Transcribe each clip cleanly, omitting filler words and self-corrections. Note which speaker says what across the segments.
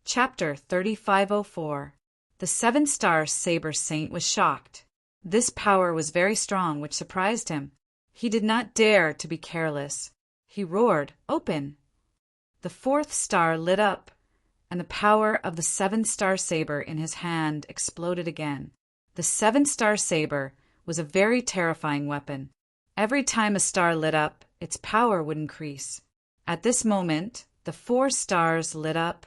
Speaker 1: Chapter 3504. The seven-star saber saint was shocked. This power was very strong, which surprised him. He did not dare to be careless. He roared, "Open!" The fourth star lit up, and the power of the seven-star saber in his hand exploded again. The seven-star saber was a very terrifying weapon. Every time a star lit up, its power would increase. At this moment, the 4 stars lit up,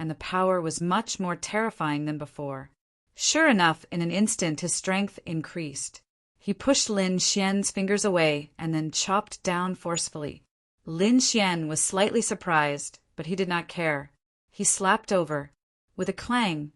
Speaker 1: and the power was much more terrifying than before. Sure enough, in an instant his strength increased. He pushed Lin Xian's fingers away and then chopped down forcefully. Lin Xian was slightly surprised, but he did not care. He slapped over. With a clang,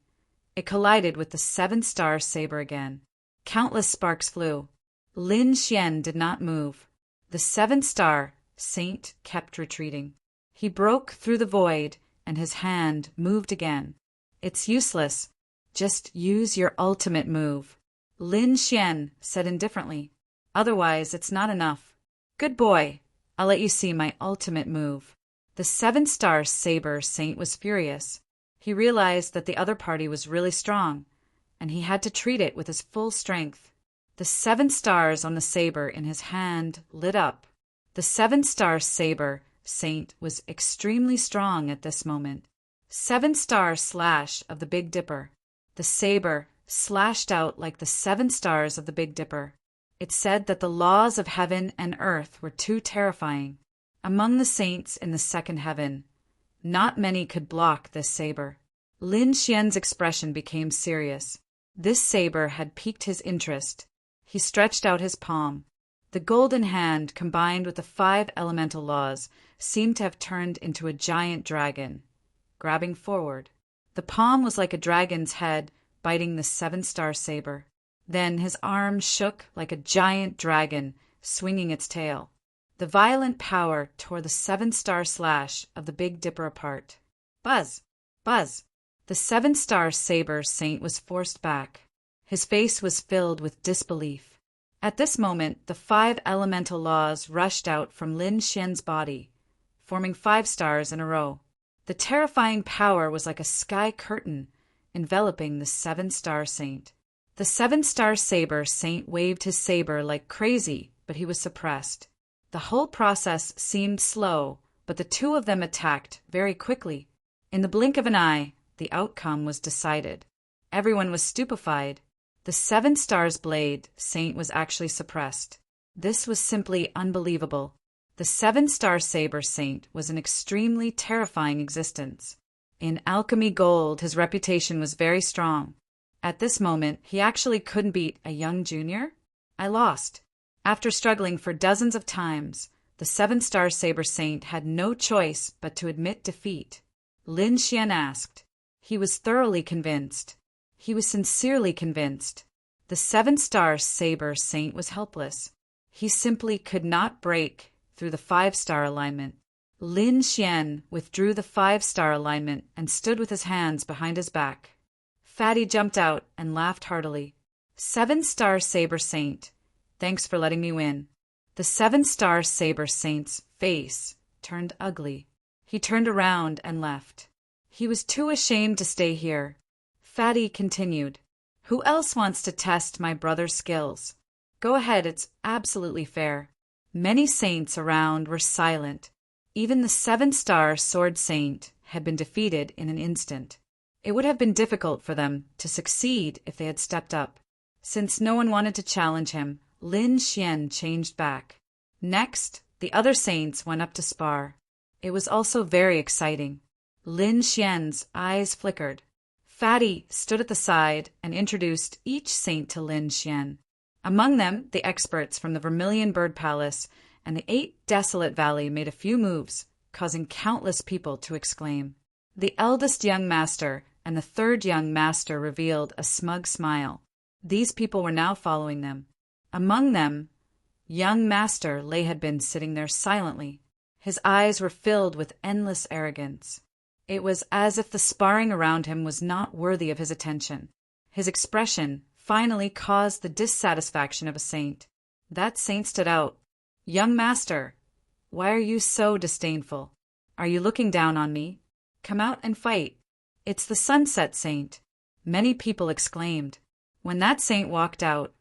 Speaker 1: it collided with the seven-star saber again. Countless sparks flew. Lin Xian did not move. The seven-star saint kept retreating. He broke through the void, and his hand moved again. "It's useless. Just use your ultimate move," Lin Xian said indifferently. "Otherwise, it's not enough." "Good boy. I'll let you see my ultimate move." The seven-star saber saint was furious. He realized that the other party was really strong, and he had to treat it with his full strength. The 7 stars on the saber in his hand lit up. The seven-star saber saint was extremely strong at this moment. 7-star slash of the Big Dipper. The saber slashed out like the 7 stars of the Big Dipper. It said that the laws of heaven and earth were too terrifying. Among the saints in the second heaven, not many could block this saber. Lin Xian's expression became serious. This saber had piqued his interest. He stretched out his palm. The golden hand, combined with the 5 elemental laws, seemed to have turned into a giant dragon, grabbing forward. The palm was like a dragon's head biting the 7-star saber. Then his arm shook like a giant dragon swinging its tail. The violent power tore the 7-star slash of the Big Dipper apart. Buzz! Buzz! The 7-star saber saint was forced back. His face was filled with disbelief. At this moment, the 5 elemental laws rushed out from Lin Xian's body, forming 5 stars in a row. The terrifying power was like a sky curtain enveloping the 7-star saint. The 7-star saber saint waved his saber like crazy, but he was suppressed. The whole process seemed slow, but the 2 of them attacked very quickly. In the blink of an eye, the outcome was decided. Everyone was stupefied. The 7 stars blade saint was actually suppressed. This was simply unbelievable. The 7-star saber saint was an extremely terrifying existence. In alchemy gold, his reputation was very strong. At this moment, he actually couldn't beat a young junior? I lost. After struggling for dozens of times, the 7-star saber saint had no choice but to admit defeat. Lin Xian asked. He was thoroughly convinced. He was sincerely convinced. The 7-star saber saint was helpless. He simply could not break through the 5-star alignment. Lin Xian withdrew the 5-star alignment and stood with his hands behind his back. Fatty jumped out and laughed heartily. 7-star saber saint, thanks for letting me win. The 7-star saber saint's face turned ugly. He turned around and left. He was too ashamed to stay here. Fatty continued. "Who else wants to test my brother's skills? Go ahead, it's absolutely fair." Many saints around were silent. Even the 7-star sword saint had been defeated in an instant. It would have been difficult for them to succeed if they had stepped up. Since no one wanted to challenge him, Lin Xian changed back. Next, the other saints went up to spar. It was also very exciting. Lin Xian's eyes flickered. Fatty stood at the side and introduced each saint to Lin Xian. Among them, the experts from the Vermilion Bird Palace and the 8 Desolate Valley made a few moves, causing countless people to exclaim. The eldest young master and the 3rd young master revealed a smug smile. These people were now following them. Among them, young master Lei had been sitting there silently. His eyes were filled with endless arrogance. It was as if the sparring around him was not worthy of his attention. His expression finally caused the dissatisfaction of a saint. That saint stood out. "Young master, why are you so disdainful? Are you looking down on me? Come out and fight." "It's the Sunset Saint," many people exclaimed. When that saint walked out,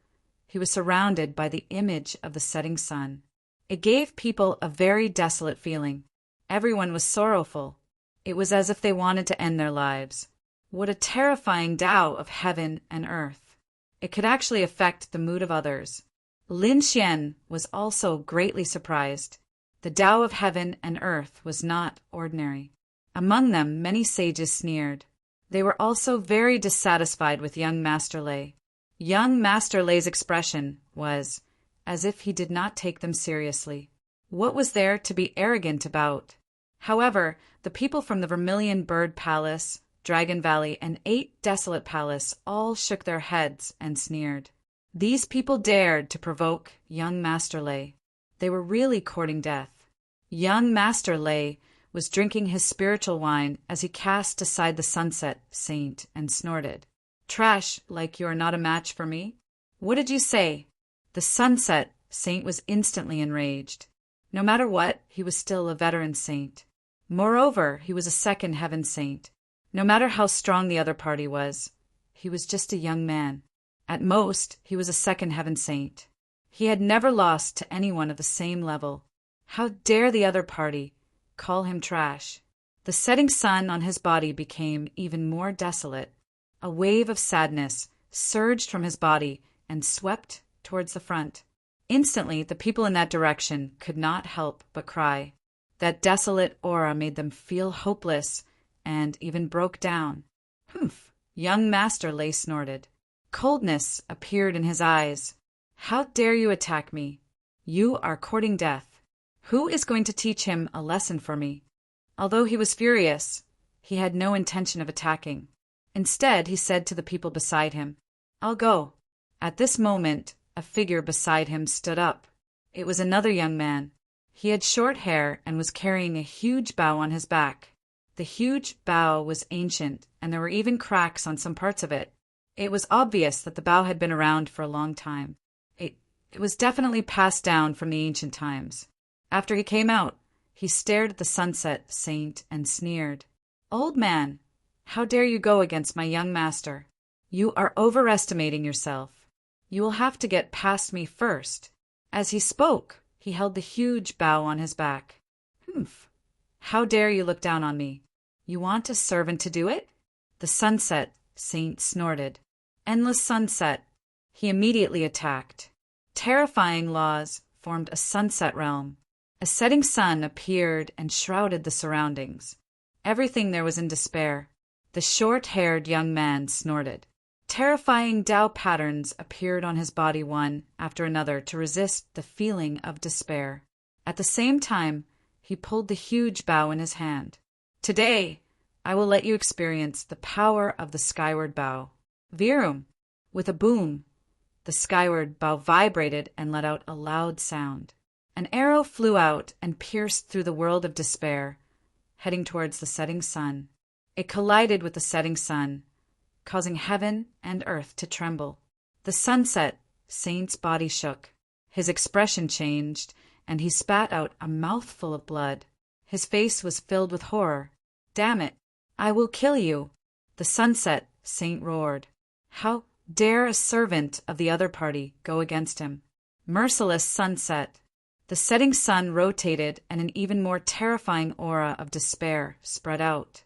Speaker 1: he was surrounded by the image of the setting sun. It gave people a very desolate feeling. Everyone was sorrowful. It was as if they wanted to end their lives. What a terrifying Tao of heaven and earth! It could actually affect the mood of others. Lin Xian was also greatly surprised. The Tao of heaven and earth was not ordinary. Among them, many sages sneered. They were also very dissatisfied with young Master Lei. Young Master Lei's expression was as if he did not take them seriously. What was there to be arrogant about? However, the people from the Vermilion Bird Palace, Dragon Valley, and 8 Desolate Palace all shook their heads and sneered. These people dared to provoke young Master Lei. They were really courting death. Young Master Lei was drinking his spiritual wine as he cast aside the Sunset Saint and snorted. "Trash, like you are not a match for me? What did you say?" The Sunset Saint was instantly enraged. No matter what, he was still a veteran saint. Moreover, he was a second heaven saint. No matter how strong the other party was, he was just a young man. At most, he was a second heaven saint. He had never lost to anyone of the same level. How dare the other party call him trash? The setting sun on his body became even more desolate. A wave of sadness surged from his body and swept towards the front. Instantly, the people in that direction could not help but cry. That desolate aura made them feel hopeless and even broke down. "Humph!" Young Master Lei snorted. Coldness appeared in his eyes. "How dare you attack me? You are courting death. Who is going to teach him a lesson for me?" Although he was furious, he had no intention of attacking. Instead, he said to the people beside him, "I'll go." At this moment, a figure beside him stood up. It was another young man. He had short hair and was carrying a huge bow on his back. The huge bow was ancient, and there were even cracks on some parts of it. It was obvious that the bow had been around for a long time. It was definitely passed down from the ancient times. After he came out, he stared at the Sunset Saint and sneered. "Old man, how dare you go against my young master? You are overestimating yourself. You will have to get past me first." As he spoke, he held the huge bow on his back. "Humph! How dare you look down on me? You want a servant to do it?" The Sunset Saint snorted. "Endless sunset." He immediately attacked. Terrifying laws formed a sunset realm. A setting sun appeared and shrouded the surroundings. Everything there was in despair. The short-haired young man snorted. Terrifying Tao patterns appeared on his body one after another to resist the feeling of despair. At the same time, he pulled the huge bow in his hand. "Today, I will let you experience the power of the skyward bow." Virum! With a boom, the skyward bow vibrated and let out a loud sound. An arrow flew out and pierced through the world of despair, heading towards the setting sun. It collided with the setting sun, causing heaven and earth to tremble. The Sunset Saint's body shook. His expression changed, and he spat out a mouthful of blood. His face was filled with horror. "Damn it! I will kill you!" The Sunset Saint roared. How dare a servant of the other party go against him? Merciless sunset. The setting sun rotated and an even more terrifying aura of despair spread out.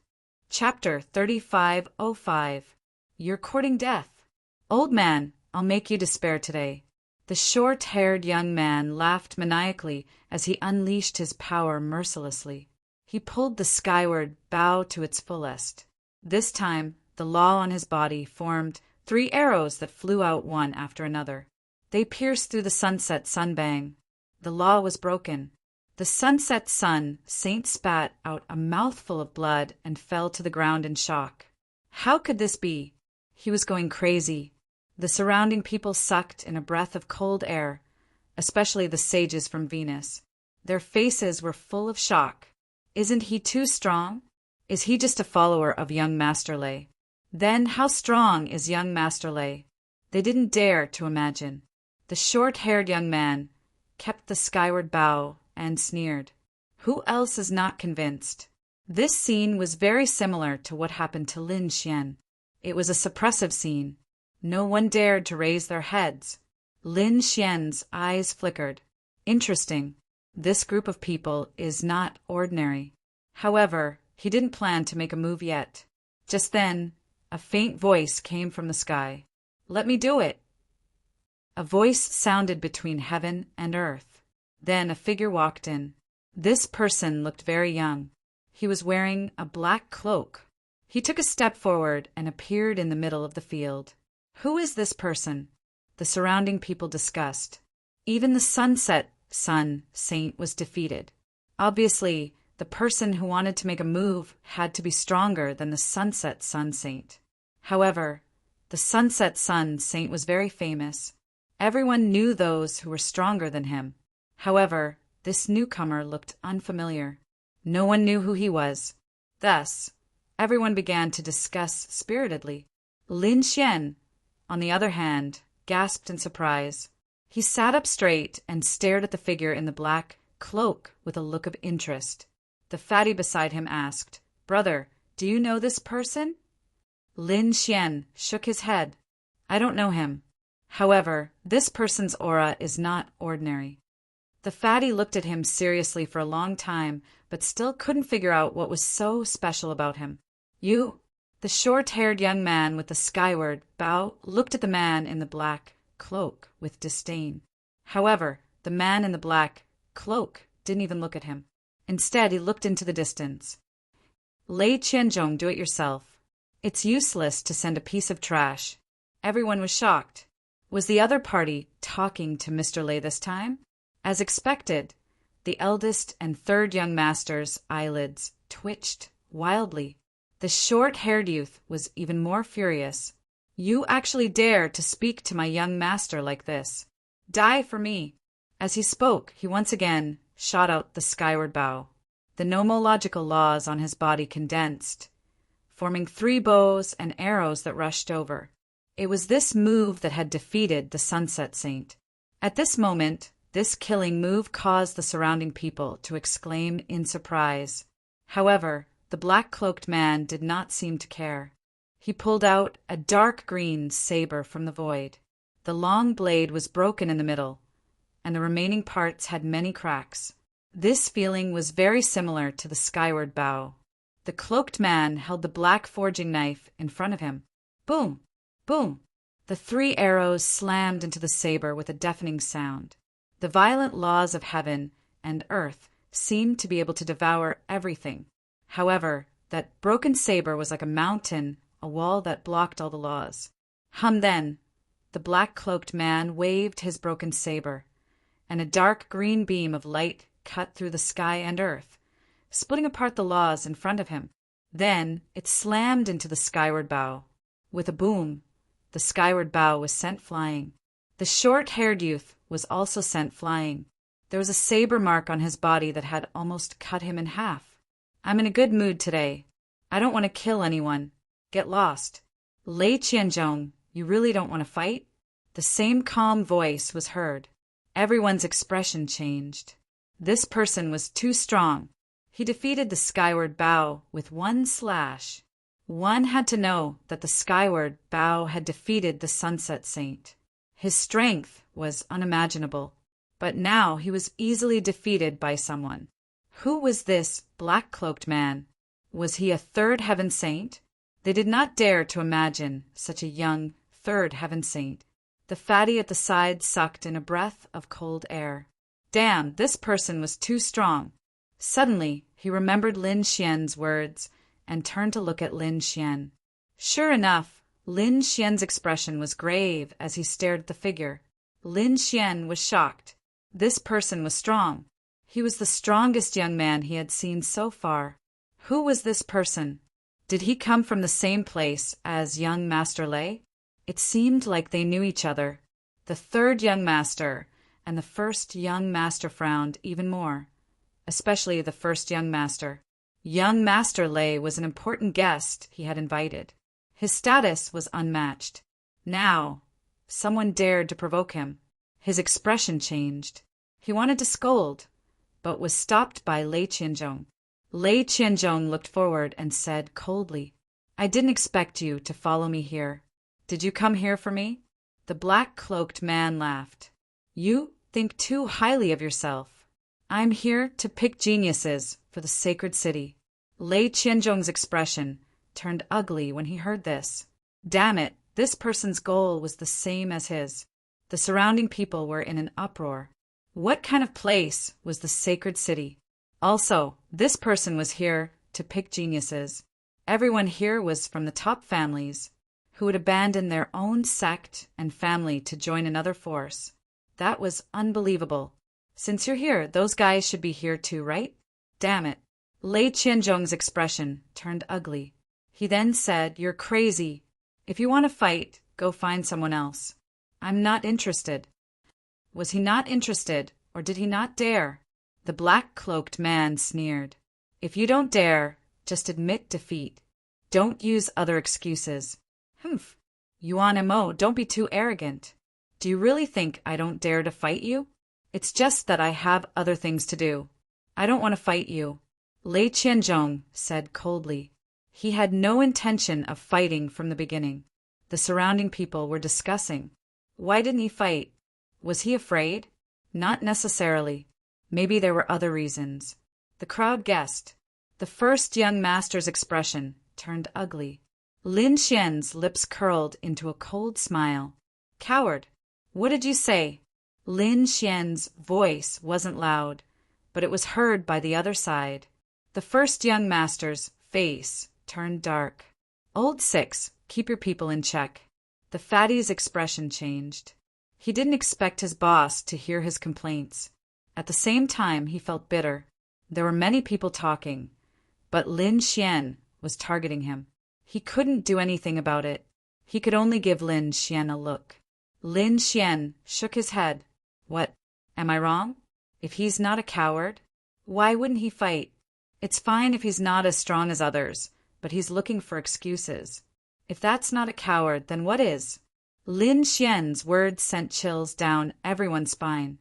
Speaker 1: Chapter 3505. You're courting death. "Old man, I'll make you despair today." The short-haired young man laughed maniacally as he unleashed his power mercilessly. He pulled the skyward bow to its fullest. This time, the law on his body formed 3 arrows that flew out one after another. They pierced through the sunset sunbang. The law was broken. The Sunset Sun Saint spat out a mouthful of blood and fell to the ground in shock. How could this be? He was going crazy. The surrounding people sucked in a breath of cold air, especially the sages from Venus. Their faces were full of shock. Isn't he too strong? Is he just a follower of young Master Lei? Then how strong is young Master Lei? They didn't dare to imagine. The short-haired young man kept the skyward bow and sneered. Who else is not convinced? This scene was very similar to what happened to Lin Xian. It was a suppressive scene. No one dared to raise their heads. Lin Xian's eyes flickered. Interesting. This group of people is not ordinary. However, he didn't plan to make a move yet. Just then, a faint voice came from the sky. "Let me do it." A voice sounded between heaven and earth. Then a figure walked in. This person looked very young. He was wearing a black cloak. He took a step forward and appeared in the middle of the field. Who is this person? The surrounding people discussed. Even the sunset sun saint was defeated. Obviously, the person who wanted to make a move had to be stronger than the sunset sun saint. However, the sunset sun saint was very famous. Everyone knew those who were stronger than him. However, this newcomer looked unfamiliar. No one knew who he was. Thus, everyone began to discuss spiritedly. Lin Xian, on the other hand, gasped in surprise. He sat up straight and stared at the figure in the black cloak with a look of interest. The fatty beside him asked, "Brother, do you know this person?" Lin Xian shook his head. "I don't know him. However, this person's aura is not ordinary." The fatty looked at him seriously for a long time, but still couldn't figure out what was so special about him. "You?" The short-haired young man with the skyward bow looked at the man in the black cloak with disdain. However, the man in the black cloak didn't even look at him. Instead, he looked into the distance. "Lei Qianzhong, do it yourself. It's useless to send a piece of trash." Everyone was shocked. Was the other party talking to Mr. Lei this time? As expected, the eldest and third young master's eyelids twitched wildly. The short-haired youth was even more furious. "You actually dare to speak to my young master like this? Die for me." As he spoke, he once again shot out the skyward bow. The nomological laws on his body condensed, forming 3 bows and arrows that rushed over. It was this move that had defeated the Sunset Saint. At this moment, this killing move caused the surrounding people to exclaim in surprise. However, the black-cloaked man did not seem to care. He pulled out a dark green saber from the void. The long blade was broken in the middle, and the remaining parts had many cracks. This feeling was very similar to the skyward bow. The cloaked man held the black forging knife in front of him. Boom! Boom! The 3 arrows slammed into the saber with a deafening sound. The violent laws of heaven and earth seemed to be able to devour everything. However, that broken saber was like a mountain, a wall that blocked all the laws. Then, the black-cloaked man waved his broken saber, and a dark green beam of light cut through the sky and earth, splitting apart the laws in front of him. Then it slammed into the skyward bow. With a boom, the skyward bow was sent flying. The short-haired youth was also sent flying. There was a saber mark on his body that had almost cut him in half. "I'm in a good mood today. I don't want to kill anyone. Get lost. Lei Qianzhong, you really don't want to fight?" The same calm voice was heard. Everyone's expression changed. This person was too strong. He defeated the skyward bow with 1 slash. One had to know that the skyward bow had defeated the Sunset Saint. His strength was unimaginable, but now he was easily defeated by someone. Who was this black-cloaked man? Was he a 3rd heaven saint? They did not dare to imagine such a young 3rd heaven saint. The fatty at the side sucked in a breath of cold air. Damn, this person was too strong. Suddenly, he remembered Lin Xian's words and turned to look at Lin Xian. Sure enough, Lin Xian's expression was grave as he stared at the figure. Lin Xian was shocked. This person was strong. He was the strongest young man he had seen so far. Who was this person? Did he come from the same place as young Master Lei? It seemed like they knew each other. The 3rd young master and the 1st young master frowned even more, especially the 1st young master. Young Master Lei was an important guest he had invited. His status was unmatched. Now, someone dared to provoke him. His expression changed. He wanted to scold, but was stopped by Lei Qianzhong. Lei Qianzhong looked forward and said coldly, I didn't expect you to follow me here. Did you come here for me? The black-cloaked man laughed. You think too highly of yourself. I'm here to pick geniuses for the sacred city. Lei Qianzhong's expression turned ugly when he heard this. Damn it, this person's goal was the same as his. The surrounding people were in an uproar. What kind of place was the sacred city? Also, this person was here to pick geniuses. Everyone here was from the top families, who would abandon their own sect and family to join another force. That was unbelievable. Since you're here, those guys should be here too, right? Damn it. Lei Qianzhong's expression turned ugly. He then said, You're crazy. If you want to fight, go find someone else. I'm not interested. Was he not interested, or did he not dare? The black-cloaked man sneered. If you don't dare, just admit defeat. Don't use other excuses. Humph. Yuan Mo, don't be too arrogant. Do you really think I don't dare to fight you? It's just that I have other things to do. I don't want to fight you. Lei Qianzhong said coldly. He had no intention of fighting from the beginning. The surrounding people were discussing. Why didn't he fight? Was he afraid? Not necessarily. Maybe there were other reasons. The crowd guessed. The first young master's expression turned ugly. Lin Xian's lips curled into a cold smile. Coward! What did you say? Lin Xian's voice wasn't loud, but it was heard by the other side. The first young master's face turned dark. Old Six, keep your people in check. The fatty's expression changed. He didn't expect his boss to hear his complaints. At the same time, he felt bitter. There were many people talking, but Lin Xian was targeting him. He couldn't do anything about it. He could only give Lin Xian a look. Lin Xian shook his head. What? Am I wrong? If he's not a coward, why wouldn't he fight? It's fine if he's not as strong as others, but he's looking for excuses. If that's not a coward, then what is? Lin Xian's words sent chills down everyone's spine.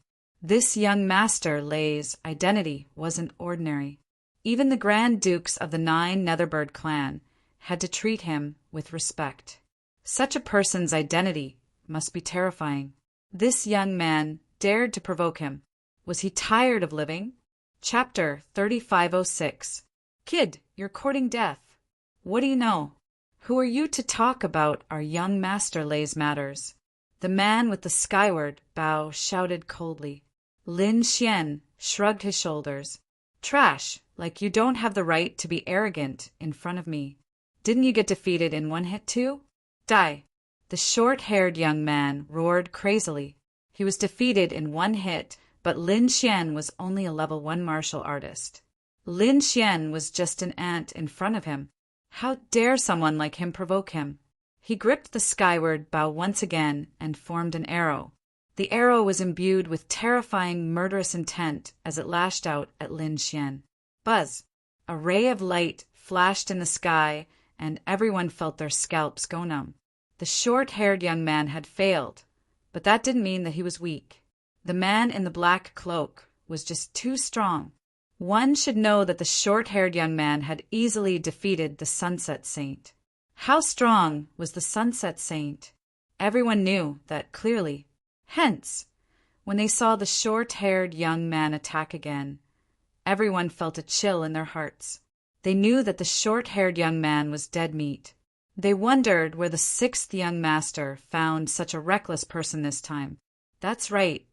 Speaker 1: This young master Lei's identity wasn't ordinary. Even the Grand Dukes of the Nine Netherbird clan had to treat him with respect. Such a person's identity must be terrifying. This young man dared to provoke him. Was he tired of living? Chapter 3506. Kid, you're courting death. What do you know? Who are you to talk about our young master Lei's matters? The man with the skyward bow shouted coldly. Lin Xian shrugged his shoulders. Trash, like you don't have the right to be arrogant in front of me. Didn't you get defeated in one hit too? Die. The short-haired young man roared crazily. He was defeated in one hit, but Lin Xian was only a level 1 martial artist. Lin Xian was just an ant in front of him. How dare someone like him provoke him? He gripped the skyward bow once again and formed an arrow. The arrow was imbued with terrifying murderous intent as it lashed out at Lin Xian. Buzz! A ray of light flashed in the sky, and everyone felt their scalps go numb. The short-haired young man had failed, but that didn't mean that he was weak. The man in the black cloak was just too strong. One should know that the short-haired young man had easily defeated the Sunset Saint. How strong was the Sunset Saint? Everyone knew that clearly. Hence, when they saw the short-haired young man attack again, everyone felt a chill in their hearts. They knew that the short-haired young man was dead meat. They wondered where the sixth young master found such a reckless person this time. That's right.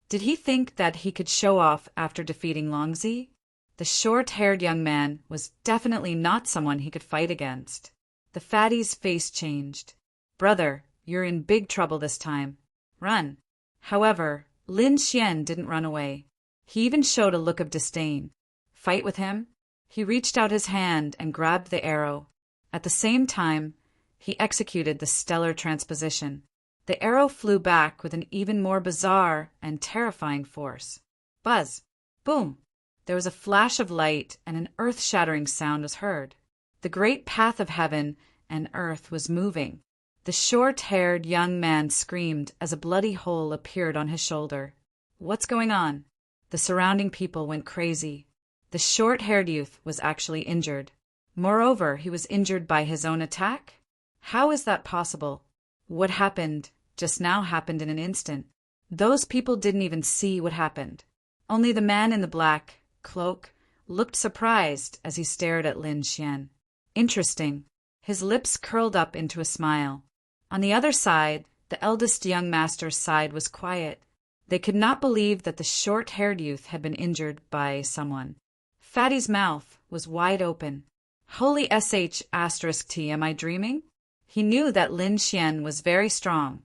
Speaker 1: Did he think that he could show off after defeating Longzi? The short-haired young man was definitely not someone he could fight against. The fatty's face changed. Brother, you're in big trouble this time. Run. However, Lin Xian didn't run away. He even showed a look of disdain. Fight with him? He reached out his hand and grabbed the arrow. At the same time, he executed the stellar transposition. The arrow flew back with an even more bizarre and terrifying force. Buzz! Boom! There was a flash of light, and an earth-shattering sound was heard. The great path of heaven and earth was moving. The short-haired young man screamed as a bloody hole appeared on his shoulder. What's going on? The surrounding people went crazy. The short-haired youth was actually injured. Moreover, he was injured by his own attack? How is that possible? What happened just now happened in an instant. Those people didn't even see what happened. Only the man in the black cloak looked surprised as he stared at Lin Xian. Interesting. His lips curled up into a smile. On the other side, the eldest young master's side was quiet. They could not believe that the short-haired youth had been injured by someone. Fatty's mouth was wide open. Holy sh*T, am I dreaming? He knew that Lin Xian was very strong,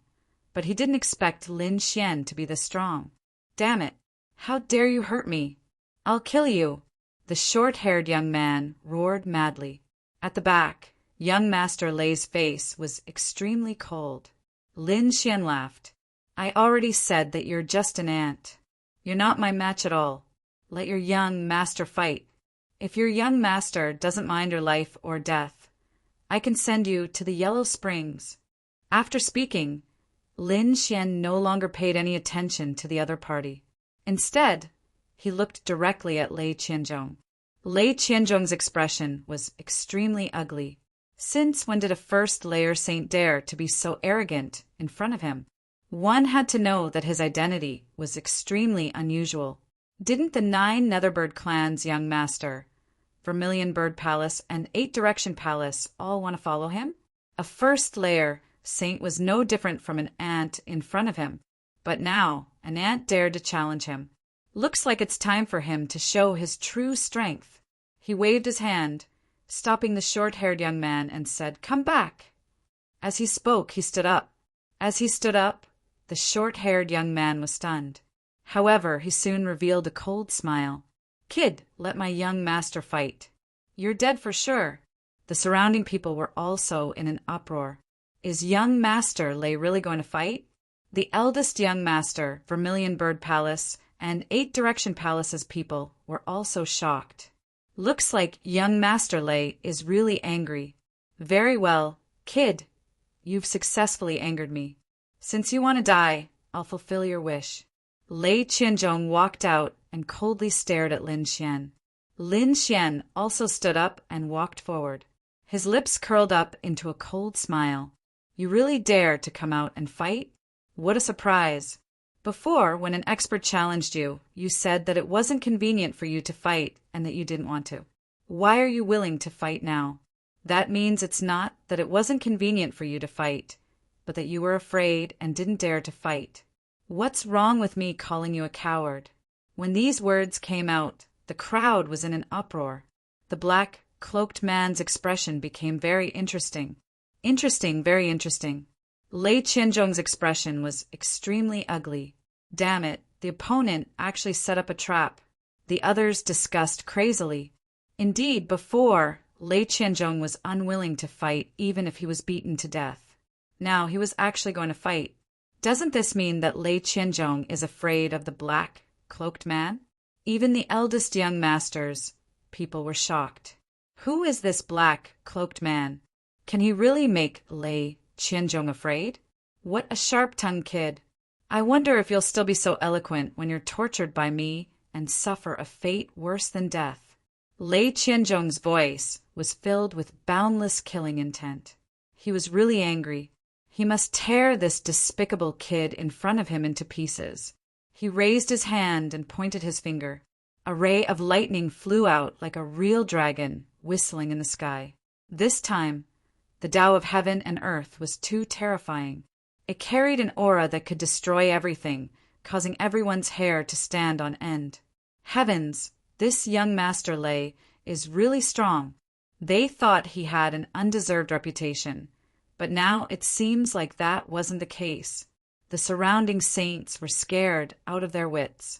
Speaker 1: but he didn't expect Lin Xian to be this strong. Damn it! How dare you hurt me? I'll kill you! The short-haired young man roared madly. At the back, young Master Lei's face was extremely cold. Lin Xian laughed. I already said that you're just an ant. You're not my match at all. Let your young master fight. If your young master doesn't mind your life or death, I can send you to the Yellow Springs. After speaking, Lin Xian no longer paid any attention to the other party. Instead, he looked directly at Lei Qianzhong. Lei Qianzhong's expression was extremely ugly. Since when did a first-layer saint dare to be so arrogant in front of him? One had to know that his identity was extremely unusual. Didn't the 9 Netherbird clans' young master, Vermilion Bird Palace, and 8 Direction Palace all want to follow him? A first-layer saint was no different from an ant in front of him, but now an ant dared to challenge him. Looks like it's time for him to show his true strength. He waved his hand, stopping the short-haired young man, and said, "Come back." As he spoke, he stood up. As he stood up, the short-haired young man was stunned. However, he soon revealed a cold smile. "Kid, let my young master fight." "You're dead for sure." The surrounding people were also in an uproar. Is young Master Lei really going to fight? The eldest young master, Vermilion Bird Palace, and 8 Direction Palace's people were also shocked. Looks like young Master Lei is really angry. Very well, kid. You've successfully angered me. Since you want to die, I'll fulfill your wish. Lei Qianzhong walked out and coldly stared at Lin Xian. Lin Xian also stood up and walked forward. His lips curled up into a cold smile. You really dare to come out and fight? What a surprise. Before, when an expert challenged you, you said that it wasn't convenient for you to fight and that you didn't want to. Why are you willing to fight now? That means it's not that it wasn't convenient for you to fight, but that you were afraid and didn't dare to fight. What's wrong with me calling you a coward? When these words came out, the crowd was in an uproar. The black, cloaked man's expression became very interesting. Very interesting. Lei Qianzhong's expression was extremely ugly. Damn it, the opponent actually set up a trap. The others discussed crazily. Indeed, before, Lei Qianzhong was unwilling to fight even if he was beaten to death. Now he was actually going to fight. Doesn't this mean that Lei Qianzhong is afraid of the black, cloaked man? Even the eldest young masters, people were shocked. Who is this black, cloaked man? Can he really make Lei Qianzhong afraid? What a sharp-tongued kid. I wonder if you'll still be so eloquent when you're tortured by me and suffer a fate worse than death. Lei Qianzhong's voice was filled with boundless killing intent. He was really angry. He must tear this despicable kid in front of him into pieces. He raised his hand and pointed his finger. A ray of lightning flew out like a real dragon, whistling in the sky. This time, the Tao of heaven and earth was too terrifying. It carried an aura that could destroy everything, causing everyone's hair to stand on end. Heavens, this young Master Lei is really strong. They thought he had an undeserved reputation, but now it seems like that wasn't the case. The surrounding saints were scared out of their wits,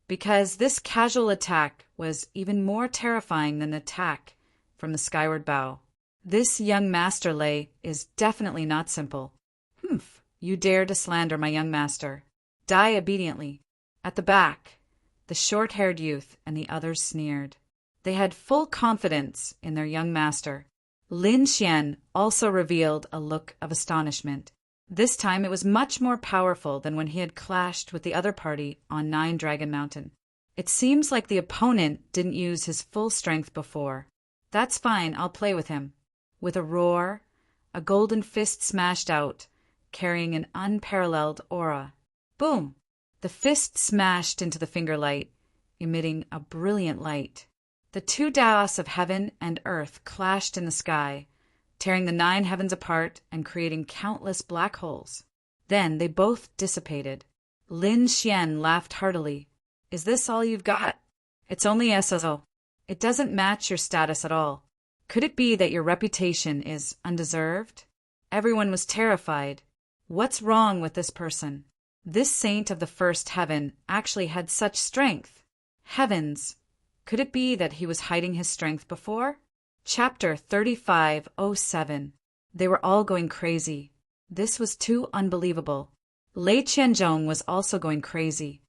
Speaker 1: because this casual attack was even more terrifying than the attack from the skyward bow. This young Master Lei is definitely not simple. Humph, you dare to slander my young master. Die obediently. At the back, the short-haired youth and the others sneered. They had full confidence in their young master. Lin Xian also revealed a look of astonishment. This time it was much more powerful than when he had clashed with the other party on 9 Dragon Mountain. It seems like the opponent didn't use his full strength before. That's fine, I'll play with him. With a roar, a golden fist smashed out, carrying an unparalleled aura. Boom! The fist smashed into the finger light, emitting a brilliant light. The two Daos of heaven and earth clashed in the sky, tearing the 9 heavens apart and creating countless black holes. Then they both dissipated. Lin Xian laughed heartily. Is this all you've got? It's only SSO. It doesn't match your status at all. Could it be that your reputation is undeserved? Everyone was terrified. What's wrong with this person? This saint of the first heaven actually had such strength. Heavens! Could it be that he was hiding his strength before? Chapter 3507. They were all going crazy. This was too unbelievable. Lei Qianzhong was also going crazy.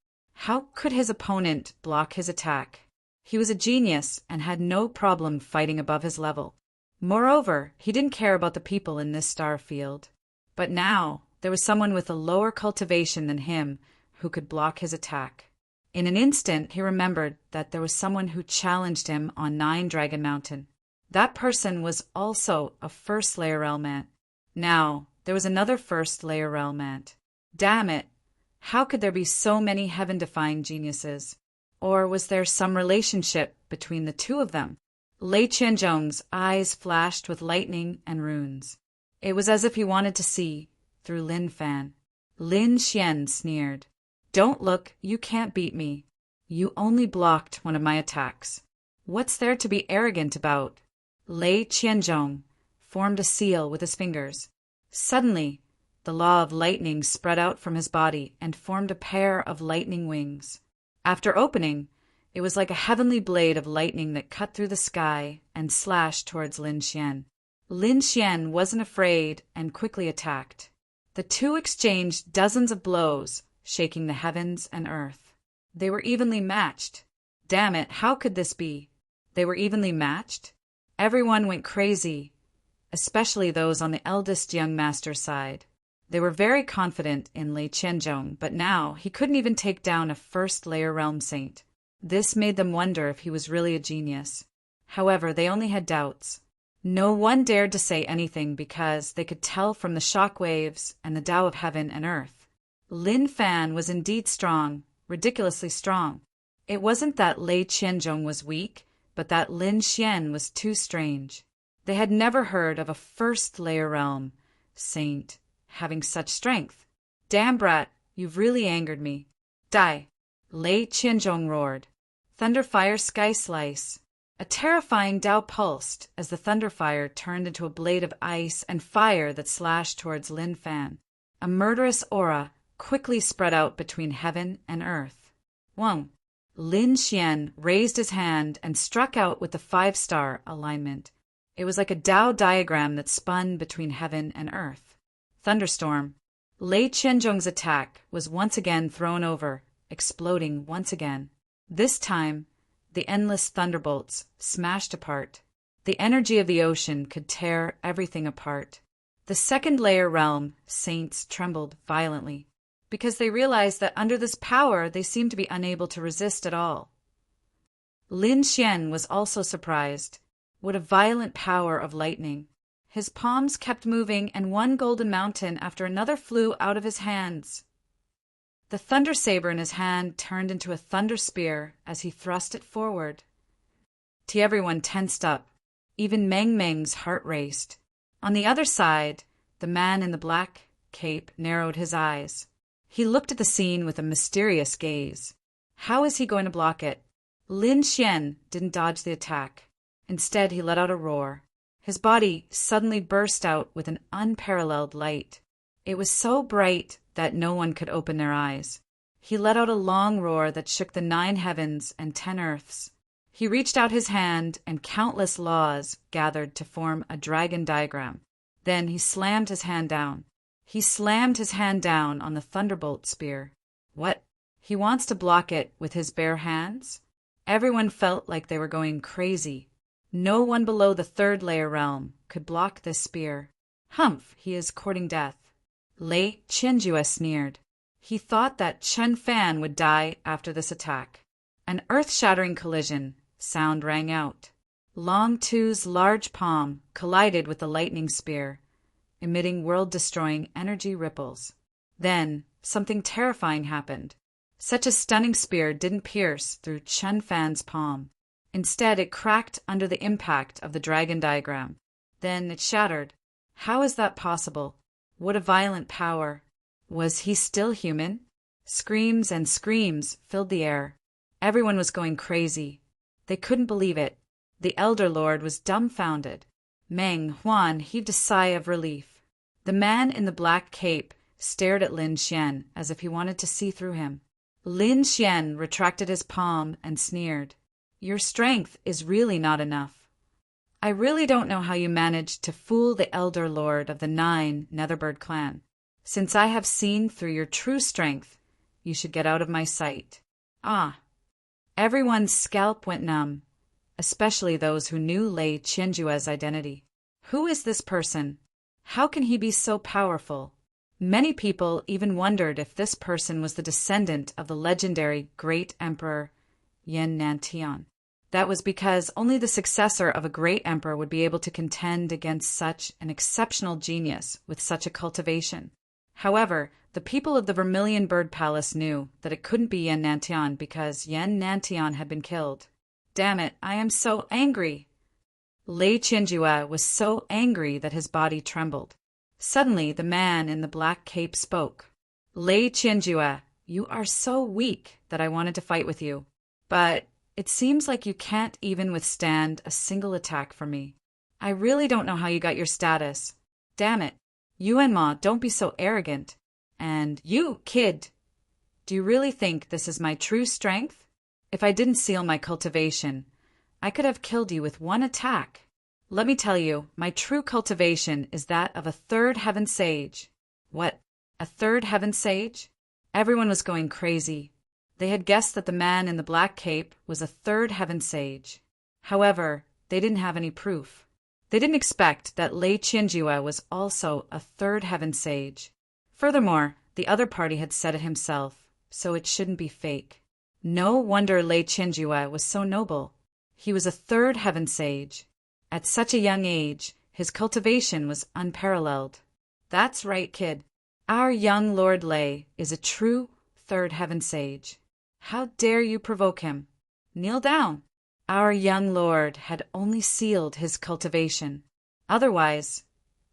Speaker 1: How could his opponent block his attack? He was a genius and had no problem fighting above his level. Moreover, he didn't care about the people in this star field. But now, there was someone with a lower cultivation than him who could block his attack. In an instant, he remembered that there was someone who challenged him on 9 Dragon Mountain. That person was also a first layer realm. Now, there was another first layer realm. Damn it! How could there be so many heaven-defying geniuses? Or was there some relationship between the two of them? Lei Qianzhong's eyes flashed with lightning and runes. It was as if he wanted to see through Lin Fan. Lin Xian sneered. Don't look, you can't beat me. You only blocked one of my attacks. What's there to be arrogant about? Lei Qianzhong formed a seal with his fingers. Suddenly, the law of lightning spread out from his body and formed a pair of lightning wings. After opening, it was like a heavenly blade of lightning that cut through the sky and slashed towards Lin Xian. Lin Xian wasn't afraid and quickly attacked. The two exchanged dozens of blows, shaking the heavens and earth. They were evenly matched. Damn it, how could this be? They were evenly matched? Everyone went crazy, especially those on the eldest young master's side. They were very confident in Lei Qianzhong, but now he couldn't even take down a first-layer realm saint. This made them wonder if he was really a genius. However, they only had doubts. No one dared to say anything because they could tell from the shock waves and the Tao of heaven and earth. Lin Fan was indeed strong, ridiculously strong. It wasn't that Lei Qianzhong was weak, but that Lin Xian was too strange. They had never heard of a first-layer realm saint having such strength. Damn brat, you've really angered me. Die! Lei Qianzhong roared. Thunderfire sky slice. A terrifying Tao pulsed as the thunderfire turned into a blade of ice and fire that slashed towards Lin Fan. A murderous aura quickly spread out between heaven and earth. Wong! Lin Xian raised his hand and struck out with the 5-star alignment. It was like a Tao diagram that spun between heaven and earth. Thunderstorm. Lei Qianzhong's attack was once again thrown over, exploding once again. This time, the endless thunderbolts smashed apart. The energy of the ocean could tear everything apart. The second-layer realm saints trembled violently, because they realized that under this power they seemed to be unable to resist at all. Lin Xian was also surprised. What a violent power of lightning! His palms kept moving, and one golden mountain after another flew out of his hands. The thunder saber in his hand turned into a thunder spear as he thrust it forward. Everyone tensed up. Even Meng Meng's heart raced. On the other side, the man in the black cape narrowed his eyes. He looked at the scene with a mysterious gaze. How is he going to block it? Lin Xian didn't dodge the attack. Instead, he let out a roar. His body suddenly burst out with an unparalleled light. It was so bright that no one could open their eyes. He let out a long roar that shook the 9 heavens and 10 earths. He reached out his hand, and countless laws gathered to form a dragon diagram. Then he slammed his hand down. He slammed his hand down on the thunderbolt spear. What? He wants to block it with his bare hands? Everyone felt like they were going crazy. No one below the 3rd-layer realm could block this spear. Humph, he is courting death. Lei Qianzhong sneered. He thought that Chen Fan would die after this attack. An earth-shattering collision sound rang out. Long Two's large palm collided with the lightning spear, emitting world-destroying energy ripples. Then, something terrifying happened. Such a stunning spear didn't pierce through Chun Fan's palm. Instead, it cracked under the impact of the dragon diagram. Then it shattered. How is that possible? What a violent power! Was he still human? Screams and screams filled the air. Everyone was going crazy. They couldn't believe it. The Elder Lord was dumbfounded. Meng Huan heaved a sigh of relief. The man in the black cape stared at Lin Xian as if he wanted to see through him. Lin Xian retracted his palm and sneered. Your strength is really not enough. I really don't know how you managed to fool the Elder Lord of the 9 Netherbird clan. Since I have seen through your true strength, you should get out of my sight. Ah! Everyone's scalp went numb, especially those who knew Lei Qianjue's identity. Who is this person? How can he be so powerful? Many people even wondered if this person was the descendant of the legendary Great Emperor Yan Nantian. That was because only the successor of a great emperor would be able to contend against such an exceptional genius with such a cultivation. However, the people of the Vermilion Bird Palace knew that it couldn't be Yan Nantian because Yan Nantian had been killed. Damn it, I am so angry! Lei Qianjue was so angry that his body trembled. Suddenly, the man in the black cape spoke. Lei Qianjue, you are so weak that I wanted to fight with you. But it seems like you can't even withstand a single attack from me. I really don't know how you got your status. Damn it. Yuan Ma, don't be so arrogant. And you, kid, do you really think this is my true strength? If I didn't seal my cultivation, I could have killed you with one attack. Let me tell you, my true cultivation is that of a 3rd heaven sage. What? A 3rd heaven sage? Everyone was going crazy. They had guessed that the man in the black cape was a 3rd heaven sage. However, they didn't have any proof. They didn't expect that Lei Qianjue was also a 3rd heaven sage. Furthermore, the other party had said it himself, so it shouldn't be fake. No wonder Lei Qianjue was so noble. He was a 3rd heaven sage. At such a young age, his cultivation was unparalleled. That's right, kid. Our young Lord Lei is a true 3rd heaven sage. How dare you provoke him? Kneel down. Our young lord had only sealed his cultivation. Otherwise,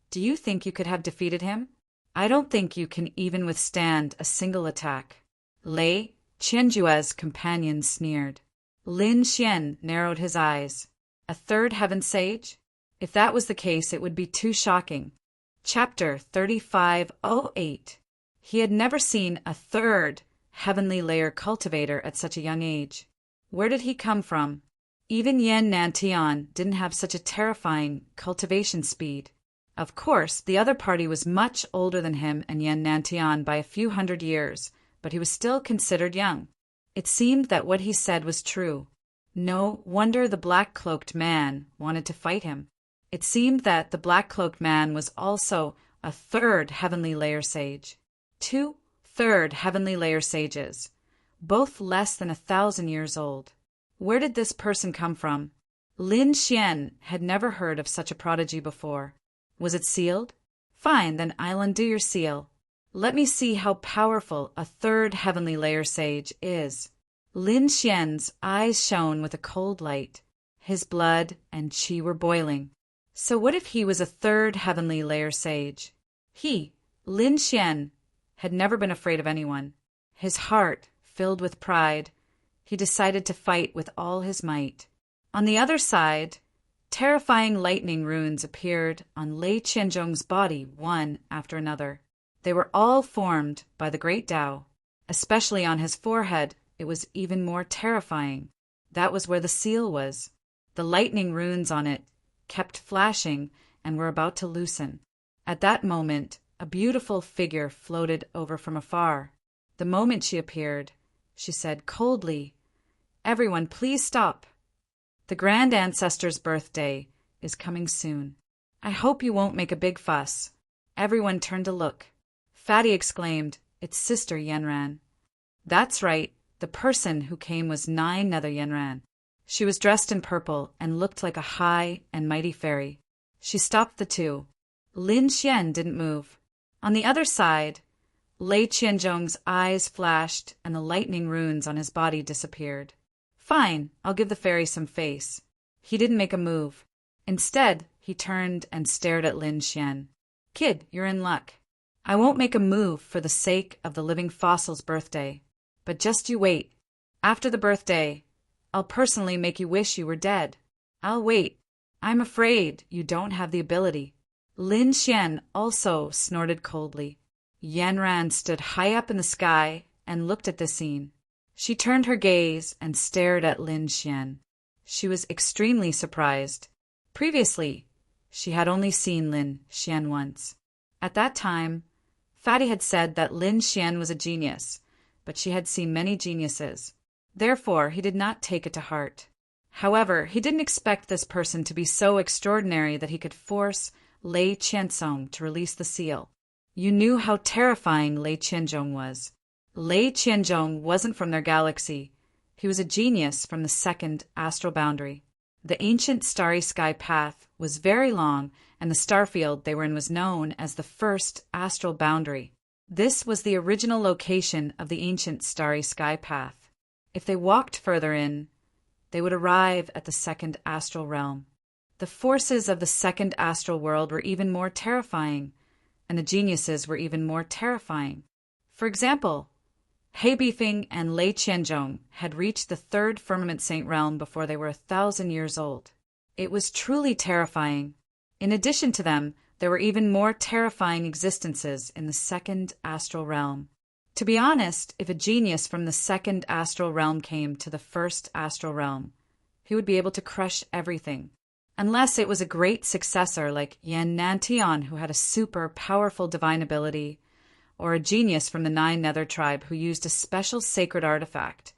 Speaker 1: do you think you could have defeated him? I don't think you can even withstand a single attack. Lei Qianjue's companion sneered. Lin Xian narrowed his eyes. A 3rd heaven sage? If that was the case, it would be too shocking. Chapter 3508. He had never seen a 3rd heavenly layer cultivator at such a young age. Where did he come from? Even Yan Nantian didn't have such a terrifying cultivation speed. Of course, the other party was much older than him and Yan Nantian by a few hundred years, but he was still considered young. It seemed that what he said was true. No wonder the black-cloaked man wanted to fight him. It seemed that the black-cloaked man was also a 3rd heavenly layer sage. 2 3rd heavenly layer sages, both less than 1,000 years old. Where did this person come from? Lin Xian had never heard of such a prodigy before. Was it sealed? Fine, then I'll undo your seal. Let me see how powerful a 3rd heavenly layer sage is. Lin Xian's eyes shone with a cold light. His blood and qi were boiling. So what if he was a 3rd heavenly layer sage? He, Lin Xian, had never been afraid of anyone. His heart filled with pride, he decided to fight with all his might. On the other side, terrifying lightning runes appeared on Lei Qianzhong's body one after another. They were all formed by the Great Tao. Especially on his forehead, it was even more terrifying. That was where the seal was. The lightning runes on it kept flashing and were about to loosen. At that moment, a beautiful figure floated over from afar. The moment she appeared, she said coldly, "Everyone, please stop. The Grand Ancestor's birthday is coming soon. I hope you won't make a big fuss." Everyone turned to look. Fatty exclaimed, "It's Sister Yanran." That's right, The person who came was Nine Nether Yenran. She was dressed in purple and looked like a high and mighty fairy. She stopped the two. Lin Xian didn't move. On the other side, Lei Qianzhong's eyes flashed and the lightning runes on his body disappeared. Fine, I'll give the fairy some face. He didn't make a move. Instead, he turned and stared at Lin Xian. Kid, you're in luck. I won't make a move for the sake of the living fossil's birthday. But just you wait. After the birthday, I'll personally make you wish you were dead. I'll wait. I'm afraid you don't have the ability. Lin Xian also snorted coldly. Yanran stood high up in the sky and looked at the scene. She turned her gaze and stared at Lin Xian. She was extremely surprised. Previously, she had only seen Lin Xian once. At that time, Fatty had said that Lin Xian was a genius, but she had seen many geniuses. Therefore, he did not take it to heart. However, he didn't expect this person to be so extraordinary that he could force Lei Qianzhong to release the seal. You knew how terrifying Lei Qianzhong was. Lei Qianzhong wasn't from their galaxy. He was a genius from the second astral boundary. The ancient starry sky path was very long, and the starfield they were in was known as the first astral boundary. This was the original location of the ancient starry sky path. If they walked further in, they would arrive at the second astral realm. The forces of the second astral world were even more terrifying, and the geniuses were even more terrifying. For example, He Bifeng and Lei Qianzhong had reached the third firmament saint realm before they were 1,000 years old. It was truly terrifying. In addition to them, there were even more terrifying existences in the second astral realm. To be honest, if a genius from the second astral realm came to the first astral realm, he would be able to crush everything. Unless it was a great successor like Yan Nantian, who had a super powerful divine ability, or a genius from the Nine Nether tribe who used a special sacred artifact,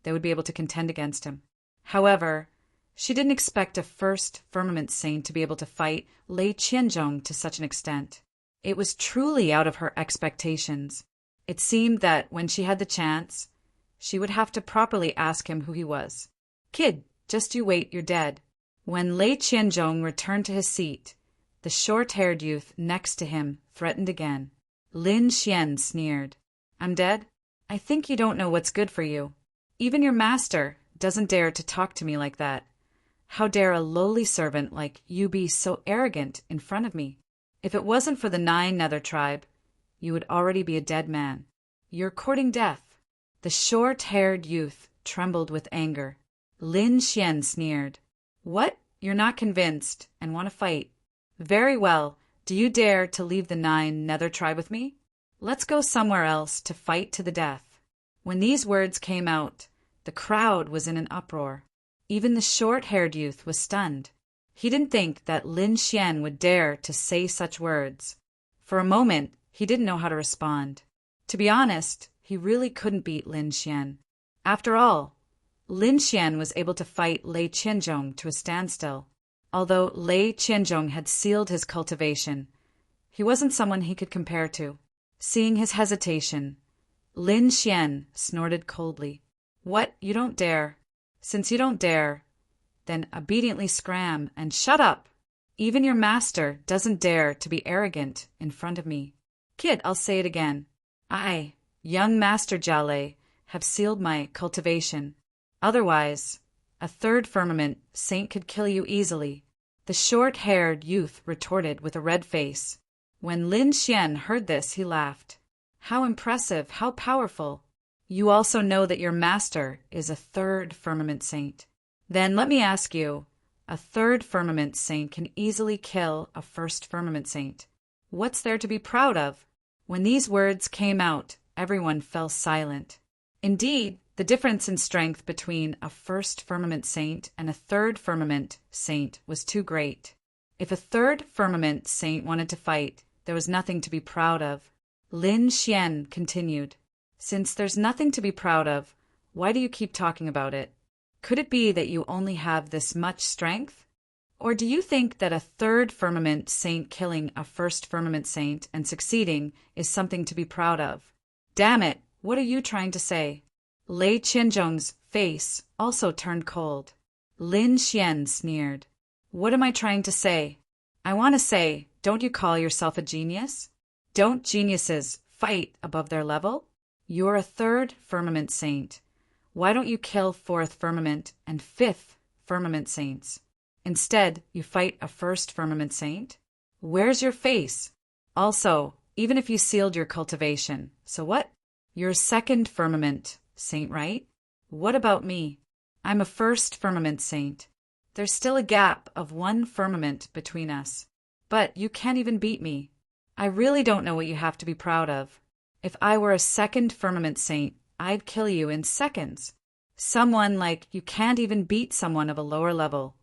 Speaker 1: they would be able to contend against him. However, she didn't expect a first firmament saint to be able to fight Lei Qianzhong to such an extent. It was truly out of her expectations. It seemed that when she had the chance, she would have to properly ask him who he was. Kid, just you wait, you're dead. When Lei Qianzhong returned to his seat, the short-haired youth next to him threatened again. Lin Xian sneered. I'm dead? I think you don't know what's good for you. Even your master doesn't dare to talk to me like that. How dare a lowly servant like you be so arrogant in front of me? If it wasn't for the Nine Nether tribe, you would already be a dead man. You're courting death. The short-haired youth trembled with anger. Lin Xian sneered. What? You're not convinced and want to fight? Very well. Do you dare to leave the Nine Nether tribe with me? Let's go somewhere else to fight to the death. When these words came out, the crowd was in an uproar. Even the short-haired youth was stunned. He didn't think that Lin Xian would dare to say such words. For a moment, he didn't know how to respond. To be honest, he really couldn't beat Lin Xian. After all, Lin Xian was able to fight Lei Qianzhong to a standstill. Although Lei Qianzhong had sealed his cultivation, he wasn't someone he could compare to. Seeing his hesitation, Lin Xian snorted coldly. What? You don't dare? Since you don't dare, then obediently scram and shut up. Even your master doesn't dare to be arrogant in front of me. Kid, I'll say it again. I, young Master Jialei, have sealed my cultivation. Otherwise, a third firmament saint could kill you easily. The short-haired youth retorted with a red face. When Lin Xian heard this, he laughed. How impressive, how powerful. You also know that your master is a third firmament saint. Then let me ask you, a third firmament saint can easily kill a first firmament saint. What's there to be proud of? When these words came out, everyone fell silent. Indeed, the difference in strength between a first firmament saint and a third firmament saint was too great. If a third firmament saint wanted to fight, there was nothing to be proud of. Lin Xian continued. Since there's nothing to be proud of, why do you keep talking about it? Could it be that you only have this much strength? Or do you think that a third firmament saint killing a first firmament saint and succeeding is something to be proud of? Damn it, what are you trying to say? Lei Qianzhong's face also turned cold. Lin Xian sneered. What am I trying to say? I want to say, don't you call yourself a genius? Don't geniuses fight above their level? You're a third firmament saint. Why don't you kill fourth firmament and fifth firmament saints? Instead, you fight a first firmament saint? Where's your face? Also, even if you sealed your cultivation, so what? You're a second firmament saint, right? What about me? I'm a first firmament saint. There's still a gap of one firmament between us. But you can't even beat me. I really don't know what you have to be proud of. If I were a second firmament saint, I'd kill you in seconds. Someone like you can't even beat someone of a lower level,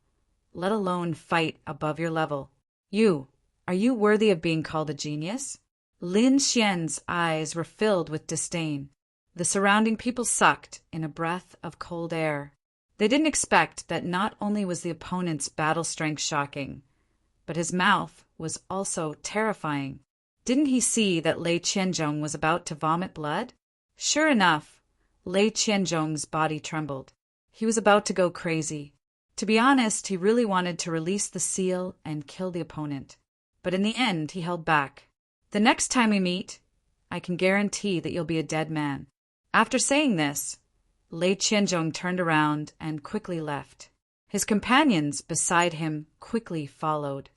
Speaker 1: let alone fight above your level. Are you worthy of being called a genius? Lin Xian's eyes were filled with disdain. The surrounding people sucked in a breath of cold air. They didn't expect that not only was the opponent's battle strength shocking, but his mouth was also terrifying. Didn't he see that Lei Qianzhong was about to vomit blood? Sure enough, Lei Qianzhong's body trembled. He was about to go crazy. To be honest, he really wanted to release the seal and kill the opponent. But in the end, he held back. The next time we meet, I can guarantee that you'll be a dead man. After saying this, Lei Qianzhong turned around and quickly left. His companions beside him quickly followed.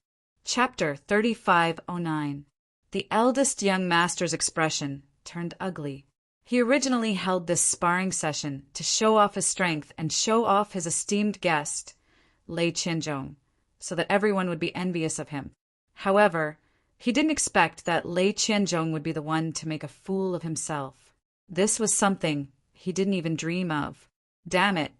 Speaker 1: Chapter 3509. The eldest young master's expression turned ugly. He originally held this sparring session to show off his strength and show off his esteemed guest, Lei Qianzhong, so that everyone would be envious of him. However, he didn't expect that Lei Qianzhong would be the one to make a fool of himself. This was something he didn't even dream of. Damn it,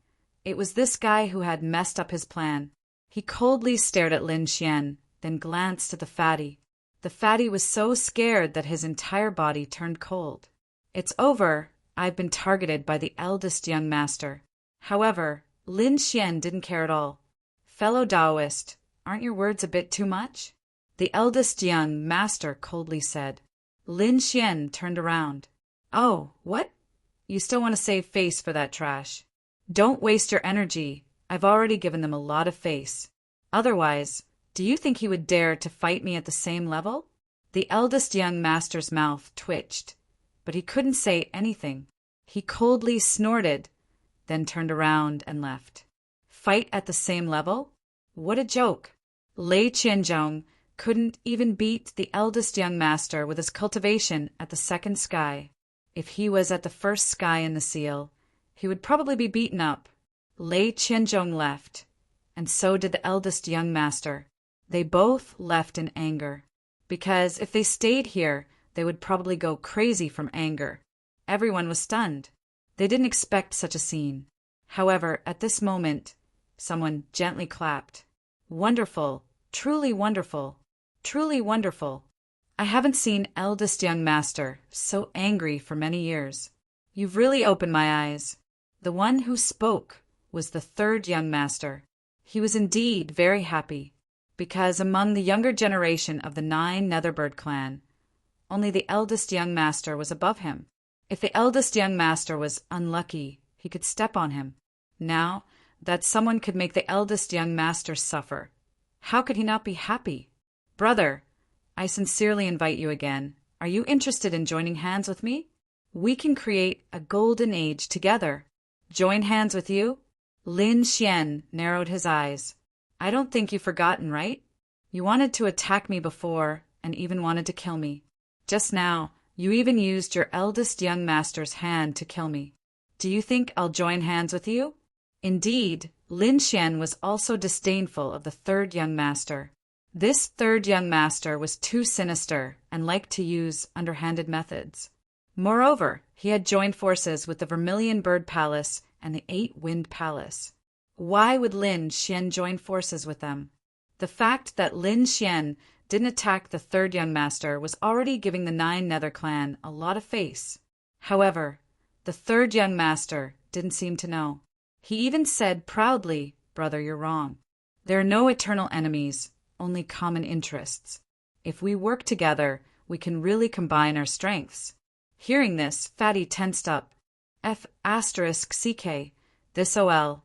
Speaker 1: it was this guy who had messed up his plan. He coldly stared at Lin Xian, then glanced at the fatty. The fatty was so scared that his entire body turned cold. It's over. I've been targeted by the eldest young master. However, Lin Xian didn't care at all. Fellow Taoist, aren't your words a bit too much? The eldest young master coldly said. Lin Xian turned around. Oh, what? You still want to save face for that trash? Don't waste your energy. I've already given them a lot of face. Otherwise, do you think he would dare to fight me at the same level? The eldest young master's mouth twitched, but he couldn't say anything. He coldly snorted, then turned around and left. Fight at the same level? What a joke! Lei Qianzhong couldn't even beat the eldest young master with his cultivation at the second sky. If he was at the first sky in the seal, he would probably be beaten up. Lei Qianzhong left, and so did the eldest young master. They both left in anger, because if they stayed here, they would probably go crazy from anger. Everyone was stunned. They didn't expect such a scene. However, at this moment, someone gently clapped. Wonderful, truly wonderful, truly wonderful. I haven't seen eldest young master so angry for many years. You've really opened my eyes. The one who spoke was the third young master. He was indeed very happy, because among the younger generation of the 9 Netherbird clan, only the eldest young master was above him. If the eldest young master was unlucky, he could step on him. Now that someone could make the eldest young master suffer, how could he not be happy? Brother, I sincerely invite you again. Are you interested in joining hands with me? We can create a golden age together. Join hands with you? Lin Xian narrowed his eyes. I don't think you've forgotten, right? You wanted to attack me before and even wanted to kill me. Just now, you even used your eldest young master's hand to kill me. Do you think I'll join hands with you? Indeed, Lin Xian was also disdainful of the third young master. This third young master was too sinister and liked to use underhanded methods. Moreover, he had joined forces with the Vermilion Bird Palace and the 8-Wind Palace. Why would Lin Xian join forces with them? The fact that Lin Xian didn't attack the third young master was already giving the 9 Nether clan a lot of face. However, the third young master didn't seem to know. He even said proudly, "Brother, you're wrong. There are no eternal enemies, only common interests. If we work together, we can really combine our strengths." Hearing this, Fatty tensed up. F asterisk CK. This OL.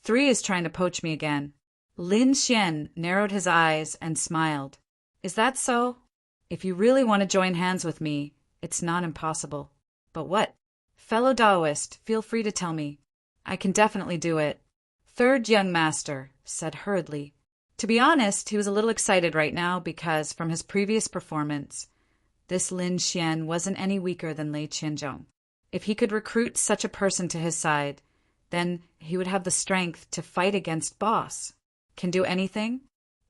Speaker 1: 3 is trying to poach me again. Lin Xian narrowed his eyes and smiled. Is that so? If you really want to join hands with me, it's not impossible. But what? Fellow Taoist, feel free to tell me. I can definitely do it. Third young master said hurriedly. To be honest, he was a little excited right now because, from his previous performance, this Lin Xian wasn't any weaker than Lei Qianzhong. If he could recruit such a person to his side, then he would have the strength to fight against Boss. Can do anything?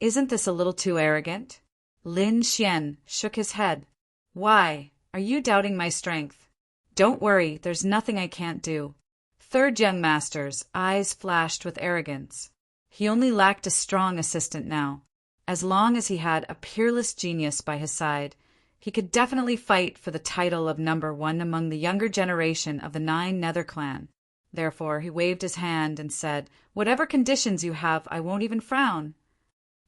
Speaker 1: Isn't this a little too arrogant? Lin Xian shook his head. Why? Are you doubting my strength? Don't worry, there's nothing I can't do. Third young master's eyes flashed with arrogance. He only lacked a strong assistant now. As long as he had a peerless genius by his side, he could definitely fight for the title of number 1 among the younger generation of the 9 Nether clan. Therefore, he waved his hand and said, Whatever conditions you have, I won't even frown.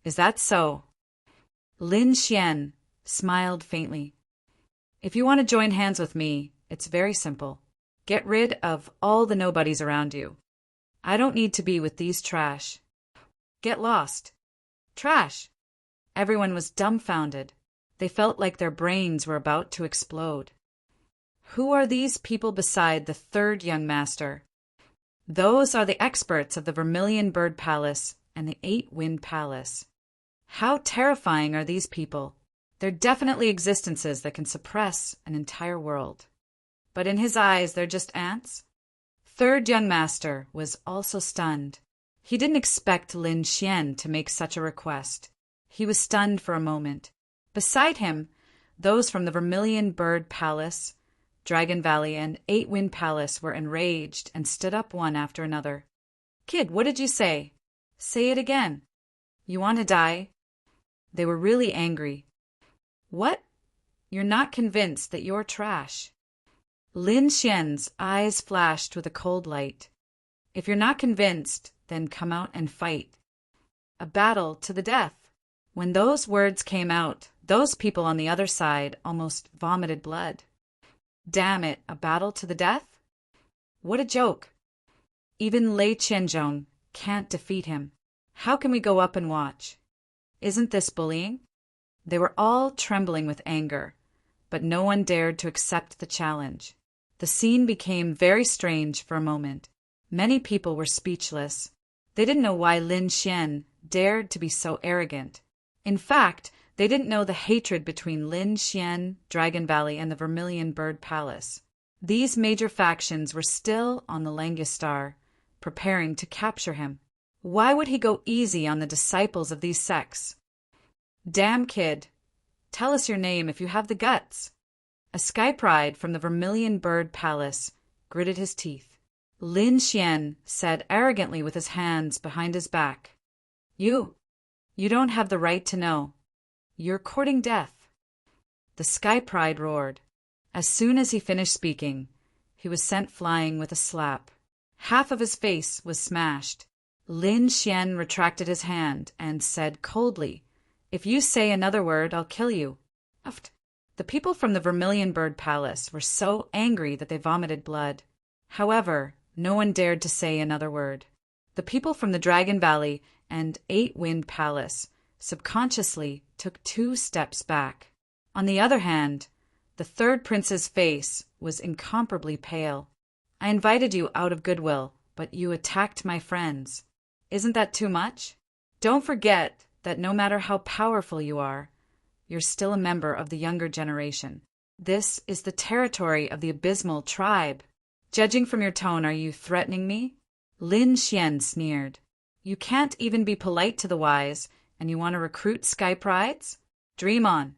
Speaker 1: Is that so? Lin Xian smiled faintly. If you want to join hands with me, it's very simple. Get rid of all the nobodies around you. I don't need to be with these trash. Get lost. Trash. Everyone was dumbfounded. They felt like their brains were about to explode. Who are these people beside the third young master? Those are the experts of the Vermilion Bird Palace and the 8-Wind Palace. How terrifying are these people? They're definitely existences that can suppress an entire world. But in his eyes, they're just ants? Third young master was also stunned. He didn't expect Lin Xian to make such a request. He was stunned for a moment. Beside him, those from the Vermilion Bird Palace, Dragon Valley, and 8-Wind Palace were enraged and stood up one after another. Kid, what did you say? Say it again. You want to die? They were really angry. What? You're not convinced that you're trash. Lin Xian's eyes flashed with a cold light. If you're not convinced, then come out and fight. A battle to the death. When those words came out, those people on the other side almost vomited blood. Damn it, a battle to the death? What a joke. Even Lei Qianzhong can't defeat him. How can we go up and watch? Isn't this bullying? They were all trembling with anger, but no one dared to accept the challenge. The scene became very strange for a moment. Many people were speechless. They didn't know why Lin Xian dared to be so arrogant. In fact, they didn't know the hatred between Lin Xian, Dragon Valley, and the Vermilion Bird Palace. These major factions were still on the Langistar, preparing to capture him. Why would he go easy on the disciples of these sects? Damn kid, tell us your name if you have the guts. A sky pride from the Vermilion Bird Palace gritted his teeth. Lin Xian said arrogantly with his hands behind his back, You don't have the right to know. You're courting death. The sky pride roared. As soon as he finished speaking, he was sent flying with a slap. Half of his face was smashed. Lin Xian retracted his hand and said coldly, If you say another word, I'll kill you. The people from the Vermilion Bird Palace were so angry that they vomited blood. However, no one dared to say another word. The people from the Dragon Valley and 8-Wind Palace subconsciously took 2 steps back. On the other hand, the third prince's face was incomparably pale. I invited you out of goodwill, but you attacked my friends. Isn't that too much? Don't forget that no matter how powerful you are, you're still a member of the younger generation. This is the territory of the Abysmal Tribe. Judging from your tone, are you threatening me? Lin Xian sneered. You can't even be polite to the wise, and you want to recruit sky prides? Dream on.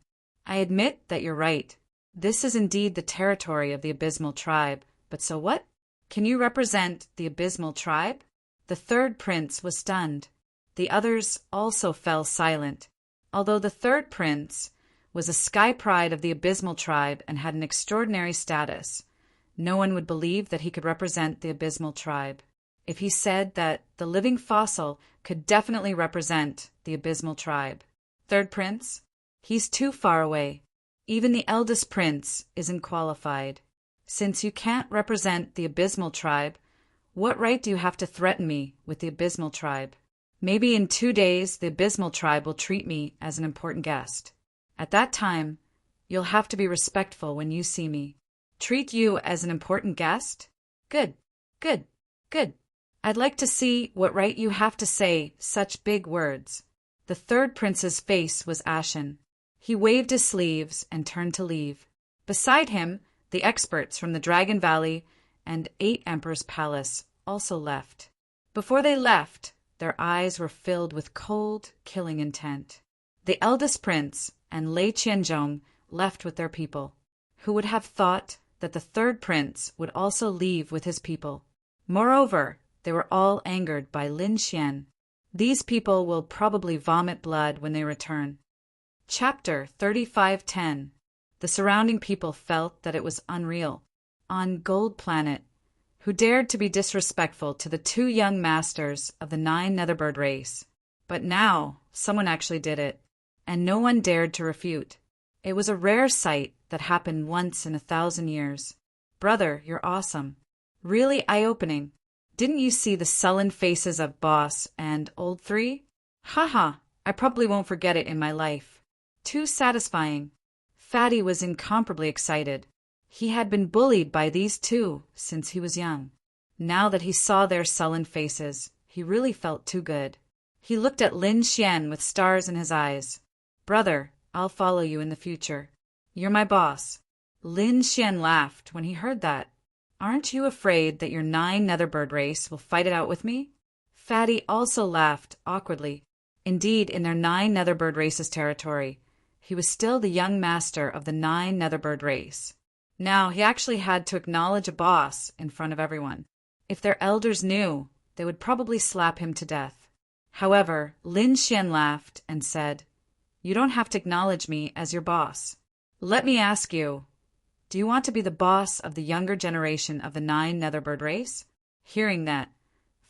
Speaker 1: I admit that you're right. This is indeed the territory of the Abysmal Tribe, but so what? Can you represent the Abysmal Tribe? The third prince was stunned. The others also fell silent. Although the third prince was a sky pride of the Abysmal Tribe and had an extraordinary status, no one would believe that he could represent the Abysmal Tribe. If he said that the living fossil could definitely represent the Abysmal Tribe. Third prince? He's too far away. Even the eldest prince isn't qualified. Since you can't represent the Abysmal Tribe, what right do you have to threaten me with the Abysmal Tribe? Maybe in 2 days the Abysmal Tribe will treat me as an important guest. At that time, you'll have to be respectful when you see me. Treat you as an important guest? Good, good, good. I'd like to see what right you have to say such big words. The third prince's face was ashen. He waved his sleeves and turned to leave. Beside him, the experts from the Dragon Valley and 8 Emperor's Palace also left. Before they left, their eyes were filled with cold, killing intent. The eldest prince and Lei Qianzhong left with their people. Who would have thought that the third prince would also leave with his people? Moreover, they were all angered by Lin Xian. These people will probably vomit blood when they return. Chapter 35:10. The surrounding people felt that it was unreal. On Gold Planet, who dared to be disrespectful to the 2 young masters of the 9 Netherbird race. But now, someone actually did it, and no one dared to refute. It was a rare sight that happened once in 1,000 years. Brother, you're awesome. Really eye-opening. Didn't you see the sullen faces of Boss and Old Three? Haha, I probably won't forget it in my life. Too satisfying. Fatty was incomparably excited. He had been bullied by these 2 since he was young. Now that he saw their sullen faces, he really felt too good. He looked at Lin Xian with stars in his eyes. Brother, I'll follow you in the future. You're my boss. Lin Xian laughed when he heard that. Aren't you afraid that your 9 Netherbird race will fight it out with me? Fatty also laughed awkwardly. Indeed, in their 9 Netherbird race's territory, he was still the young master of the 9 Netherbird race. Now he actually had to acknowledge a boss in front of everyone. If their elders knew, they would probably slap him to death. However, Lin Xian laughed and said, You don't have to acknowledge me as your boss. Let me ask you, do you want to be the boss of the younger generation of the 9 Netherbird race? Hearing that,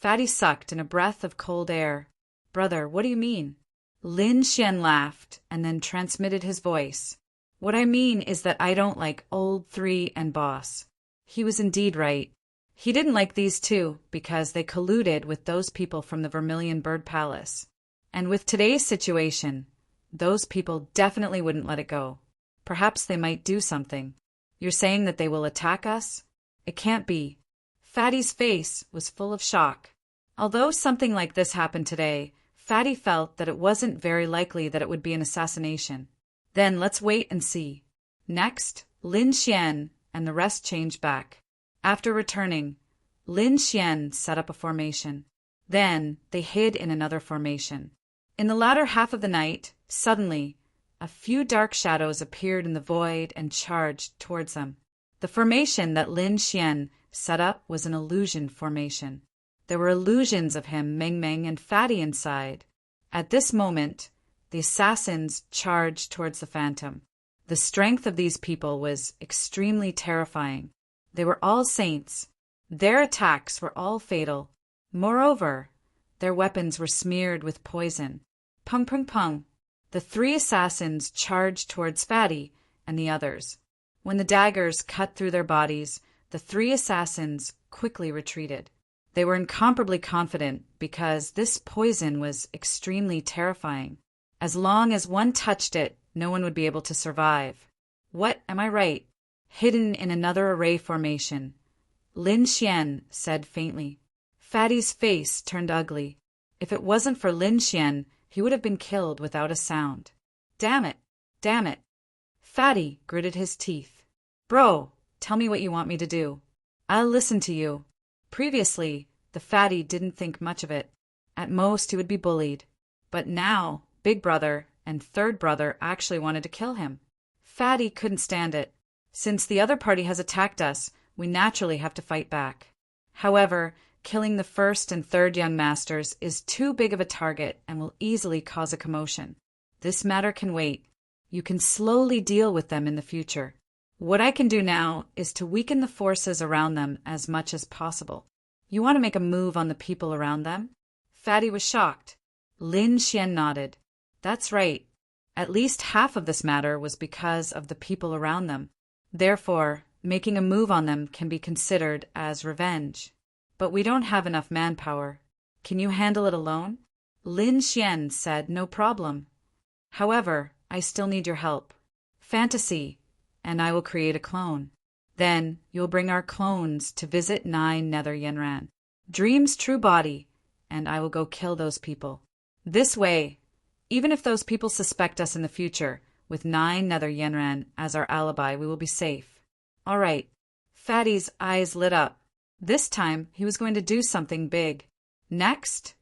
Speaker 1: Fatty sucked in a breath of cold air. Brother, what do you mean? Lin Xian laughed and then transmitted his voice. What I mean is that I don't like Old Three and Boss. He was indeed right. He didn't like these 2 because they colluded with those people from the Vermilion Bird Palace. And with today's situation, those people definitely wouldn't let it go. Perhaps they might do something. You're saying that they will attack us? It can't be. Fatty's face was full of shock. Although something like this happened today, Fatty felt that it wasn't very likely that it would be an assassination. Then let's wait and see. Next, Lin Xian and the rest changed back. After returning, Lin Xian set up a formation. Then they hid in another formation. In the latter half of the night, suddenly, a few dark shadows appeared in the void and charged towards them. The formation that Lin Xian set up was an illusion formation. There were illusions of him, Meng Meng, and Fatty inside. At this moment, the assassins charged towards the phantom. The strength of these people was extremely terrifying. They were all saints. Their attacks were all fatal. Moreover, their weapons were smeared with poison. Pung pung pung. The 3 assassins charged towards Fatty and the others. When the daggers cut through their bodies, the 3 assassins quickly retreated. They were incomparably confident because this poison was extremely terrifying. As long as one touched it, no one would be able to survive. What, am I right? Hidden in another array formation. Lin Xian said faintly. Fatty's face turned ugly. If it wasn't for Lin Xian, he would have been killed without a sound. Damn it! Damn it! Fatty gritted his teeth. Bro, tell me what you want me to do. I'll listen to you. Previously, the Fatty didn't think much of it. At most, he would be bullied. But now, Big Brother and Third Brother actually wanted to kill him. Fatty couldn't stand it. Since the other party has attacked us, we naturally have to fight back. However, killing the first and third young masters is too big of a target and will easily cause a commotion. This matter can wait. You can slowly deal with them in the future. What I can do now is to weaken the forces around them as much as possible. You want to make a move on the people around them? Fatty was shocked. Lin Xian nodded. That's right. At least half of this matter was because of the people around them. Therefore, Making a move on them can be considered as revenge. But we don't have enough manpower. Can you handle it alone? Lin Xian said no problem. However, I still need your help. Fantasy, and I will create a clone. Then you'll bring our clones to visit 9 Nether Yenran. Dream's true body, and I will go kill those people. This way, even if those people suspect us in the future, with 9 Nether Yenran as our alibi, we will be safe. All right. Fatty's eyes lit up. This time, he was going to do something big. Next,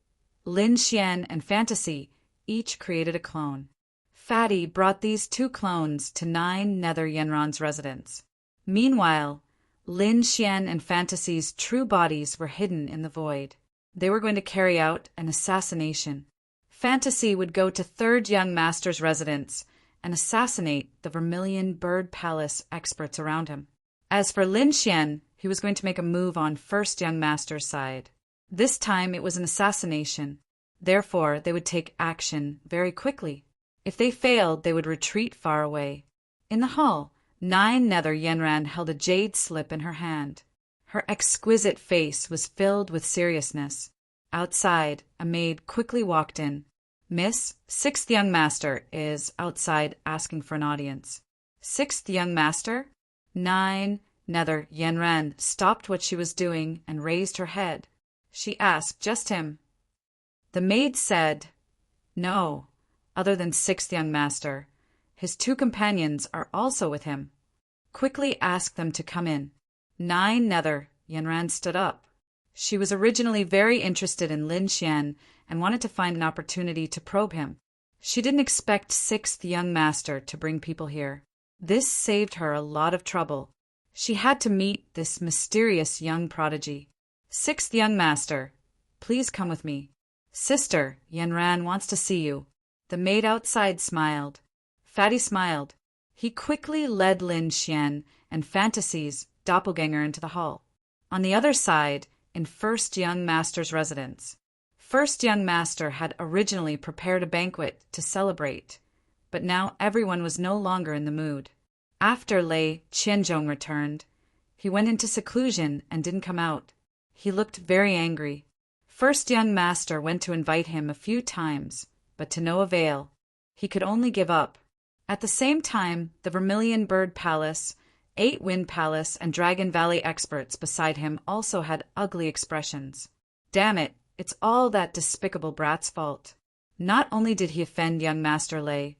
Speaker 1: Lin Xian and Fantasy each created a clone. Fatty brought these 2 clones to 9 Nether Yenran's residence. Meanwhile, Lin Xian and Fantasy's true bodies were hidden in the void. They were going to carry out an assassination. Fantasy would go to 3rd Young Master's residence and assassinate the Vermilion Bird Palace experts around him. As for Lin Xian, he was going to make a move on 1st Young Master's side. This time it was an assassination. Therefore, they would take action very quickly. If they failed, they would retreat far away. In the hall, 9 Nether Yenran held a jade slip in her hand. Her exquisite face was filled with seriousness. Outside, a maid quickly walked in. Miss, 6th Young Master is outside asking for an audience. 6th Young Master? 9 Nether Yenran stopped what she was doing and raised her head. She asked just him. The maid said, "No, other than 6th Young Master. His 2 companions are also with him. Quickly ask them to come in." 9 Nether Yenran stood up. She was originally very interested in Lin Xian and wanted to find an opportunity to probe him. She didn't expect 6th Young Master to bring people here. This saved her a lot of trouble. She had to meet this mysterious young prodigy. 6th Young Master, please come with me. Sister Yenran wants to see you. The maid outside smiled. Fatty smiled. He quickly led Lin Xian and Fantasy's doppelganger into the hall. On the other side, in 1st Young Master's residence. 1st Young Master had originally prepared a banquet to celebrate, but now everyone was no longer in the mood. After Lei Qianzhong returned, he went into seclusion and didn't come out. He looked very angry. 1st Young Master went to invite him a few times, but to no avail. He could only give up. At the same time, the Vermilion Bird Palace, 8 Wind Palace, and Dragon Valley experts beside him also had ugly expressions. Damn it, it's all that despicable brat's fault. Not only did he offend young Master Lei,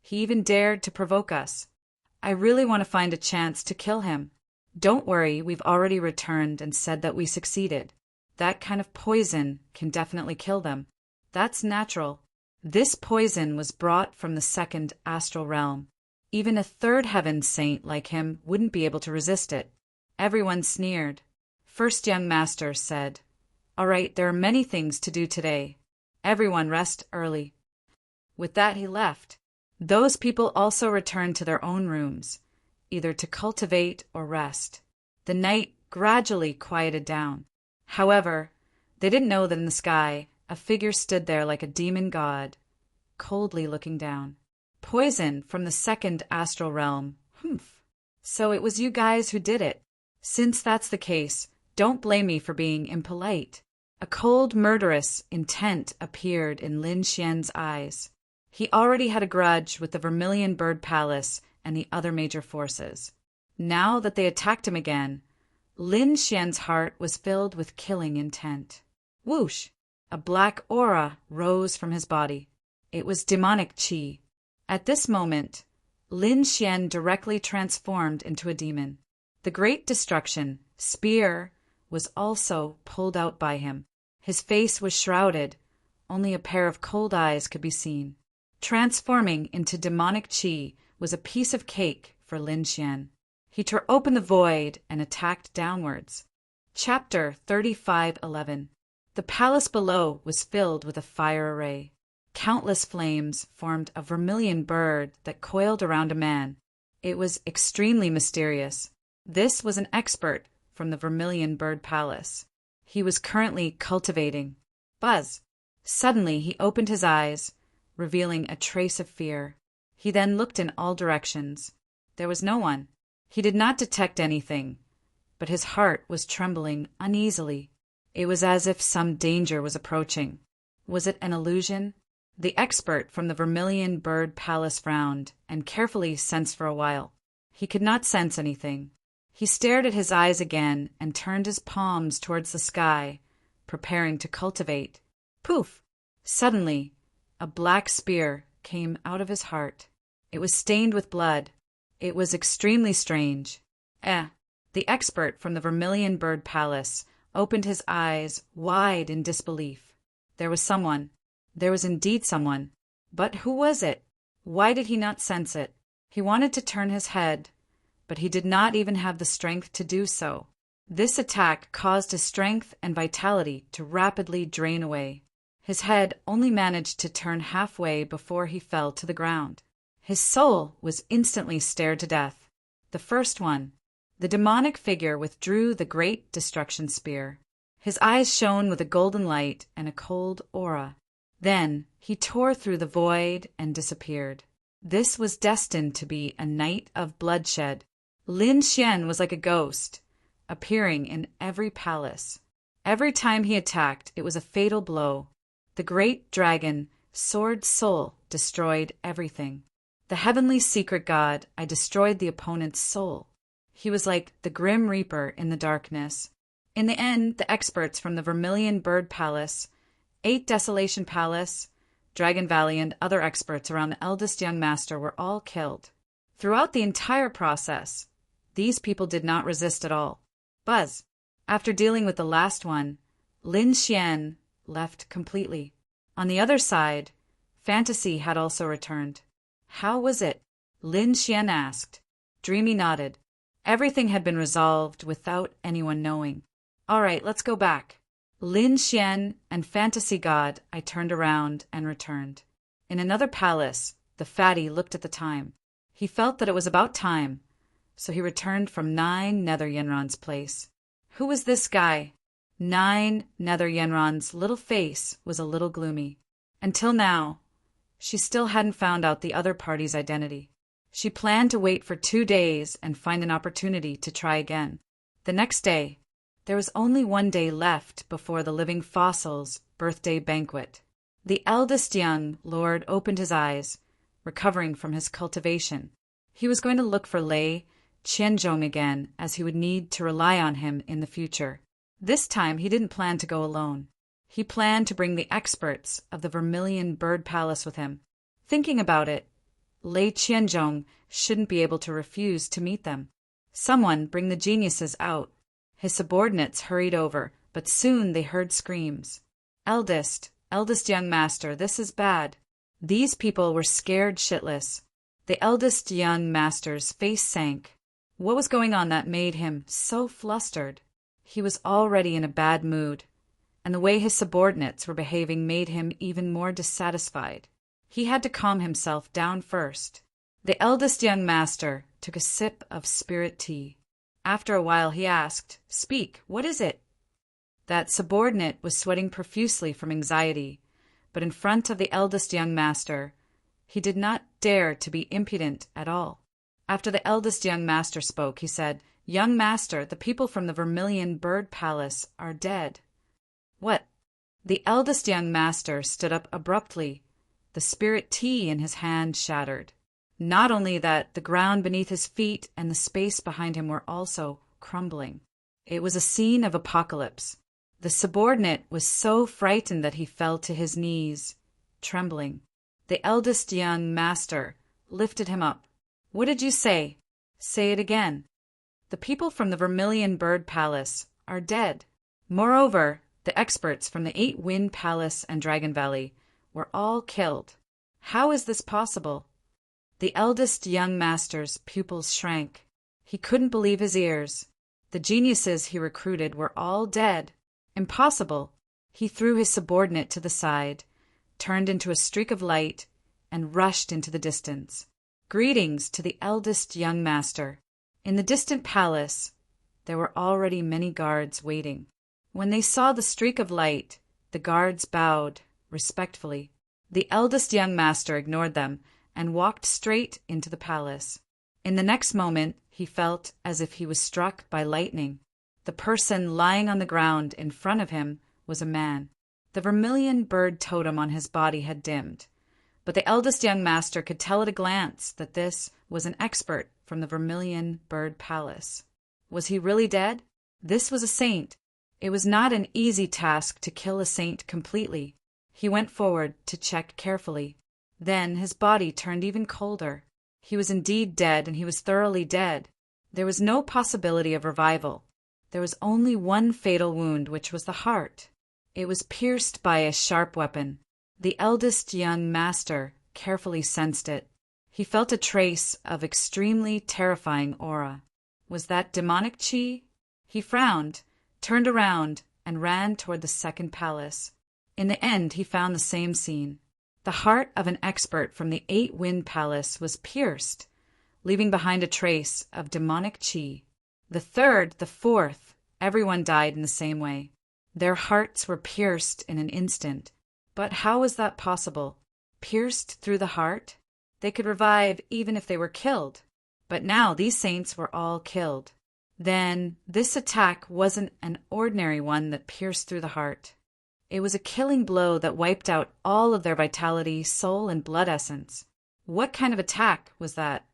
Speaker 1: he even dared to provoke us. I really want to find a chance to kill him. Don't worry, we've already returned and said that we succeeded. That kind of poison can definitely kill them. That's natural. This poison was brought from the 2nd astral realm. Even a 3rd heaven saint like him wouldn't be able to resist it. Everyone sneered. 1st Young Master said, "All right, there are many things to do today. Everyone rest early." With that he left. Those people also returned to their own rooms, either to cultivate or rest. The night gradually quieted down. However, they didn't know that in the sky, a figure stood there like a demon god, coldly looking down. Poison from the 2nd astral realm. Humph. So it was you guys who did it. Since that's the case, don't blame me for being impolite. A cold, murderous intent appeared in Lin Xian's eyes. He already had a grudge with the Vermilion Bird Palace and the other major forces. Now that they attacked him again, Lin Xian's heart was filled with killing intent. Whoosh! A black aura rose from his body. It was demonic qi. At this moment, Lin Xian directly transformed into a demon. The Great Destruction, spear, was also pulled out by him. His face was shrouded. Only a pair of cold eyes could be seen. Transforming into demonic qi was a piece of cake for Lin Xian. He tore open the void and attacked downwards. Chapter 35:11. The palace below was filled with a fire array. Countless flames formed a vermilion bird that coiled around a man. It was extremely mysterious. This was an expert from the Vermilion Bird Palace. He was currently cultivating. Buzz! Suddenly he opened his eyes, revealing a trace of fear. He then looked in all directions. There was no one. He did not detect anything, but his heart was trembling uneasily. It was as if some danger was approaching. Was it an illusion? The expert from the Vermilion Bird Palace frowned and carefully sensed for a while. He could not sense anything. He stared at his eyes again and turned his palms towards the sky, preparing to cultivate. Poof! Suddenly, a black spear came out of his heart. It was stained with blood. It was extremely strange. The expert from the Vermilion Bird Palace opened his eyes wide in disbelief. There was someone. There was indeed someone. But who was it? Why did he not sense it? He wanted to turn his head, but he did not even have the strength to do so. This attack caused his strength and vitality to rapidly drain away. His head only managed to turn halfway before he fell to the ground. His soul was instantly stared to death. The first one. The demonic figure withdrew the great destruction spear. His eyes shone with a golden light and a cold aura. Then he tore through the void and disappeared. This was destined to be a night of bloodshed. Lin Xian was like a ghost, appearing in every palace. Every time he attacked, it was a fatal blow. The great dragon, Sword Soul, destroyed everything. The heavenly secret god, I destroyed the opponent's soul. He was like the Grim Reaper in the darkness. In the end, the experts from the Vermilion Bird Palace, 8 Desolation Palace, Dragon Valley, and other experts around the eldest young master were all killed. Throughout the entire process, these people did not resist at all. Buzz. After dealing with the last one, Lin Xian left completely. On the other side, Fantasy had also returned. How was it? Lin Xian asked. Dreamy nodded. Everything had been resolved without anyone knowing. All right, let's go back. Lin Xian and Fantasy God, I turned around and returned. In another palace, the fatty looked at the time. He felt that it was about time, so he returned from 9 Nether Yenron's place. Who was this guy? 9 Nether Yenron's little face was a little gloomy. Until now, she still hadn't found out the other party's identity. She planned to wait for 2 days and find an opportunity to try again. The next day, there was only 1 day left before the living fossil's birthday banquet. The eldest young lord opened his eyes, recovering from his cultivation. He was going to look for Lei Qianzhong again, as he would need to rely on him in the future. This time he didn't plan to go alone. He planned to bring the experts of the Vermilion Bird Palace with him. Thinking about it, Lei Qianzhong shouldn't be able to refuse to meet them. Someone bring the geniuses out. His subordinates hurried over, but soon they heard screams. Eldest young master, this is bad. These people were scared shitless. The eldest young master's face sank. What was going on that made him so flustered? He was already in a bad mood, and the way his subordinates were behaving made him even more dissatisfied. He had to calm himself down first. The eldest young master took a sip of spirit tea. After a while he asked, "Speak, what is it?" That subordinate was sweating profusely from anxiety, but in front of the eldest young master, he did not dare to be impudent at all. After the eldest young master spoke, he said, "Young master, the people from the Vermilion Bird Palace are dead." What? The eldest young master stood up abruptly. The spirit tea in his hand shattered. Not only that, the ground beneath his feet and the space behind him were also crumbling. It was a scene of apocalypse. The subordinate was so frightened that he fell to his knees, trembling. The eldest young master lifted him up. "What did you say? Say it again." "The people from the Vermilion Bird Palace are dead. Moreover, the experts from the 8 Wind Palace and Dragon Valley were all killed. How is this possible?" The eldest young master's pupils shrank. He couldn't believe his ears. The geniuses he recruited were all dead. Impossible. He threw his subordinate to the side, turned into a streak of light, and rushed into the distance. Greetings to the eldest young master. In the distant palace, there were already many guards waiting. When they saw the streak of light, the guards bowed respectfully. The eldest young master ignored them and walked straight into the palace. In the next moment, he felt as if he was struck by lightning. The person lying on the ground in front of him was a man. The vermilion bird totem on his body had dimmed, but the eldest young master could tell at a glance that this was an expert from the Vermilion Bird Palace. Was he really dead? This was a saint. It was not an easy task to kill a saint completely. He went forward to check carefully. Then his body turned even colder. He was indeed dead, and he was thoroughly dead. There was no possibility of revival. There was only one fatal wound, which was the heart. It was pierced by a sharp weapon. The eldest young master carefully sensed it. He felt a trace of extremely terrifying aura. Was that demonic chi? He frowned, turned around, and ran toward the second palace. In the end, he found the same scene. The heart of an expert from the Eight-Wind Palace was pierced, leaving behind a trace of demonic chi. The third, the fourth, everyone died in the same way. Their hearts were pierced in an instant. But how was that possible? Pierced through the heart? They could revive even if they were killed. But now these saints were all killed. Then this attack wasn't an ordinary one that pierced through the heart. It was a killing blow that wiped out all of their vitality, soul, and blood essence. What kind of attack was that?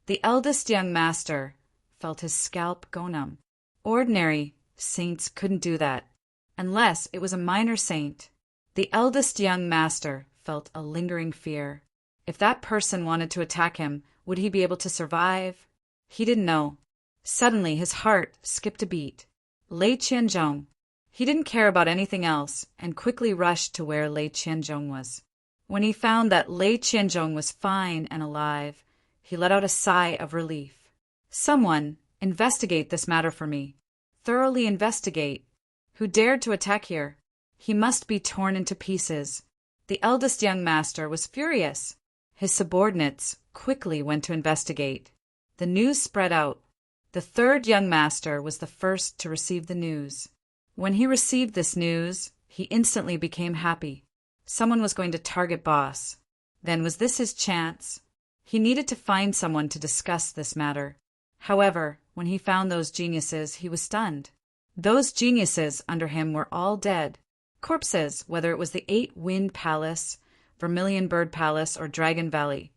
Speaker 1: The eldest young master felt his scalp go numb. Ordinary saints couldn't do that, unless it was a minor saint. The eldest young master felt a lingering fear. If that person wanted to attack him, would he be able to survive? He didn't know. Suddenly his heart skipped a beat. Lei Qianzhong. He didn't care about anything else and quickly rushed to where Lei Qianzhong was. When he found that Lei Qianzhong was fine and alive, he let out a sigh of relief. Someone, investigate this matter for me. Thoroughly investigate. Who dared to attack here? He must be torn into pieces. The eldest young master was furious. His subordinates quickly went to investigate. The news spread out. The third young master was the first to receive the news. When he received this news, he instantly became happy. Someone was going to target boss. Then was this his chance? He needed to find someone to discuss this matter. However, when he found those geniuses, he was stunned. Those geniuses under him were all dead. Corpses, whether it was the Eight-Wind Palace, Vermilion Bird Palace, or Dragon Valley.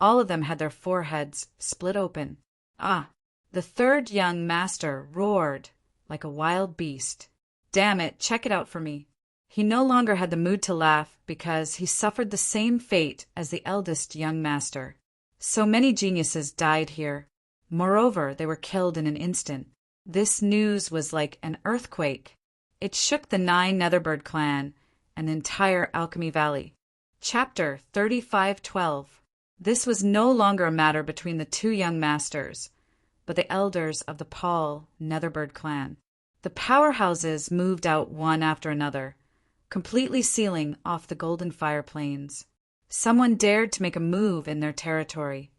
Speaker 1: All of them had their foreheads split open. Ah! The third young master roared like a wild beast. Damn it, check it out for me. He no longer had the mood to laugh because he suffered the same fate as the eldest young master. So many geniuses died here. Moreover, they were killed in an instant. This news was like an earthquake. It shook the 9 Netherbird clan and the entire Alchemy Valley. Chapter 3512. This was no longer a matter between the 2 young masters, but the elders of the Paul Netherbird clan. The powerhouses moved out one after another, completely sealing off the Golden Fire Plains. Someone dared to make a move in their territory,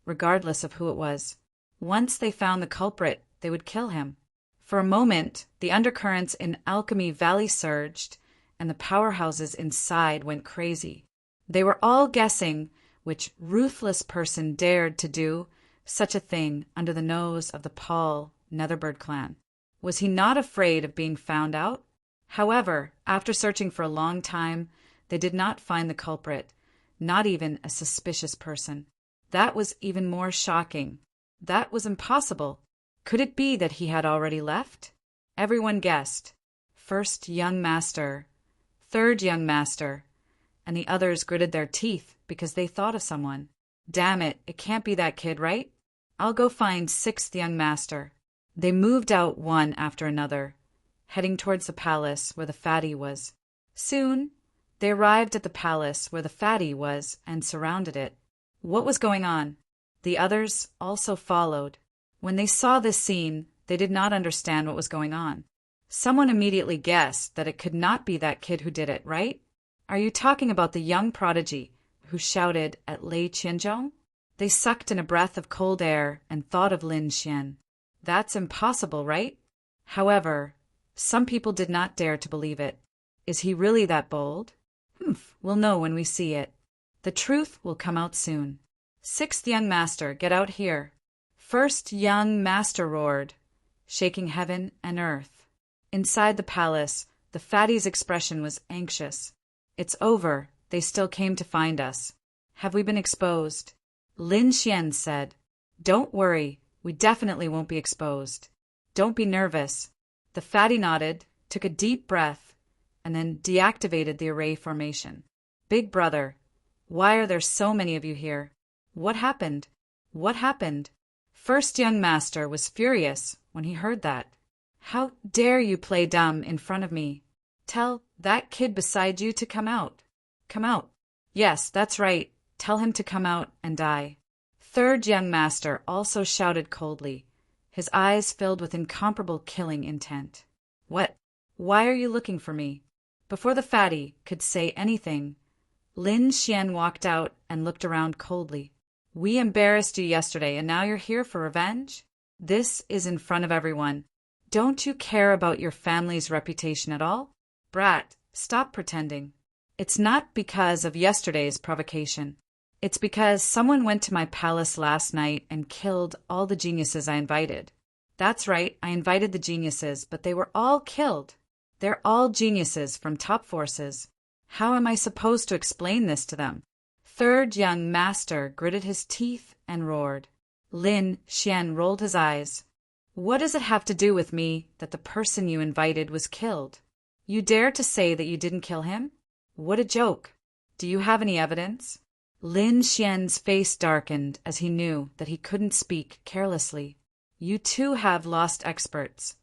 Speaker 1: regardless of who it was. Once they found the culprit, they would kill him. For a moment, the undercurrents in Alchemy Valley surged, and the powerhouses inside went crazy. They were all guessing which ruthless person dared to do such a thing under the nose of the Paul Netherbird clan. Was he not afraid of being found out? However, after searching for a long time, they did not find the culprit, not even a suspicious person. That was even more shocking. That was impossible. Could it be that he had already left? Everyone guessed. First young master, third young master, and the others gritted their teeth because they thought of someone. Damn it, it can't be that kid, right? I'll go find 6th young master. They moved out one after another, heading towards the palace where the fatty was. Soon, they arrived at the palace where the fatty was and surrounded it. What was going on? The others also followed. When they saw this scene, they did not understand what was going on. Someone immediately guessed that it could not be that kid who did it, right? Are you talking about the young prodigy who shouted at Lei Qianzhong? They sucked in a breath of cold air and thought of Lin Xian. That's impossible, right? However, some people did not dare to believe it. Is he really that bold? We'll know when we see it. The truth will come out soon. 6th young master, get out here. First young master roared, shaking heaven and earth. Inside the palace, the fatty's expression was anxious. It's over, they still came to find us. Have we been exposed? Lin Xian said, Don't worry, we definitely won't be exposed. Don't be nervous. The fatty nodded, took a deep breath, and then deactivated the array formation. Big brother, why are there so many of you here? What happened? What happened? First young master was furious when he heard that. How dare you play dumb in front of me? Tell that kid beside you to come out. Come out. Yes, that's right. Tell him to come out and die. Third young master also shouted coldly, his eyes filled with incomparable killing intent. What? Why are you looking for me? Before the fatty could say anything, Lin Xian walked out and looked around coldly. We embarrassed you yesterday and now you're here for revenge? This is in front of everyone. Don't you care about your family's reputation at all? Brat, stop pretending. It's not because of yesterday's provocation. It's because someone went to my palace last night and killed all the geniuses I invited. That's right, I invited the geniuses, but they were all killed. They're all geniuses from top forces. How am I supposed to explain this to them? Third young master gritted his teeth and roared. Lin Xian rolled his eyes. What does it have to do with me that the person you invited was killed? You dare to say that you didn't kill him? What a joke. Do you have any evidence? Lin Xian's face darkened as he knew that he couldn't speak carelessly. You too have lost experts.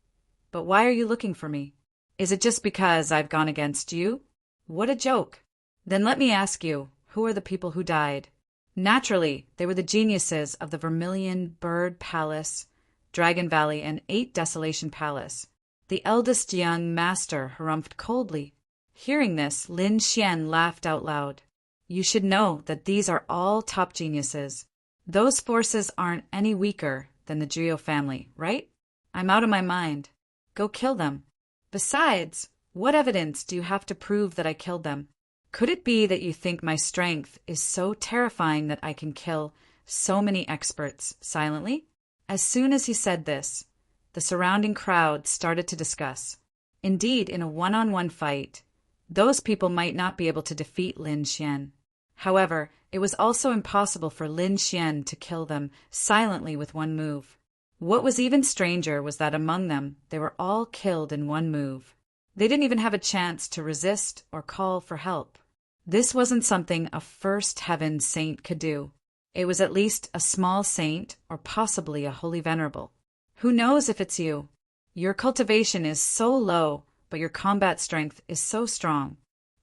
Speaker 1: But why are you looking for me? Is it just because I've gone against you? What a joke. Then let me ask you, who are the people who died? Naturally, they were the geniuses of the Vermilion Bird Palace, Dragon Valley, and 8 Desolation Palace. The eldest young master harumphed coldly. Hearing this, Lin Xian laughed out loud. You should know that these are all top geniuses. Those forces aren't any weaker than the Geo family, right? I'm out of my mind. Go kill them. Besides, what evidence do you have to prove that I killed them? Could it be that you think my strength is so terrifying that I can kill so many experts silently? As soon as he said this, the surrounding crowd started to discuss. Indeed, in a one-on-one fight, those people might not be able to defeat Lin Xian. However, it was also impossible for Lin Xian to kill them silently with one move. What was even stranger was that among them, they were all killed in one move. They didn't even have a chance to resist or call for help. This wasn't something a first heaven saint could do. It was at least a small saint or possibly a holy venerable. Who knows if it's you? Your cultivation is so low, but your combat strength is so strong.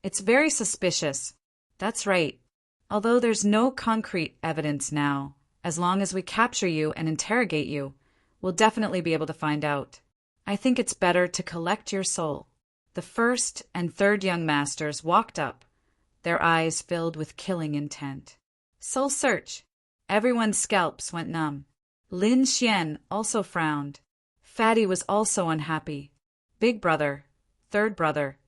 Speaker 1: It's very suspicious. That's right. Although there's no concrete evidence now, as long as we capture you and interrogate you, we'll definitely be able to find out. I think it's better to collect your soul. The first and third young masters walked up, their eyes filled with killing intent. Soul search. Everyone's scalps went numb. Lin Xian also frowned. Fatty was also unhappy. Big brother, third brother,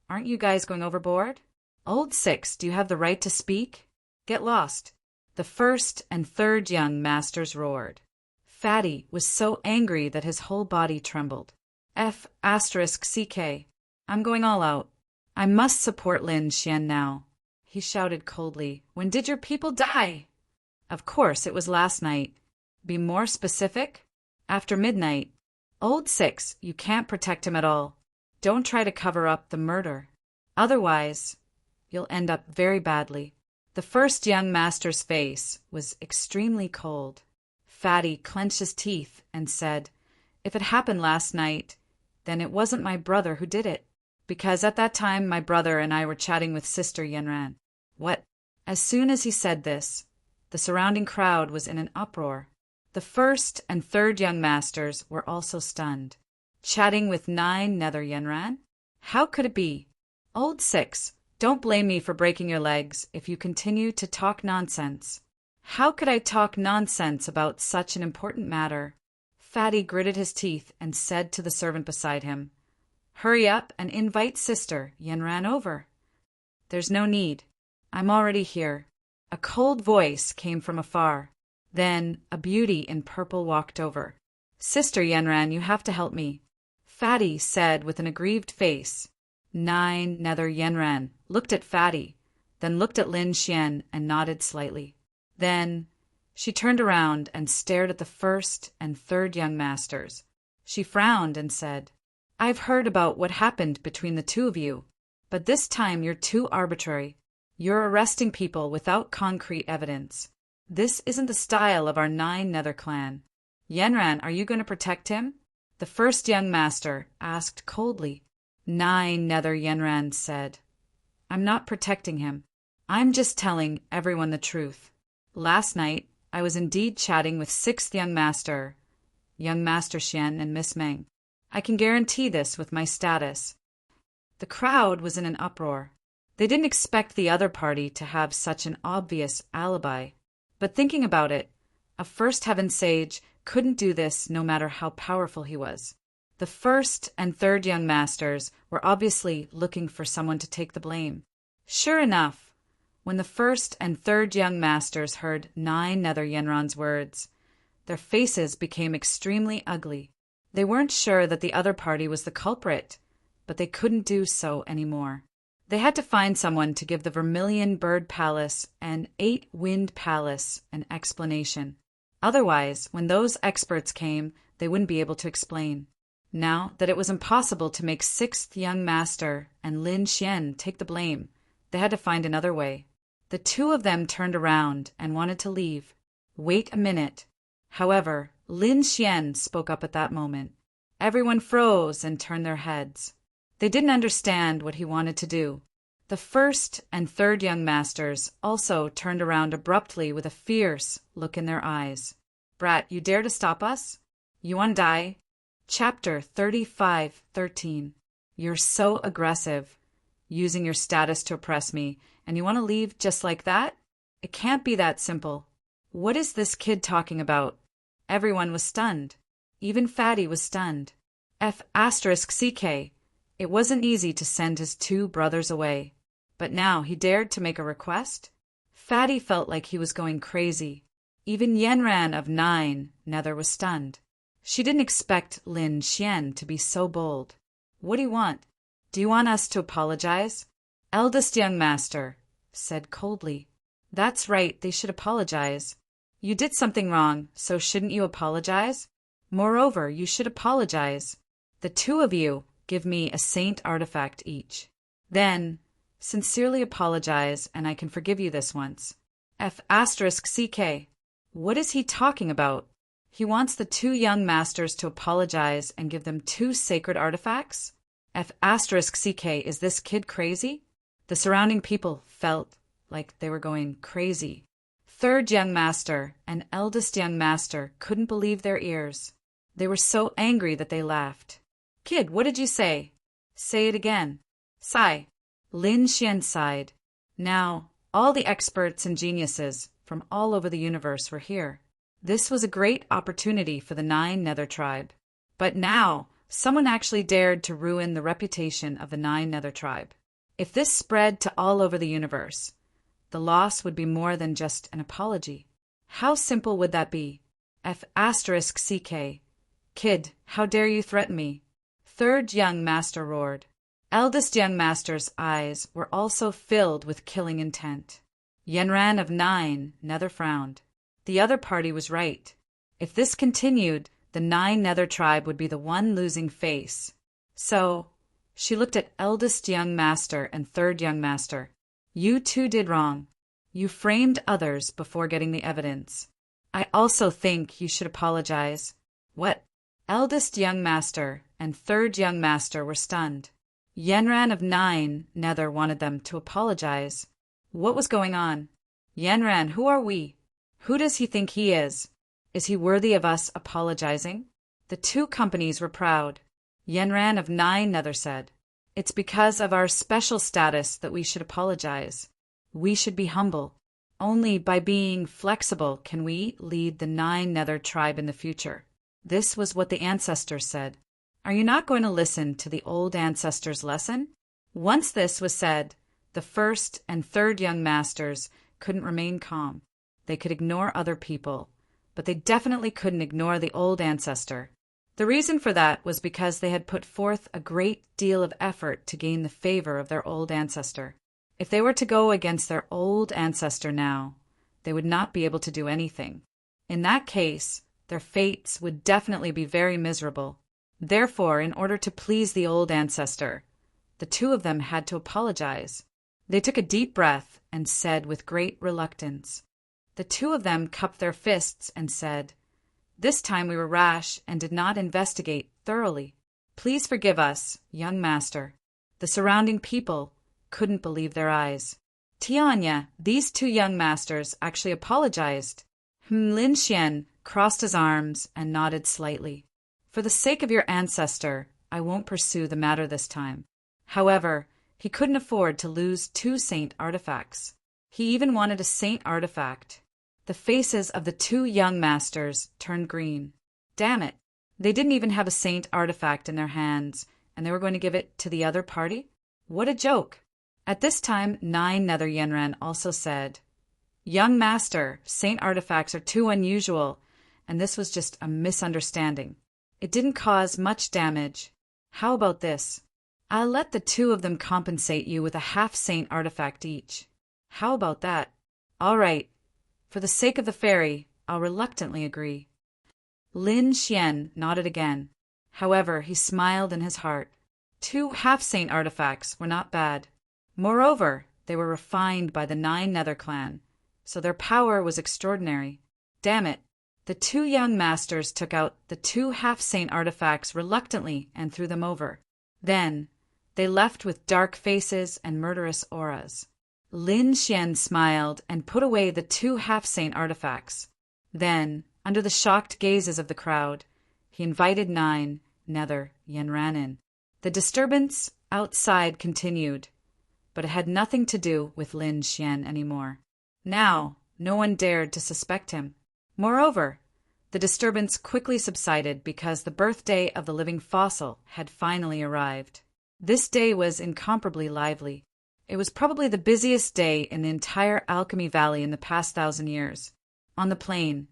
Speaker 1: aren't you guys going overboard? Old Six, do you have the right to speak? Get lost. The first and third young masters roared. Fatty was so angry that his whole body trembled. F*CK. I'm going all out. I must support Lin Xian now. He shouted coldly. When did your people die? Of course, it was last night. Be more specific? After midnight. Old Six, you can't protect him at all. Don't try to cover up the murder. Otherwise, you'll end up very badly. The first young master's face was extremely cold. Fatty clenched his teeth and said, If it happened last night, then it wasn't my brother who did it. Because at that time my brother and I were chatting with Sister Yanran. What? As soon as he said this, the surrounding crowd was in an uproar. The first and third young masters were also stunned. Chatting with 9 Nether Yanran? How could it be? Old Six, don't blame me for breaking your legs if you continue to talk nonsense. How could I talk nonsense about such an important matter? Fatty gritted his teeth and said to the servant beside him, Hurry up and invite Sister Yanran over. There's no need. I'm already here. A cold voice came from afar. Then a beauty in purple walked over. "Sister Yenran, you have to help me," Fatty said with an aggrieved face. Nine Nether Yenran looked at Fatty, then looked at Lin Xian and nodded slightly. Then she turned around and stared at the first and third young masters. She frowned and said, "I've heard about what happened between the two of you, but this time you're too arbitrary. You're arresting people without concrete evidence. This isn't the style of our Nine Nether clan. Yenran, are you going to protect him?" The first young master asked coldly. Nine Nether Yenran said, "I'm not protecting him. I'm just telling everyone the truth. Last night, I was indeed chatting with sixth young master Xian and Miss Meng. I can guarantee this with my status." The crowd was in an uproar. They didn't expect the other party to have such an obvious alibi. But thinking about it, a First Heaven Sage couldn't do this no matter how powerful he was. The first and third young masters were obviously looking for someone to take the blame. Sure enough, when the first and third young masters heard Nine Nether Yenran's words, their faces became extremely ugly. They weren't sure that the other party was the culprit, but they couldn't do so anymore. They had to find someone to give the Vermilion Bird Palace and Eight Wind Palace an explanation. Otherwise, when those experts came, they wouldn't be able to explain. Now that it was impossible to make sixth young master and Lin Xian take the blame, they had to find another way. The two of them turned around and wanted to leave. "Wait a minute." However, Lin Xian spoke up at that moment. Everyone froze and turned their heads. They didn't understand what he wanted to do. The first and third young masters also turned around abruptly with a fierce look in their eyes. "Brat, you dare to stop us? You want to die?" Chapter 35:13. You're so aggressive, using your status to oppress me, and you want to leave just like that? It can't be that simple. What is this kid talking about? Everyone was stunned. Even Fatty was stunned. F***CK. It wasn't easy to send his two brothers away. But now he dared to make a request? Fatty felt like he was going crazy. Even Yenran of Nine Nether was stunned. She didn't expect Lin Xian to be so bold. "What do you want? Do you want us to apologize?" Eldest young master said coldly. "That's right, they should apologize. You did something wrong, so shouldn't you apologize? Moreover, you should apologize. The two of you give me a saint artifact each. Then, sincerely apologize, and I can forgive you this once." F***CK. What is he talking about? He wants the two young masters to apologize and give them two sacred artifacts? F***CK. Is this kid crazy? The surrounding people felt like they were going crazy. Third young master and eldest young master couldn't believe their ears. They were so angry that they laughed. "Kid, what did you say?" "Say it again." "Sigh." Lin Xian sighed. Now, all the experts and geniuses from all over the universe were here. This was a great opportunity for the Nine Nether tribe. But now, someone actually dared to ruin the reputation of the Nine Nether tribe. If this spread to all over the universe, the loss would be more than just an apology. How simple would that be? F***CK. Kid, how dare you threaten me? Third young master roared. Eldest young master's eyes were also filled with killing intent. Yenran of Nine Nether frowned. The other party was right. If this continued, the Nine Nether tribe would be the one losing face. So, she looked at eldest young master and third young master. "You two did wrong. You framed others before getting the evidence. I also think you should apologize." "What?" Eldest young master and third young master were stunned. Yenran of Nine Nether wanted them to apologize. What was going on? "Yenran, who are we? Who does he think he is? Is he worthy of us apologizing?" The two companies were proud. Yenran of Nine Nether said, "It's because of our special status that we should apologize. We should be humble. Only by being flexible can we lead the Nine Nether tribe in the future." This was what the ancestors said. Are you not going to listen to the old ancestors' lesson? Once this was said, the first and third young masters couldn't remain calm. They could ignore other people, but they definitely couldn't ignore the old ancestor. The reason for that was because they had put forth a great deal of effort to gain the favor of their old ancestor. If they were to go against their old ancestor now, they would not be able to do anything. In that case, their fates would definitely be very miserable. Therefore, in order to please the old ancestor, the two of them had to apologize. They took a deep breath and said with great reluctance. The two of them cupped their fists and said, "This time we were rash and did not investigate thoroughly. Please forgive us, young master." The surrounding people couldn't believe their eyes. Tianya, these two young masters actually apologized. Lin Xian crossed his arms and nodded slightly. "For the sake of your ancestor, I won't pursue the matter this time." However, he couldn't afford to lose two saint artifacts. He even wanted a saint artifact. The faces of the two young masters turned green. Damn it! They didn't even have a saint artifact in their hands, and they were going to give it to the other party? What a joke! At this time, 9 Nether Yenran also said, "Young master, saint artifacts are too unusual, and this was just a misunderstanding. It didn't cause much damage. How about this? I'll let the two of them compensate you with a half-saint artifact each. How about that? All right. For the sake of the fairy, I'll reluctantly agree." Lin Xian nodded again. However, he smiled in his heart. 2 half-saint artifacts were not bad. Moreover, they were refined by the 9 Nether clan, so their power was extraordinary. Damn it! The two young masters took out the 2 half-saint artifacts reluctantly and threw them over. Then, they left with dark faces and murderous auras. Lin Xian smiled and put away the 2 half-saint artifacts. Then, under the shocked gazes of the crowd, he invited 9 Nether Yenran in. The disturbance outside continued, but it had nothing to do with Lin Xian anymore. Now, no one dared to suspect him. Moreover, the disturbance quickly subsided because the birthday of the living fossil had finally arrived. This day was incomparably lively. It was probably the busiest day in the entire Alchemy Valley in the past 1,000 years. On the plain,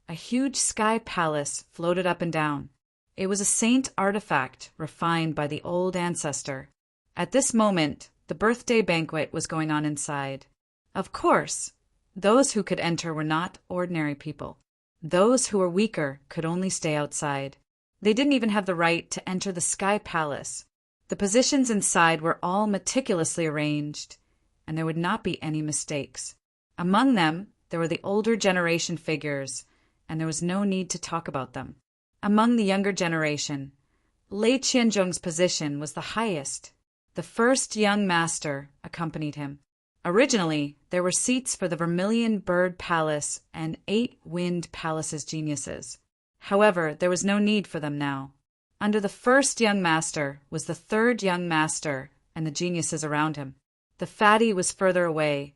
Speaker 1: a huge sky palace floated up and down. It was a saint artifact refined by the old ancestor. At this moment, the birthday banquet was going on inside. Of course, those who could enter were not ordinary people. Those who were weaker could only stay outside. They didn't even have the right to enter the sky palace. The positions inside were all meticulously arranged, and there would not be any mistakes. Among them, there were the older generation figures, and there was no need to talk about them. Among the younger generation, Lei Qianzhong's position was the highest. The first young master accompanied him. Originally, there were seats for the Vermilion Bird Palace and 8 Wind Palace's geniuses. However, there was no need for them now. Under the first young master was the third young master and the geniuses around him. The fatty was further away,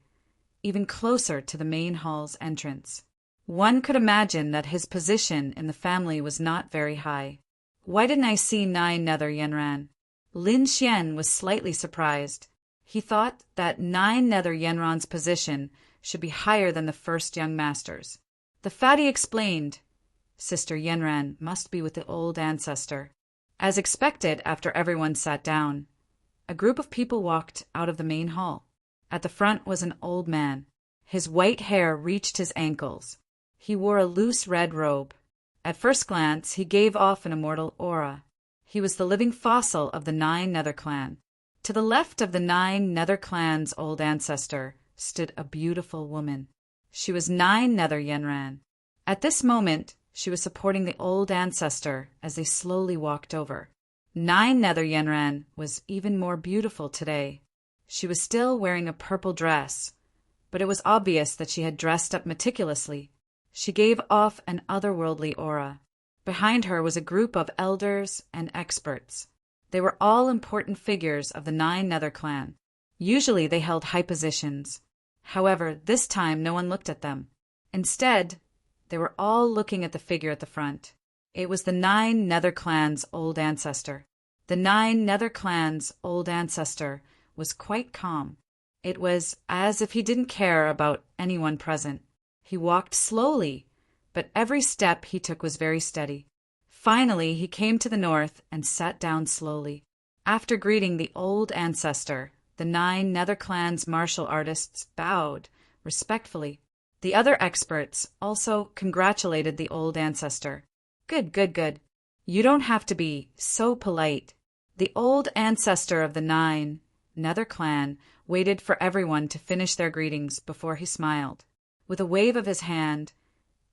Speaker 1: even closer to the main hall's entrance. One could imagine that his position in the family was not very high. Why didn't I see 9 Nether Yenran? Lin Xian was slightly surprised. He thought that 9 Nether Yenran's position should be higher than the first young master's. The fatty explained, "Sister Yenran must be with the old ancestor." As expected, after everyone sat down, a group of people walked out of the main hall. At the front was an old man. His white hair reached his ankles. He wore a loose red robe. At first glance, he gave off an immortal aura. He was the living fossil of the 9 Nether clan. To the left of the 9 Nether clan's old ancestor stood a beautiful woman. She was 9 Nether Yenran. At this moment, she was supporting the old ancestor as they slowly walked over. 9 Nether Yenran was even more beautiful today. She was still wearing a purple dress, but it was obvious that she had dressed up meticulously. She gave off an otherworldly aura. Behind her was a group of elders and experts. They were all important figures of the 9 Nether clan. Usually they held high positions. However, this time no one looked at them. Instead, they were all looking at the figure at the front. It was the 9 Nether clan's old ancestor. The 9 Nether clan's old ancestor was quite calm. It was as if he didn't care about anyone present. He walked slowly, but every step he took was very steady. Finally, he came to the north and sat down slowly. After greeting the old ancestor, the 9 Nether Clan's martial artists bowed respectfully. The other experts also congratulated the old ancestor. Good, good, good. You don't have to be so polite. The old ancestor of the 9 Nether Clan waited for everyone to finish their greetings before he smiled. With a wave of his hand,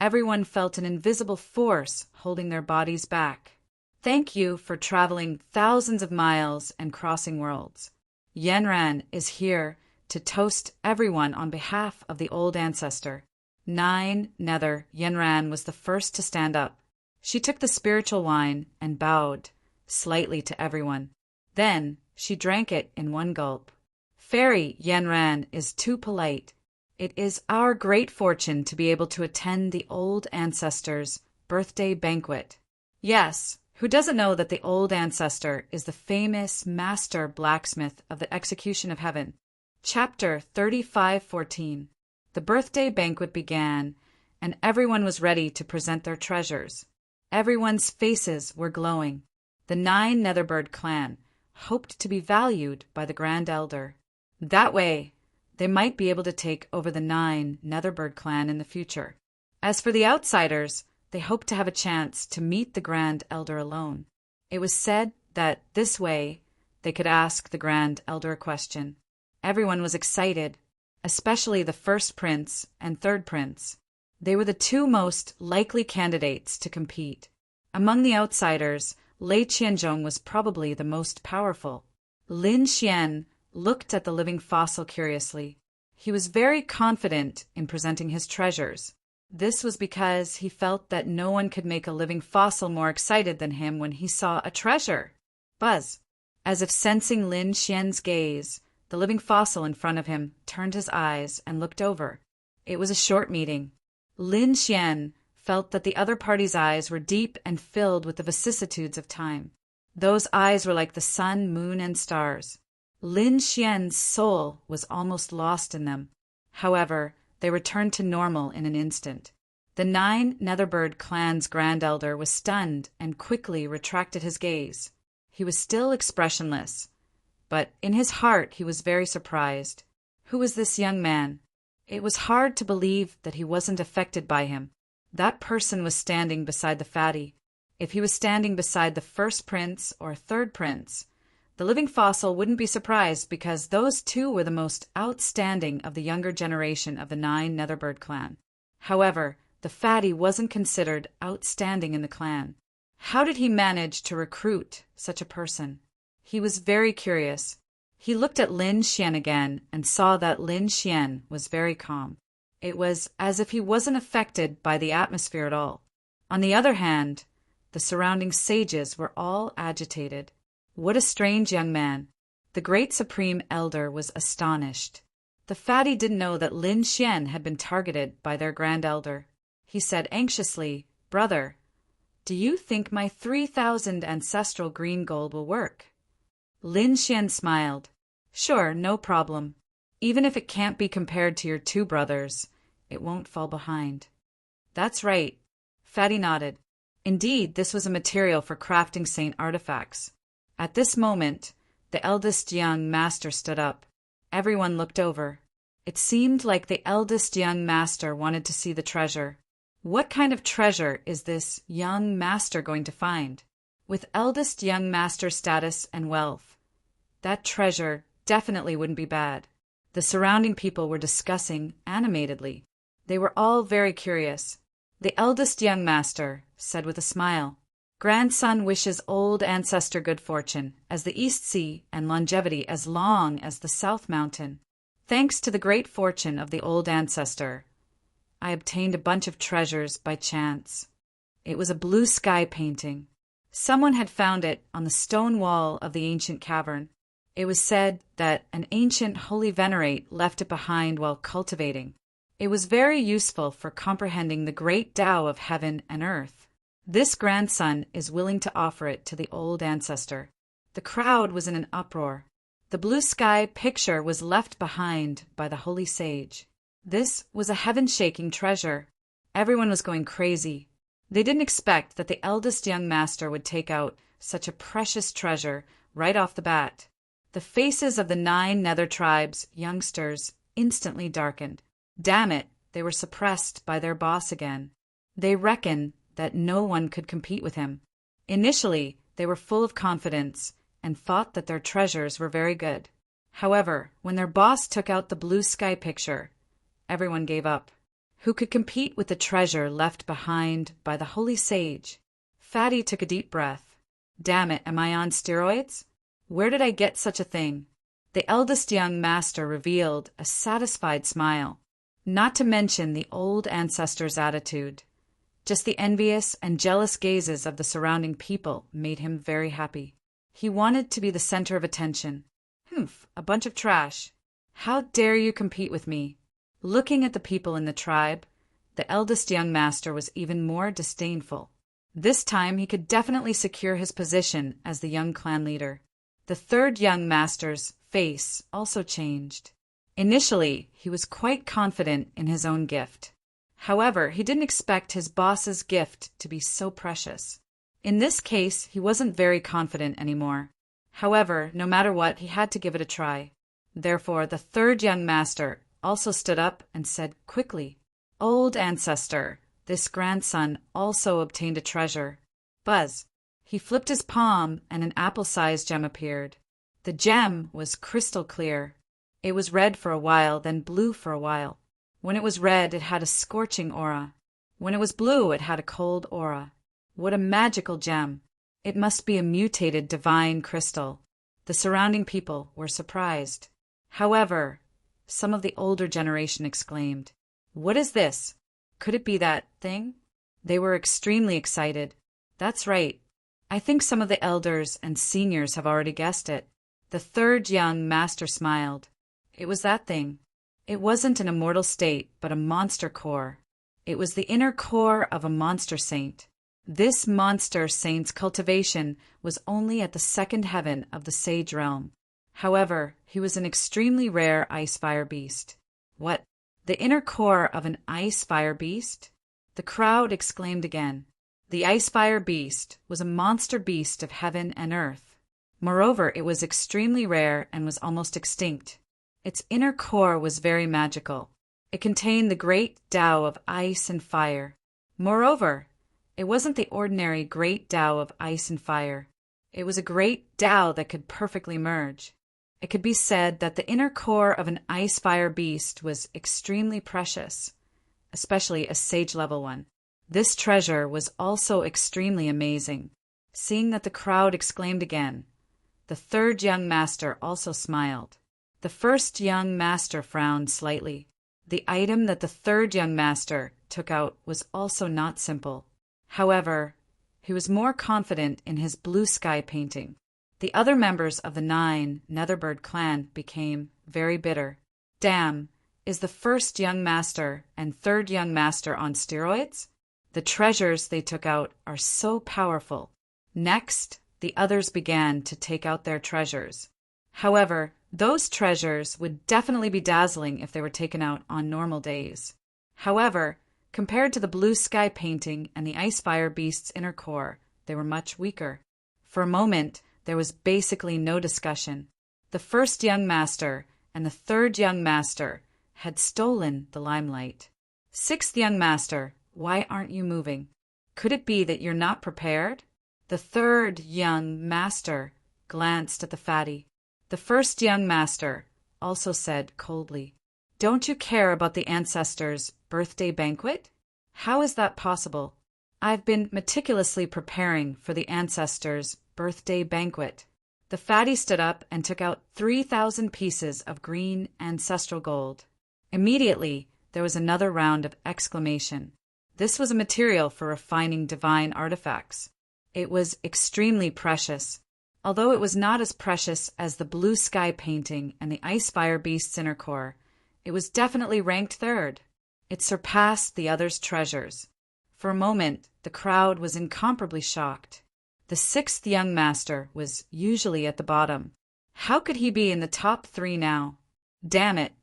Speaker 1: everyone felt an invisible force holding their bodies back. Thank you for traveling thousands of miles and crossing worlds. Yenran is here to toast everyone on behalf of the old ancestor. 9 Nether Yenran was the first to stand up. She took the spiritual wine and bowed slightly to everyone. Then she drank it in one gulp. Fairy Yenran is too polite. It is our great fortune to be able to attend the old ancestor's birthday banquet. Yes, who doesn't know that the old ancestor is the famous master blacksmith of the execution of heaven? Chapter 35:14. The birthday banquet began, and everyone was ready to present their treasures. Everyone's faces were glowing. The 9 Netherbird clan hoped to be valued by the Grand Elder. That way, they might be able to take over the 9 Netherbird clan in the future. As for the outsiders, they hoped to have a chance to meet the Grand Elder alone. It was said that this way they could ask the Grand Elder a question. Everyone was excited, especially the first prince and third prince. They were the 2 most likely candidates to compete. Among the outsiders, Lei Qianzhong was probably the most powerful. Lin Xian looked at the living fossil curiously. He was very confident in presenting his treasures. This was because he felt that no one could make a living fossil more excited than him when he saw a treasure. Buzz! As if sensing Lin Xian's gaze, the living fossil in front of him turned his eyes and looked over. It was a short meeting. Lin Xian felt that the other party's eyes were deep and filled with the vicissitudes of time. Those eyes were like the sun, moon, and stars. Lin Xian's soul was almost lost in them. However, they returned to normal in an instant. The 9 Netherbird clan's Grand Elder was stunned and quickly retracted his gaze. He was still expressionless, but in his heart he was very surprised. Who was this young man? It was hard to believe that he wasn't affected by him. That person was standing beside the fatty. If he was standing beside the first prince or third prince, the living fossil wouldn't be surprised because those 2 were the most outstanding of the younger generation of the 9 Netherbird clan. However, the fatty wasn't considered outstanding in the clan. How did he manage to recruit such a person? He was very curious. He looked at Lin Xian again and saw that Lin Xian was very calm. It was as if he wasn't affected by the atmosphere at all. On the other hand, the surrounding sages were all agitated. What a strange young man. The great Supreme Elder was astonished. The fatty didn't know that Lin Xian had been targeted by their Grand Elder. He said anxiously, "Brother, do you think my 3,000 ancestral green gold will work?" Lin Xian smiled. "Sure, no problem. Even if it can't be compared to your 2 brothers, it won't fall behind." "That's right." Fatty nodded. Indeed, this was a material for crafting saint artifacts. At this moment, the eldest young master stood up. Everyone looked over. It seemed like the eldest young master wanted to see the treasure. What kind of treasure is this young master going to find? With eldest young master status and wealth, that treasure definitely wouldn't be bad. The surrounding people were discussing animatedly. They were all very curious. The eldest young master said with a smile, "Grandson wishes old ancestor good fortune, as the East Sea, and longevity as long as the South Mountain. Thanks to the great fortune of the old ancestor, I obtained a bunch of treasures by chance." It was a blue sky painting. Someone had found it on the stone wall of the ancient cavern. It was said that an ancient holy venerate left it behind while cultivating. It was very useful for comprehending the great Tao of heaven and earth. This grandson is willing to offer it to the old ancestor. The crowd was in an uproar. The blue sky picture was left behind by the holy sage. This was a heaven-shaking treasure. Everyone was going crazy. They didn't expect that the eldest young master would take out such a precious treasure right off the bat. The faces of the 9 nether tribes' youngsters instantly darkened. Damn it, they were suppressed by their boss again. They reckoned that no one could compete with him. Initially, they were full of confidence and thought that their treasures were very good. However, when their boss took out the blue sky picture, everyone gave up. Who could compete with the treasure left behind by the holy sage? Fatty took a deep breath. Damn it, am I on steroids? Where did I get such a thing? The eldest young master revealed a satisfied smile. Not to mention the old ancestor's attitude. Just the envious and jealous gazes of the surrounding people made him very happy. He wanted to be the center of attention. Humph, a bunch of trash. How dare you compete with me? Looking at the people in the tribe, the eldest young master was even more disdainful. This time he could definitely secure his position as the young clan leader. The 3rd young master's face also changed. Initially, he was quite confident in his own gift. However, he didn't expect his boss's gift to be so precious. In this case, he wasn't very confident anymore. However, no matter what, he had to give it a try. Therefore, the 3rd young master also stood up and said quickly, "Old ancestor, this grandson also obtained a treasure." Buzz. He flipped his palm and an apple-sized gem appeared. The gem was crystal clear. It was red for a while, then blue for a while. When it was red, it had a scorching aura. When it was blue, it had a cold aura. What a magical gem! It must be a mutated divine crystal. The surrounding people were surprised. However, some of the older generation exclaimed, "What is this? Could it be that thing?" They were extremely excited. That's right. I think some of the elders and seniors have already guessed it. The 3rd young master smiled. It was that thing. It wasn't an immortal state, but a monster core. It was the inner core of a monster saint. This monster saint's cultivation was only at the 2nd heaven of the sage realm. However, he was an extremely rare ice-fire beast. What? The inner core of an ice-fire beast? The crowd exclaimed again. The ice-fire beast was a monster beast of heaven and earth. Moreover, it was extremely rare and was almost extinct. Its inner core was very magical. It contained the great Tao of ice and fire. Moreover, it wasn't the ordinary great Tao of ice and fire. It was a great Tao that could perfectly merge. It could be said that the inner core of an ice-fire beast was extremely precious, especially a sage-level one. This treasure was also extremely amazing. Seeing that the crowd exclaimed again, the 3rd young master also smiled. The 1st young master frowned slightly. The item that the 3rd young master took out was also not simple. However, he was more confident in his blue sky painting. The other members of the 9 Netherbird clan became very bitter. Damn, is the 1st young master and 3rd young master on steroids? The treasures they took out are so powerful. Next, the others began to take out their treasures. However, those treasures would definitely be dazzling if they were taken out on normal days. However, compared to the blue sky painting and the ice-fire beast's inner core, they were much weaker. For a moment, there was basically no discussion. The 1st young master and the 3rd young master had stolen the limelight. 6th young master, why aren't you moving? Could it be that you're not prepared? The 3rd young master glanced at the fatty. The 1st young master also said coldly, "Don't you care about the ancestors' birthday banquet? How is that possible? I've been meticulously preparing for the ancestors' birthday banquet." The fatty stood up and took out 3,000 pieces of green ancestral gold. Immediately, there was another round of exclamation. This was a material for refining divine artifacts. It was extremely precious. Although it was not as precious as the blue sky painting and the ice-fire beast's inner core, it was definitely ranked 3rd. It surpassed the others' treasures. For a moment, the crowd was incomparably shocked. The 6th young master was usually at the bottom. How could he be in the top 3 now? Damn it!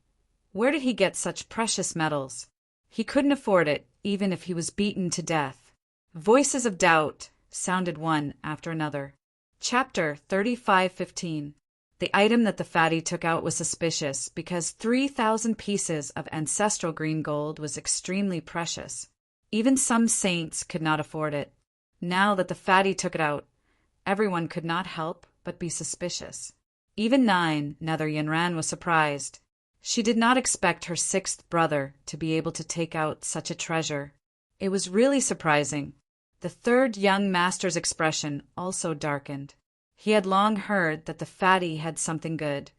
Speaker 1: Where did he get such precious metals? He couldn't afford it, even if he was beaten to death. Voices of doubt sounded one after another. Chapter 35:15. The item that the fatty took out was suspicious because 3,000 pieces of ancestral green gold was extremely precious. Even some saints could not afford it. Now that the fatty took it out, everyone could not help but be suspicious. Even Nether Yanran was surprised. She did not expect her sixth brother to be able to take out such a treasure. It was really surprising. The third young master's expression also darkened. He had long heard that the fatty had something good,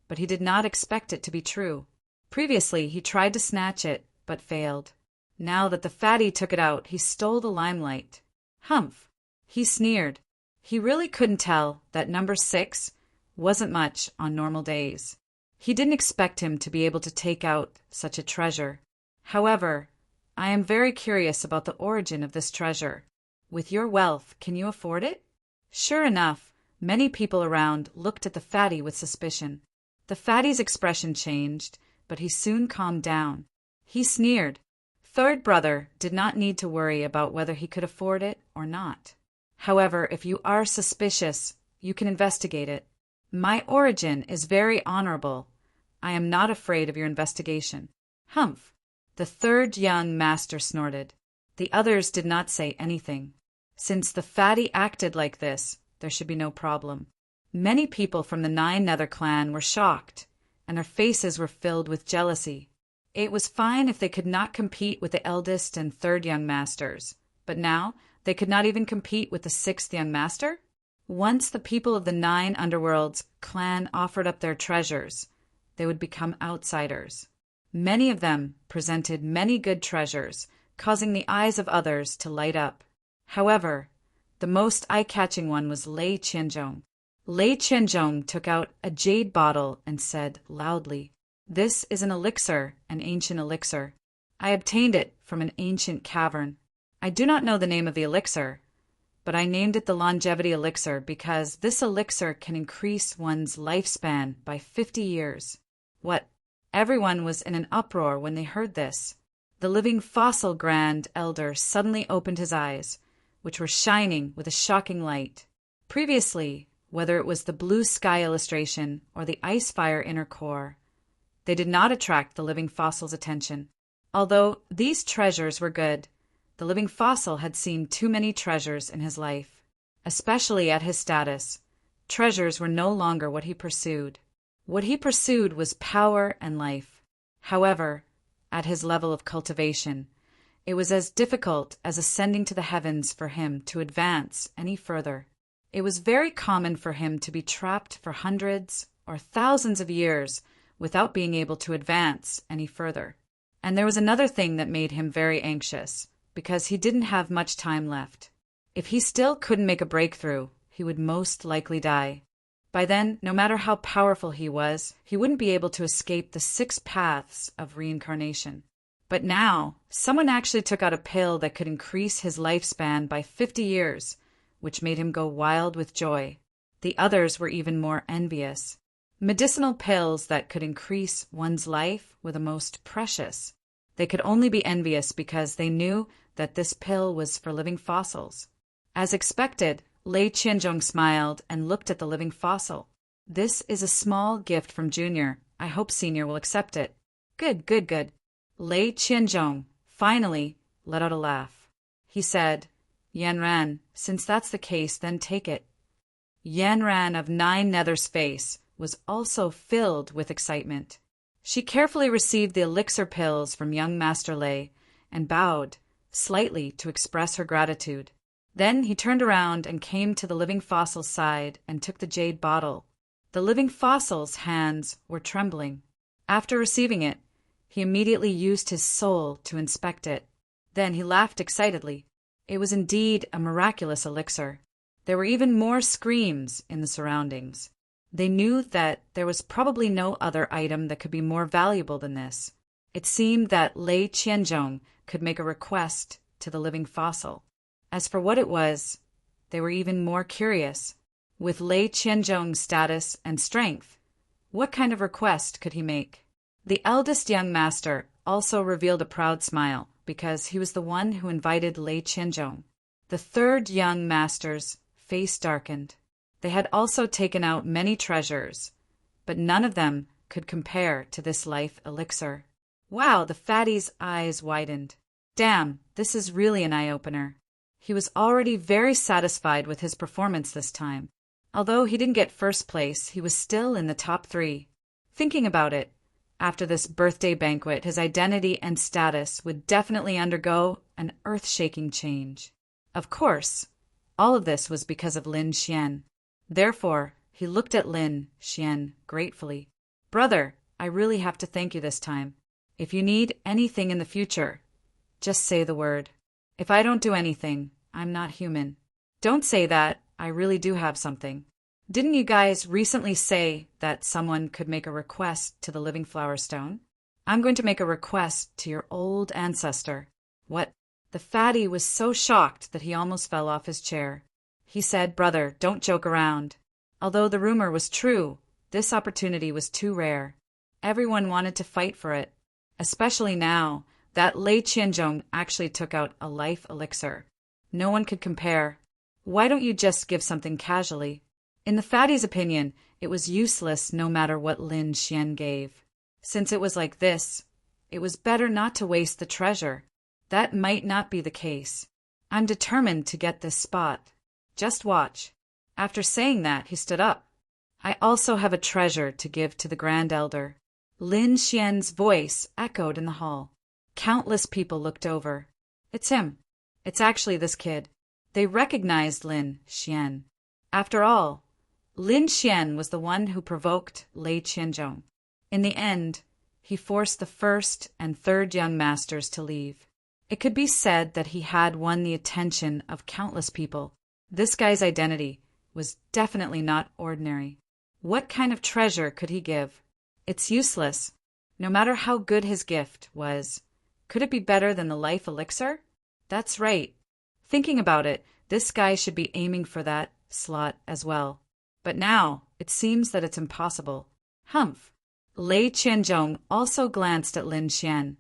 Speaker 1: but he did not expect it to be true. Previously, he tried to snatch it, but failed. Now that the fatty took it out, he stole the limelight. Humph! He sneered. He really couldn't tell that number 6 wasn't much on normal days. He didn't expect him to be able to take out such a treasure. However, I am very curious about the origin of this treasure. With your wealth, can you afford it? Sure enough, many people around looked at the fatty with suspicion. The fatty's expression changed, but he soon calmed down. He sneered. Third brother did not need to worry about whether he could afford it or not. However, if you are suspicious, you can investigate it. My origin is very honorable. I am not afraid of your investigation. Humph! The third young master snorted. The others did not say anything. Since the fatty acted like this, there should be no problem. Many people from the 9 Nether clan were shocked, and their faces were filled with jealousy. It was fine if they could not compete with the eldest and third young masters, but now they could not even compete with the 6th young master? Once the people of the 9 Underworlds clan offered up their treasures, they would become outsiders. Many of them presented many good treasures, causing the eyes of others to light up. However, the most eye-catching one was Lei Qianzhong. Lei Qianzhong took out a jade bottle and said loudly, "This is an elixir, an ancient elixir. I obtained it from an ancient cavern. I do not know the name of the elixir, but I named it the longevity elixir because this elixir can increase one's lifespan by 50 years. What? Everyone was in an uproar when they heard this. The living fossil Grand Elder suddenly opened his eyes, which were shining with a shocking light. Previously, whether it was the blue sky illustration or the ice fire inner core, they did not attract the living fossil's attention. Although these treasures were good, the living fossil had seen too many treasures in his life. Especially at his status, treasures were no longer what he pursued. What he pursued was power and life. However, at his level of cultivation, it was as difficult as ascending to the heavens for him to advance any further. It was very common for him to be trapped for hundreds or thousands of years without being able to advance any further. And there was another thing that made him very anxious, because he didn't have much time left. If he still couldn't make a breakthrough, he would most likely die. By then, no matter how powerful he was, he wouldn't be able to escape the 6 paths of reincarnation. But now, someone actually took out a pill that could increase his lifespan by 50 years, which made him go wild with joy. The others were even more envious. Medicinal pills that could increase one's life were the most precious. They could only be envious because they knew that this pill was for living fossils. As expected, Lei Qianzhong smiled and looked at the living fossil. "This is a small gift from Junior. I hope Senior will accept it." Good. Lei Qianzhong finally let out a laugh. He said, "Yanran, since that's the case, then take it." Yanran of 9 Nether's face was also filled with excitement. She carefully received the elixir pills from young Master Lei and bowed slightly to express her gratitude. Then he turned around and came to the living fossil's side and took the jade bottle. The living fossil's hands were trembling. After receiving it, he immediately used his soul to inspect it. Then he laughed excitedly. It was indeed a miraculous elixir. There were even more screams in the surroundings. They knew that there was probably no other item that could be more valuable than this. It seemed that Lei Qianzhong could make a request to the living fossil. As for what it was, they were even more curious. With Lei Qianzhong's status and strength, what kind of request could he make? The eldest young master also revealed a proud smile because he was the one who invited Lei Qianzhong. The third young master's face darkened. They had also taken out many treasures, but none of them could compare to this life elixir. Wow, the fatty's eyes widened. Damn, this is really an eye-opener. He was already very satisfied with his performance this time. Although he didn't get first place, he was still in the top 3. Thinking about it, after this birthday banquet, his identity and status would definitely undergo an earth-shaking change. Of course, all of this was because of Lin Xian. Therefore, he looked at Lin Xian gratefully. Brother, I really have to thank you this time. If you need anything in the future, just say the word. If I don't do anything, I'm not human. Don't say that. I really do have something. Didn't you guys recently say that someone could make a request to the Living Flower Stone? I'm going to make a request to your old ancestor. What? The fatty was so shocked that he almost fell off his chair. He said, Brother, don't joke around. Although the rumor was true, this opportunity was too rare. Everyone wanted to fight for it, especially now that Lei Qianzhong actually took out a life elixir. No one could compare. Why don't you just give something casually? In the fatty's opinion, it was useless no matter what Lin Xian gave. Since it was like this, it was better not to waste the treasure. That might not be the case. I'm determined to get this spot. Just watch. After saying that, he stood up. I also have a treasure to give to the Grand Elder. Lin Xian's voice echoed in the hall. Countless people looked over. It's him. It's actually this kid. They recognized Lin Xian. After all, Lin Xian was the one who provoked Lei Qianzhong. In the end, he forced the first and third young masters to leave. It could be said that he had won the attention of countless people. This guy's identity was definitely not ordinary. What kind of treasure could he give? It's useless. No matter how good his gift was, could it be better than the life elixir? That's right. Thinking about it, this guy should be aiming for that slot as well. But now, it seems that it's impossible. Humph! Lei Qianzhong also glanced at Lin Xian,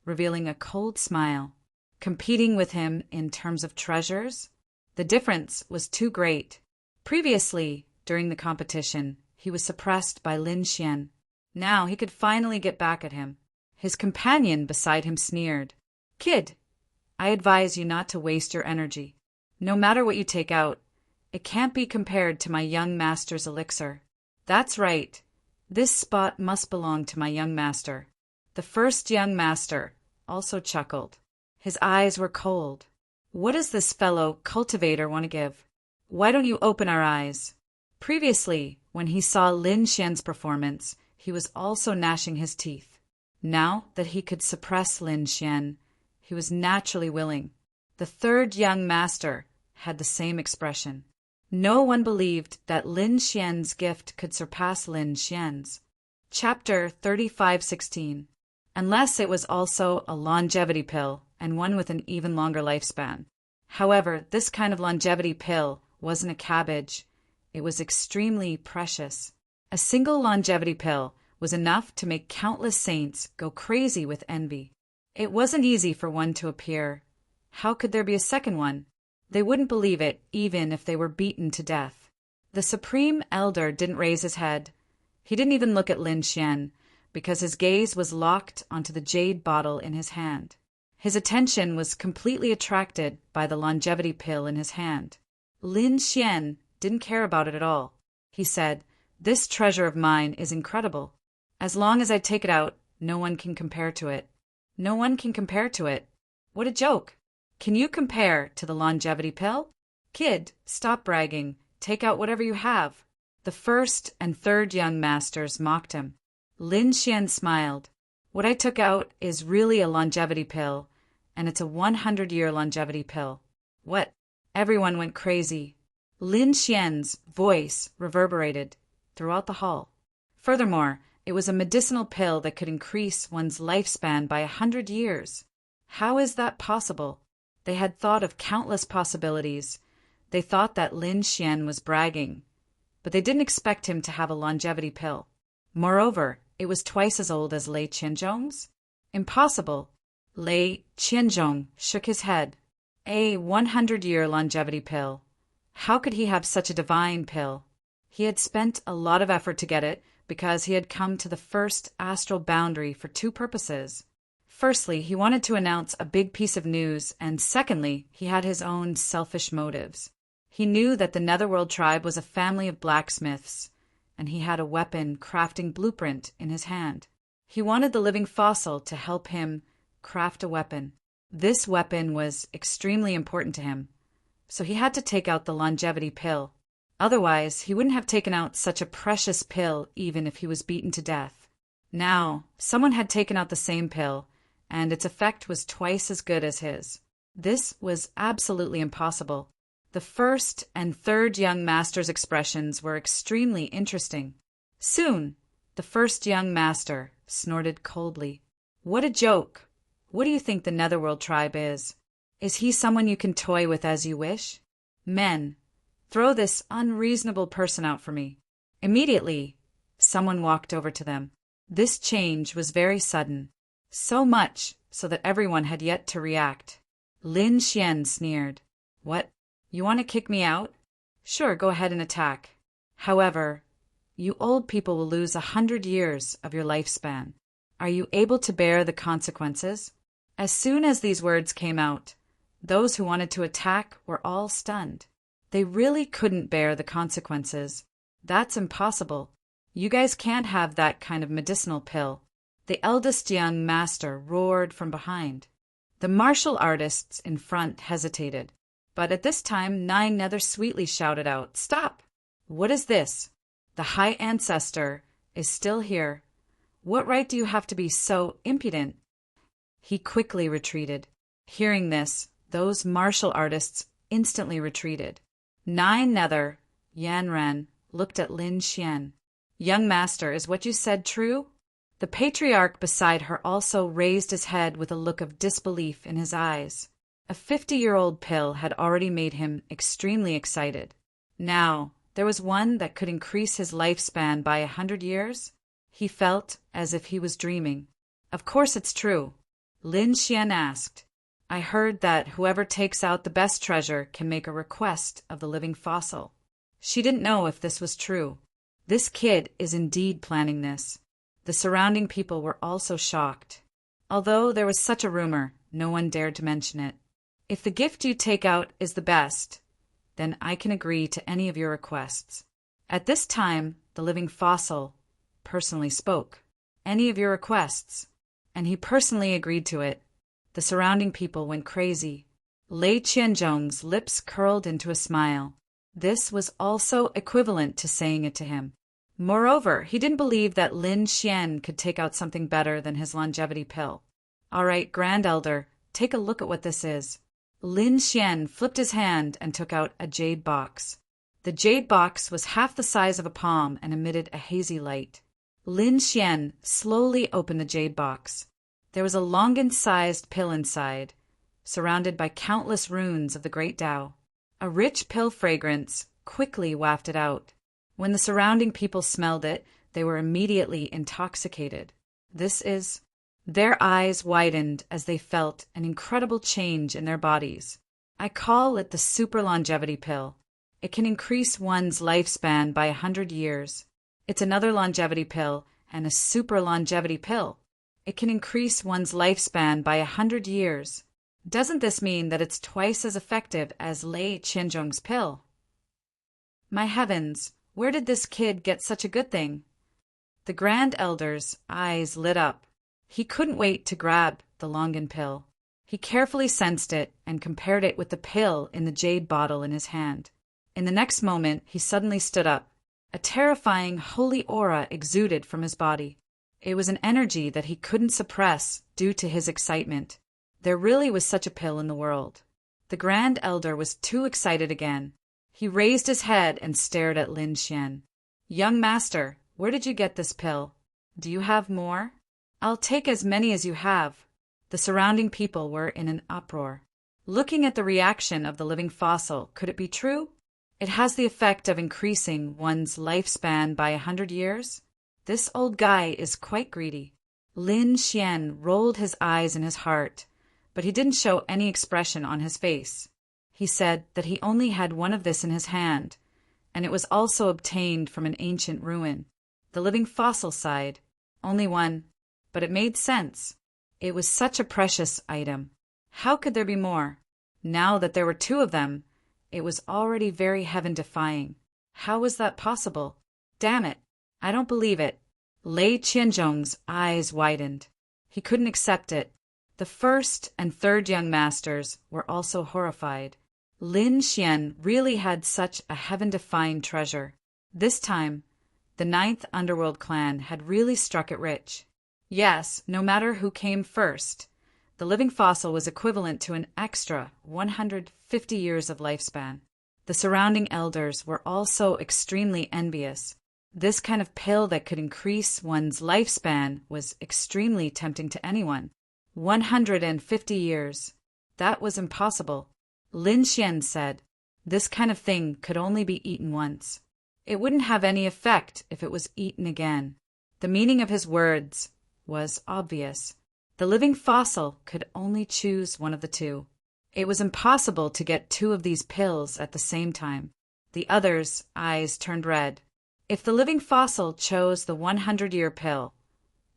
Speaker 1: revealing a cold smile. Competing with him in terms of treasures? The difference was too great. Previously, during the competition, he was suppressed by Lin Xian. Now he could finally get back at him. His companion beside him sneered. Kid, I advise you not to waste your energy. No matter what you take out, it can't be compared to my young master's elixir. That's right. This spot must belong to my young master. The first young master also chuckled. His eyes were cold. What does this fellow cultivator want to give? Why don't you open our eyes? Previously, when he saw Lin Xian's performance, he was also gnashing his teeth. Now that he could suppress Lin Xian, he was naturally willing. The third young master had the same expression. No one believed that Lin Xian's gift could surpass Lin Xian's. Chapter 35:16. Unless it was also a longevity pill and one with an even longer lifespan. However, this kind of longevity pill wasn't a cabbage. It was extremely precious. A single longevity pill was enough to make countless saints go crazy with envy. It wasn't easy for one to appear. How could there be a second one? They wouldn't believe it, even if they were beaten to death. The Supreme Elder didn't raise his head. He didn't even look at Lin Xian, because his gaze was locked onto the jade bottle in his hand. His attention was completely attracted by the longevity pill in his hand. Lin Xian didn't care about it at all. He said, This treasure of mine is incredible. As long as I take it out, no one can compare to it. No one can compare to it. What a joke. Can you compare to the longevity pill? Kid, stop bragging. Take out whatever you have. The first and third young masters mocked him. Lin Xian smiled. What I took out is really a longevity pill, and it's a 100-year longevity pill. What? Everyone went crazy. Lin Xian's voice reverberated throughout the hall. Furthermore, it was a medicinal pill that could increase one's lifespan by 100 years. How is that possible? They had thought of countless possibilities. They thought that Lin Xian was bragging, but they didn't expect him to have a longevity pill. Moreover, it was twice as old as Lei Qianzhong's. Impossible. Lei Qianzhong shook his head. A 100-year longevity pill. How could he have such a divine pill? He had spent a lot of effort to get it because he had come to the first astral boundary for two purposes. Firstly, he wanted to announce a big piece of news, and secondly, he had his own selfish motives. He knew that the Netherworld tribe was a family of blacksmiths, and he had a weapon crafting blueprint in his hand. He wanted the living fossil to help him craft a weapon. This weapon was extremely important to him, so he had to take out the longevity pill. Otherwise, he wouldn't have taken out such a precious pill even if he was beaten to death. Now, someone had taken out the same pill, and its effect was twice as good as his. This was absolutely impossible. The first and third young master's expressions were extremely interesting. Soon, the first young master snorted coldly. What a joke! What do you think the Netherworld tribe is? Is he someone you can toy with as you wish? Men, throw this unreasonable person out for me. Immediately, someone walked over to them. This change was very sudden, so much so that everyone had yet to react. Lin Xian sneered. What? You want to kick me out? Sure, go ahead and attack. However, you old people will lose 100 years of your lifespan. Are you able to bear the consequences? As soon as these words came out, those who wanted to attack were all stunned. They really couldn't bear the consequences. That's impossible. You guys can't have that kind of medicinal pill. The eldest young master roared from behind. The martial artists in front hesitated, but at this time 9 Nether sweetly shouted out, Stop! What is this? The High Ancestor is still here. What right do you have to be so impudent? He quickly retreated. Hearing this, those martial artists instantly retreated. 9 Nether, Yanran, looked at Lin Xian. Young master, is what you said true? The patriarch beside her also raised his head with a look of disbelief in his eyes. A 50-year-old pill had already made him extremely excited. Now, there was one that could increase his lifespan by 100 years? He felt as if he was dreaming. Of course it's true. Lin Xian asked. I heard that whoever takes out the best treasure can make a request of the living fossil. She didn't know if this was true. This kid is indeed planning this. The surrounding people were also shocked. Although there was such a rumor, no one dared to mention it. If the gift you take out is the best, then I can agree to any of your requests. At this time, the living fossil personally spoke. Any of your requests. And he personally agreed to it. The surrounding people went crazy. Lei Qianzhong's lips curled into a smile. This was also equivalent to saying it to him. Moreover, he didn't believe that Lin Xian could take out something better than his longevity pill. All right, Grand Elder, take a look at what this is. Lin Xian flipped his hand and took out a jade box. The jade box was half the size of a palm and emitted a hazy light. Lin Xian slowly opened the jade box. There was a Longan-sized pill inside, surrounded by countless runes of the Great Tao. A rich pill fragrance quickly wafted out. When the surrounding people smelled it, they were immediately intoxicated. Their eyes widened as they felt an incredible change in their bodies. I call it the super longevity pill. It can increase one's lifespan by 100 years. It's another longevity pill and a super longevity pill. It can increase one's lifespan by 100 years. Doesn't this mean that it's twice as effective as Lei Qianzhong's pill? My heavens, where did this kid get such a good thing? The Grand Elder's eyes lit up. He couldn't wait to grab the Longan pill. He carefully sensed it and compared it with the pill in the jade bottle in his hand. In the next moment, he suddenly stood up. A terrifying holy aura exuded from his body. It was an energy that he couldn't suppress due to his excitement. There really was such a pill in the world. The Grand Elder was too excited again. He raised his head and stared at Lin Xian. Young master, where did you get this pill? Do you have more? I'll take as many as you have. The surrounding people were in an uproar. Looking at the reaction of the living fossil, could it be true? It has the effect of increasing one's lifespan by 100 years? This old guy is quite greedy. Lin Xian rolled his eyes in his heart, but he didn't show any expression on his face. He said that he only had one of this in his hand, and it was also obtained from an ancient ruin. The living fossil sighed. Only one, but it made sense. It was such a precious item. How could there be more? Now that there were two of them, it was already very heaven-defying. How was that possible? Damn it, I don't believe it. Lei Qianzhong's eyes widened. He couldn't accept it. The first and third young masters were also horrified. Lin Xian really had such a heaven-defying treasure. This time, the ninth underworld clan had really struck it rich. Yes, no matter who came first, the living fossil was equivalent to an extra 150 years of lifespan. The surrounding elders were also extremely envious. This kind of pill that could increase one's lifespan was extremely tempting to anyone. 150 years. That was impossible. Lin Xian said, this kind of thing could only be eaten once. It wouldn't have any effect if it was eaten again. The meaning of his words was obvious. The living fossil could only choose one of the two. It was impossible to get two of these pills at the same time. The others' eyes turned red. If the living fossil chose the 100-year pill,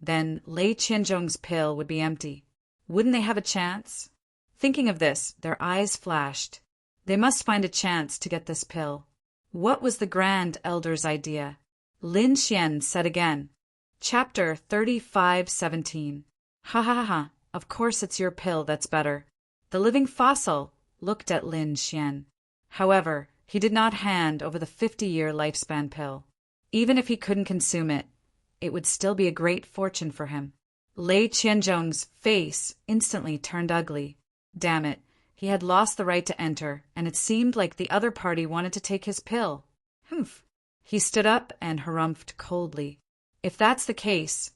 Speaker 1: then Lei Qianzhong's pill would be empty. Wouldn't they have a chance? Thinking of this, their eyes flashed. They must find a chance to get this pill. What was the Grand Elder's idea? Lin Xian said again. Chapter 35:17. Ha ha ha, of course it's your pill that's better. The living fossil looked at Lin Xian. However, he did not hand over the 50-year lifespan pill. Even if he couldn't consume it, it would still be a great fortune for him. Lei Qianzhong's face instantly turned ugly. Damn it, he had lost the right to enter, and it seemed like the other party wanted to take his pill. Humph. He stood up and harumphed coldly. If that's the case,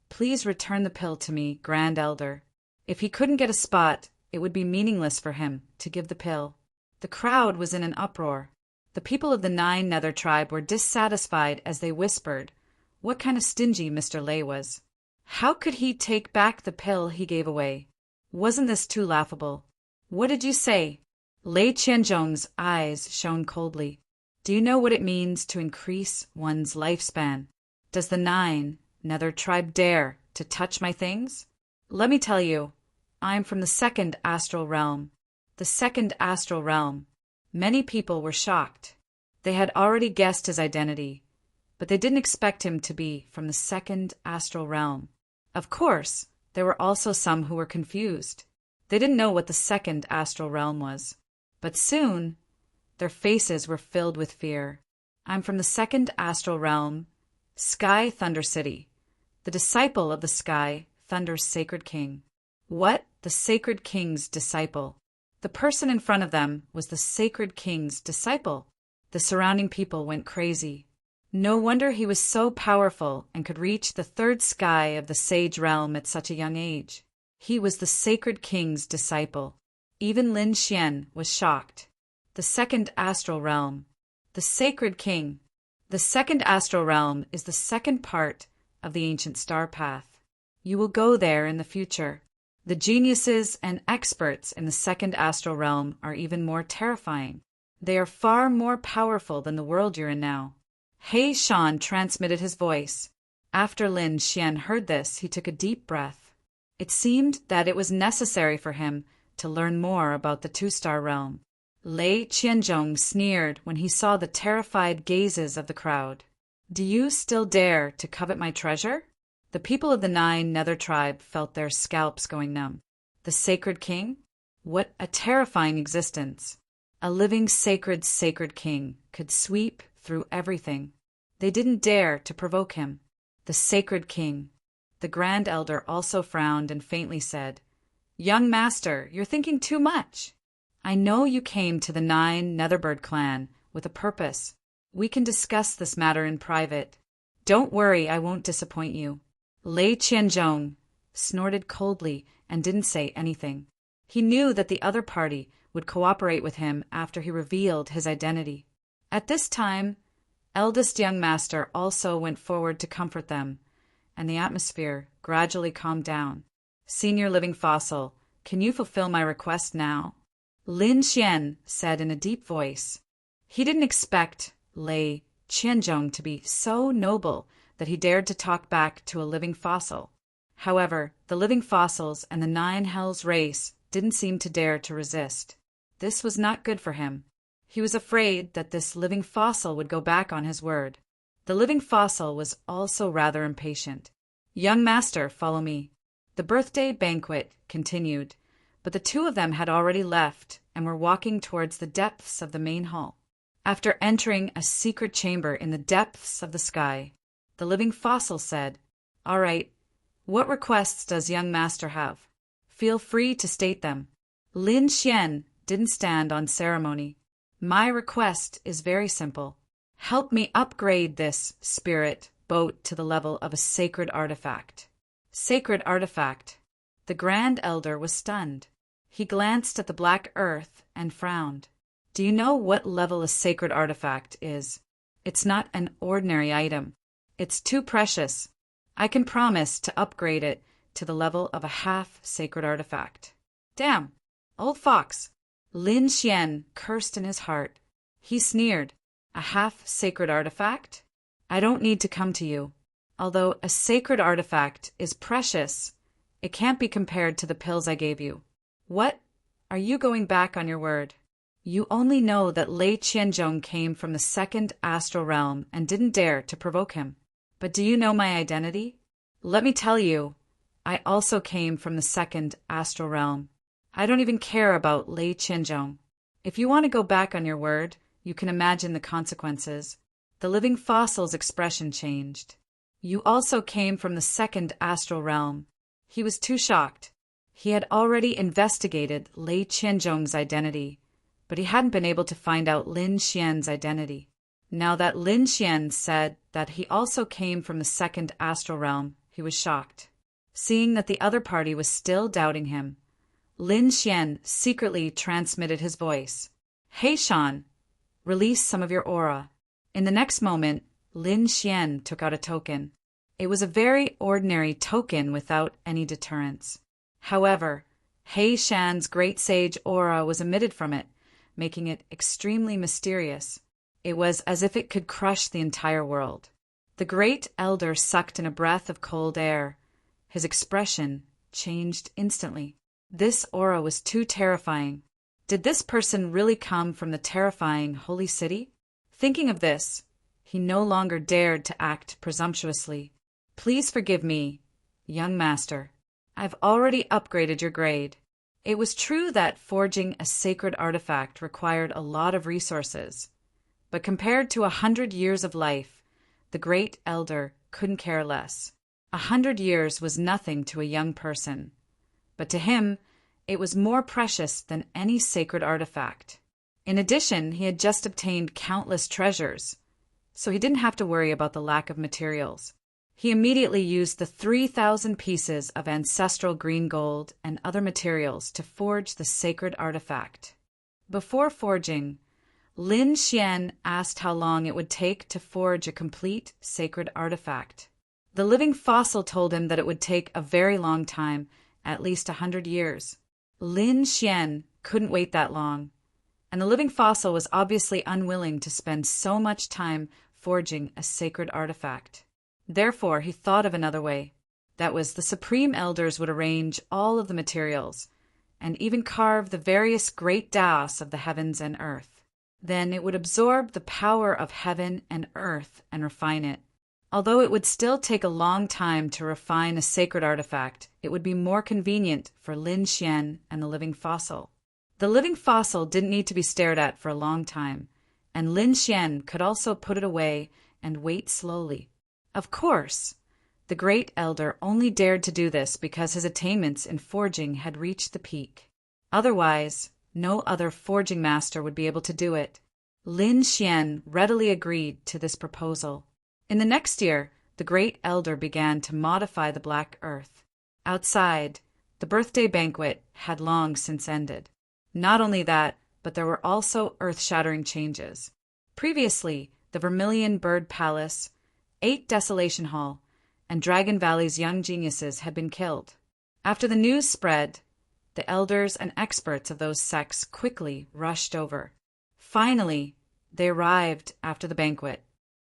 Speaker 1: please return the pill to me, Grand Elder. If he couldn't get a spot, it would be meaningless for him to give the pill. The crowd was in an uproar. The people of the Nine Nether tribe were dissatisfied as they whispered what kind of stingy Mr. Lei was. How could he take back the pill he gave away? Wasn't this too laughable? What did you say? Lei Qianzhong's eyes shone coldly. Do you know what it means to increase one's lifespan? Does the Nine Nether tribe dare to touch my things? Let me tell you, I'm from the second astral realm. The second astral realm. Many people were shocked. They had already guessed his identity, but they didn't expect him to be from the second astral realm. Of course, there were also some who were confused. They didn't know what the second astral realm was. But soon, their faces were filled with fear. I'm from the second astral realm, Sky Thunder City, the disciple of the Sky Thunder's sacred king. What? The sacred king's disciple? The person in front of them was the sacred king's disciple. The surrounding people went crazy. No wonder he was so powerful and could reach the third sky of the sage realm at such a young age. He was the sacred king's disciple. Even Lin Xian was shocked. The second astral realm. The sacred king. The second astral realm is the second part of the ancient star path. You will go there in the future. The geniuses and experts in the second astral realm are even more terrifying. They are far more powerful than the world you're in now. He Shan transmitted his voice. After Lin Xian heard this, he took a deep breath. It seemed that it was necessary for him to learn more about the two-star realm. Lei Qianzhong sneered when he saw the terrified gazes of the crowd. Do you still dare to covet my treasure? The people of the Nine Nether tribe felt their scalps going numb. The sacred king? What a terrifying existence. A living sacred king could sweep through everything. They didn't dare to provoke him. The sacred king. The Grand Elder also frowned and faintly said, Young master, you're thinking too much. I know you came to the Nine Netherbird clan with a purpose. We can discuss this matter in private. Don't worry, I won't disappoint you. Lei Qianzhong snorted coldly and didn't say anything. He knew that the other party would cooperate with him after he revealed his identity. At this time, eldest young master also went forward to comfort them, and the atmosphere gradually calmed down. Senior living fossil, can you fulfill my request now? Lin Xian said in a deep voice. He didn't expect Lei Qianzhong to be so noble that he dared to talk back to a living fossil. However, the living fossils and the Nine Hells race didn't seem to dare to resist. This was not good for him. He was afraid that this living fossil would go back on his word. The living fossil was also rather impatient. Young master, follow me. The birthday banquet continued, but the two of them had already left and were walking towards the depths of the main hall. After entering a secret chamber in the depths of the sky, the living fossil said, "All right, what requests does young master have? Feel free to state them." Lin Xian didn't stand on ceremony. "My request is very simple. Help me upgrade this spirit boat to the level of a sacred artifact." Sacred artifact. The Grand Elder was stunned. He glanced at the black earth and frowned. "Do you know what level a sacred artifact is? It's not an ordinary item. It's too precious. I can promise to upgrade it to the level of a half-sacred artifact." "Damn! Old fox!" Lin Xian cursed in his heart. He sneered. "A half-sacred artifact? I don't need to come to you. Although a sacred artifact is precious, it can't be compared to the pills I gave you." "What? Are you going back on your word?" "You only know that Lei Qianzhong came from the second astral realm and didn't dare to provoke him. But do you know my identity? Let me tell you, I also came from the second astral realm. I don't even care about Lei Qianzhong. If you want to go back on your word, you can imagine the consequences." The living fossil's expression changed. "You also came from the second astral realm." He was too shocked. He had already investigated Lei Qianzhong's identity, but he hadn't been able to find out Lin Xian's identity. Now that Lin Xian said that he also came from the second astral realm, he was shocked. Seeing that the other party was still doubting him, Lin Xian secretly transmitted his voice. "Hey Shan, release some of your aura." In the next moment, Lin Xian took out a token. It was a very ordinary token without any deterrence. However, He Shan's great sage aura was emitted from it, making it extremely mysterious. It was as if it could crush the entire world. The great elder sucked in a breath of cold air. His expression changed instantly. This aura was too terrifying. Did this person really come from the terrifying holy city? Thinking of this, he no longer dared to act presumptuously. "Please forgive me, young master. I've already upgraded your grade." It was true that forging a sacred artifact required a lot of resources, but compared to 100 years of life, the great elder couldn't care less. 100 years was nothing to a young person, but to him, it was more precious than any sacred artifact. In addition, he had just obtained countless treasures, so he didn't have to worry about the lack of materials. He immediately used the 3,000 pieces of ancestral green gold and other materials to forge the sacred artifact. Before forging, Lin Xian asked how long it would take to forge a complete sacred artifact. The living fossil told him that it would take a very long time, at least 100 years. Lin Xian couldn't wait that long, and the living fossil was obviously unwilling to spend so much time forging a sacred artifact. Therefore, he thought of another way. That was, the Supreme Elders would arrange all of the materials, and even carve the various great Taos of the heavens and earth. Then it would absorb the power of heaven and earth and refine it. Although it would still take a long time to refine a sacred artifact, it would be more convenient for Lin Xian and the living fossil. The living fossil didn't need to be stared at for a long time, and Lin Xian could also put it away and wait slowly. Of course, the great elder only dared to do this because his attainments in forging had reached the peak. Otherwise, no other forging master would be able to do it. Lin Xian readily agreed to this proposal. In the next year, the great elder began to modify the black earth. Outside, the birthday banquet had long since ended. Not only that, but there were also earth-shattering changes. Previously, the Vermilion Bird Palace, 8 Desolation Hall, and Dragon Valley's young geniuses had been killed. After the news spread, the elders and experts of those sects quickly rushed over. Finally, they arrived after the banquet.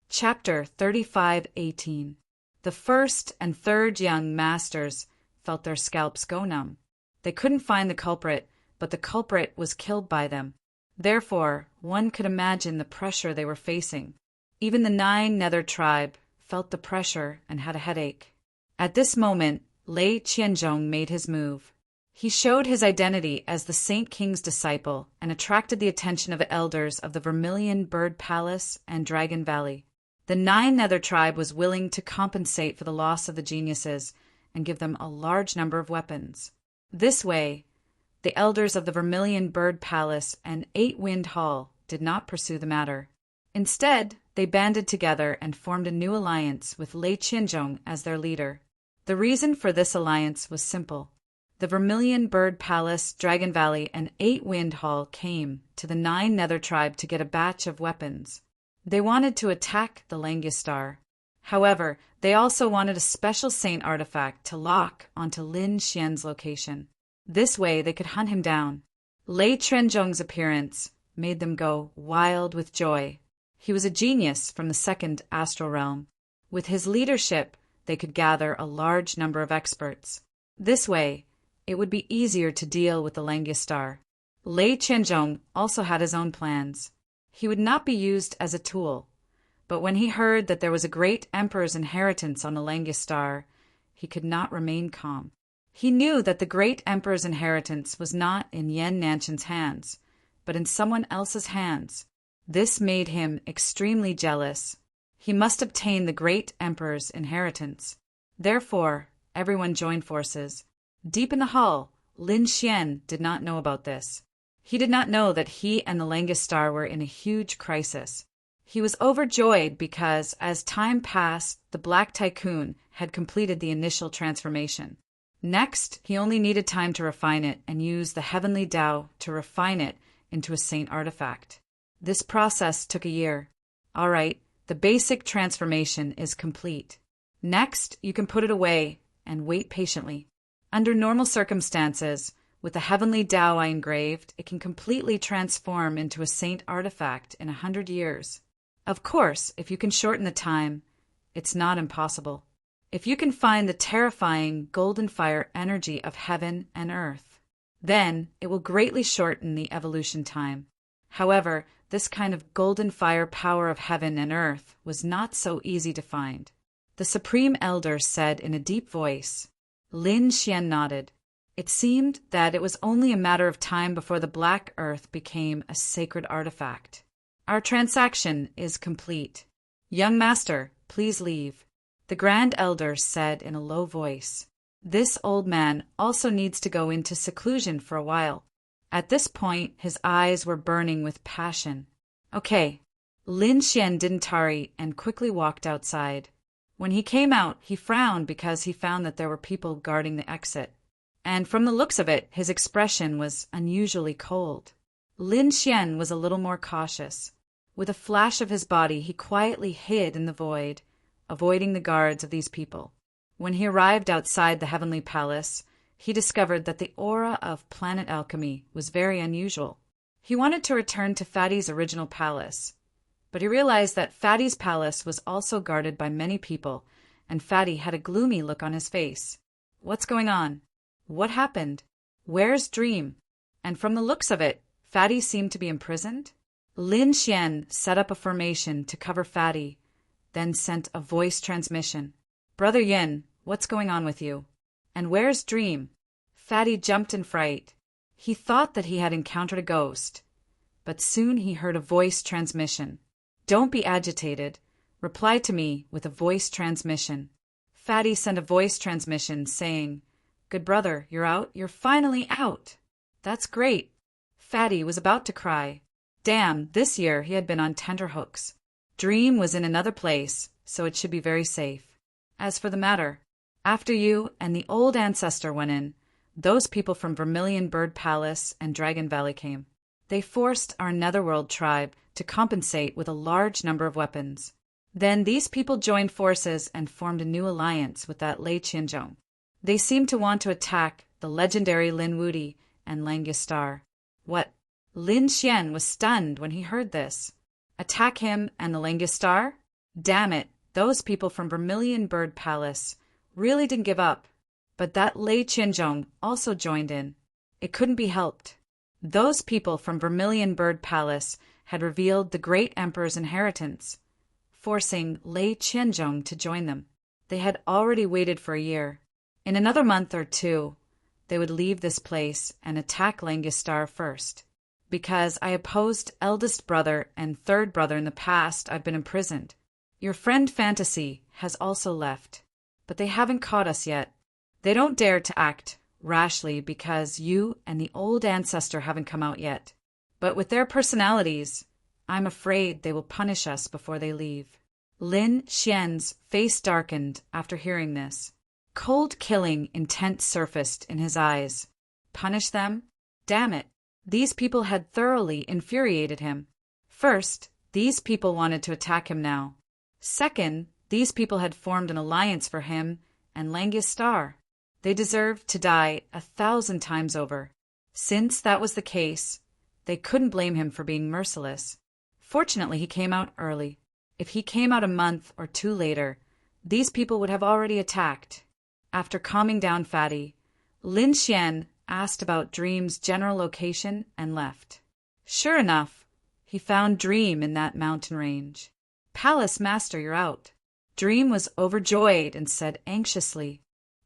Speaker 1: Chapter 35:18. The first and third young masters felt their scalps go numb. They couldn't find the culprit, but the culprit was killed by them. Therefore, one could imagine the pressure they were facing. Even the 9 Nether tribe felt the pressure and had a headache. At this moment, Lei Qianzhong made his move. He showed his identity as the Saint King's disciple and attracted the attention of the elders of the Vermilion Bird Palace and Dragon Valley. The 9 Nether tribe was willing to compensate for the loss of the geniuses and give them a large number of weapons. This way, the elders of the Vermilion Bird Palace and 8 Wind Hall did not pursue the matter. Instead, they banded together and formed a new alliance with Lei Qianzhong as their leader. The reason for this alliance was simple. The Vermilion Bird Palace, Dragon Valley, and 8 Wind Hall came to the 9 Nether tribe to get a batch of weapons. They wanted to attack the Langistar. However, they also wanted a special saint artifact to lock onto Lin Xian's location. This way they could hunt him down. Lei Qianzhong's appearance made them go wild with joy. He was a genius from the second astral realm. With his leadership, they could gather a large number of experts. This way, it would be easier to deal with the Langistar. Lei Qianzhong also had his own plans. He would not be used as a tool, but when he heard that there was a great emperor's inheritance on the Langistar, he could not remain calm. He knew that the great emperor's inheritance was not in Yan Nanshan's hands, but in someone else's hands. This made him extremely jealous. He must obtain the great emperor's inheritance. Therefore, everyone joined forces. Deep in the hall, Lin Xian did not know about this. He did not know that he and the Langistar were in a huge crisis. He was overjoyed because, as time passed, the Black Tycoon had completed the initial transformation. Next, he only needed time to refine it and use the Heavenly Tao to refine it into a saint artifact. This process took a year. All right, the basic transformation is complete. Next, you can put it away and wait patiently. Under normal circumstances, with the Heavenly Tao I engraved, it can completely transform into a saint artifact in 100 years. Of course, if you can shorten the time, it's not impossible. If you can find the terrifying golden fire energy of heaven and earth, then it will greatly shorten the evolution time. However, this kind of golden fire power of heaven and earth was not so easy to find. The Supreme Elder said in a deep voice. Lin Xian nodded. It seemed that it was only a matter of time before the Black Earth became a sacred artifact. Our transaction is complete. Young master, please leave. The Grand Elder said in a low voice. This old man also needs to go into seclusion for a while. At this point, his eyes were burning with passion. Okay. Lin Xian didn't tarry and quickly walked outside. When he came out, he frowned because he found that there were people guarding the exit. And from the looks of it, his expression was unusually cold. Lin Xian was a little more cautious. With a flash of his body, he quietly hid in the void, avoiding the guards of these people. When he arrived outside the Heavenly Palace, he discovered that the aura of planet alchemy was very unusual. He wanted to return to Fatty's original palace, but he realized that Fatty's palace was also guarded by many people, and Fatty had a gloomy look on his face. What's going on? What happened? Where's Dream? And from the looks of it, Fatty seemed to be imprisoned. Lin Xian set up a formation to cover Fatty, then sent a voice transmission. Brother Yin, what's going on with you? And where's Dream? Fatty jumped in fright. He thought that he had encountered a ghost, but soon he heard a voice transmission. Don't be agitated. Reply to me with a voice transmission. Fatty sent a voice transmission saying, Good brother, you're out? You're finally out. That's great. Fatty was about to cry. Damn, this year he had been on tenterhooks. Dream was in another place, so it should be very safe. As for the matter, after you and the old ancestor went in, those people from Vermilion Bird Palace and Dragon Valley came. They forced our Netherworld tribe to compensate with a large number of weapons. Then these people joined forces and formed a new alliance with that Lei Qianzhong. They seemed to want to attack the legendary Lin Wuti and Langistar. What? Lin Xian was stunned when he heard this. Attack him and the Langistar? Damn it, those people from Vermilion Bird Palace really didn't give up. But that Lei Qianzhong also joined in. It couldn't be helped. Those people from Vermilion Bird Palace had revealed the great emperor's inheritance, forcing Lei Qianzhong to join them. They had already waited for a year. In another month or two, they would leave this place and attack Langistar first. Because I opposed eldest brother and third brother in the past, I've been imprisoned. Your friend Fantasy has also left, but they haven't caught us yet. They don't dare to act rashly because you and the old ancestor haven't come out yet. But with their personalities, I'm afraid they will punish us before they leave. Lin Xian's face darkened after hearing this. Cold killing intent surfaced in his eyes. Punish them? Damn it. These people had thoroughly infuriated him. First, these people wanted to attack him now. Second, these people had formed an alliance for him and Langistar. They deserved to die 1,000 times over. Since that was the case, they couldn't blame him for being merciless. Fortunately, he came out early. If he came out a month or two later, these people would have already attacked. After calming down Fatty, Lin Xian asked about Dream's general location and left. Sure enough, he found Dream in that mountain range. Palace Master, you're out. Dream was overjoyed and said anxiously,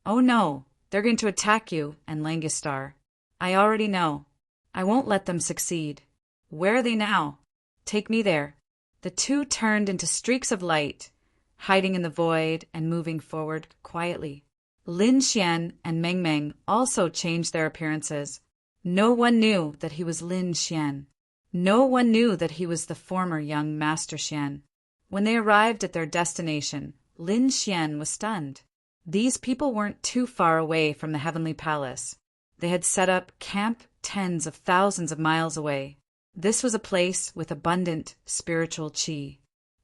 Speaker 1: Oh no, they're going to attack you and Langistar. I already know. I won't let them succeed. Where are they now? Take me there. The two turned into streaks of light, hiding in the void and moving forward quietly. Lin Xian and Meng Meng also changed their appearances. No one knew that he was Lin Xian. No one knew that he was the former young Master Xian. When they arrived at their destination, Lin Xian was stunned. These people weren't too far away from the Heavenly Palace. They had set up camp tens of thousands of miles away. This was a place with abundant spiritual qi.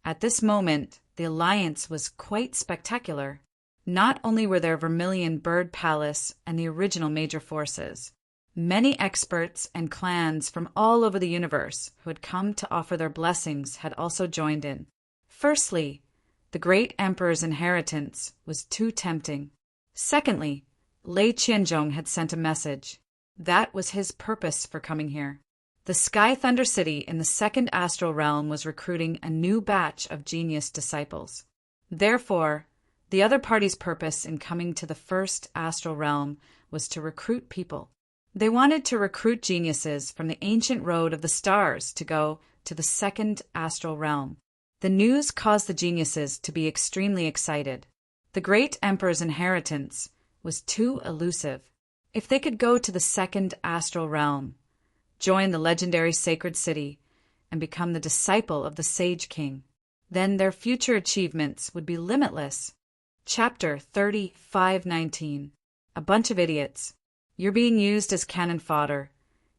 Speaker 1: At this moment, the alliance was quite spectacular. Not only were there Vermilion Bird Palace and the original major forces, many experts and clans from all over the universe who had come to offer their blessings had also joined in. Firstly, the great emperor's inheritance was too tempting. Secondly, Lei Qianzhong had sent a message. That was his purpose for coming here. The Sky Thunder City in the second astral realm was recruiting a new batch of genius disciples. Therefore, the other party's purpose in coming to the first astral realm was to recruit people. They wanted to recruit geniuses from the ancient road of the stars to go to the second astral realm. The news caused the geniuses to be extremely excited. The great emperor's inheritance was too elusive. If they could go to the second astral realm, join the legendary sacred city, and become the disciple of the Sage King, then their future achievements would be limitless. Chapter 35:19. A bunch of idiots. You're being used as cannon fodder,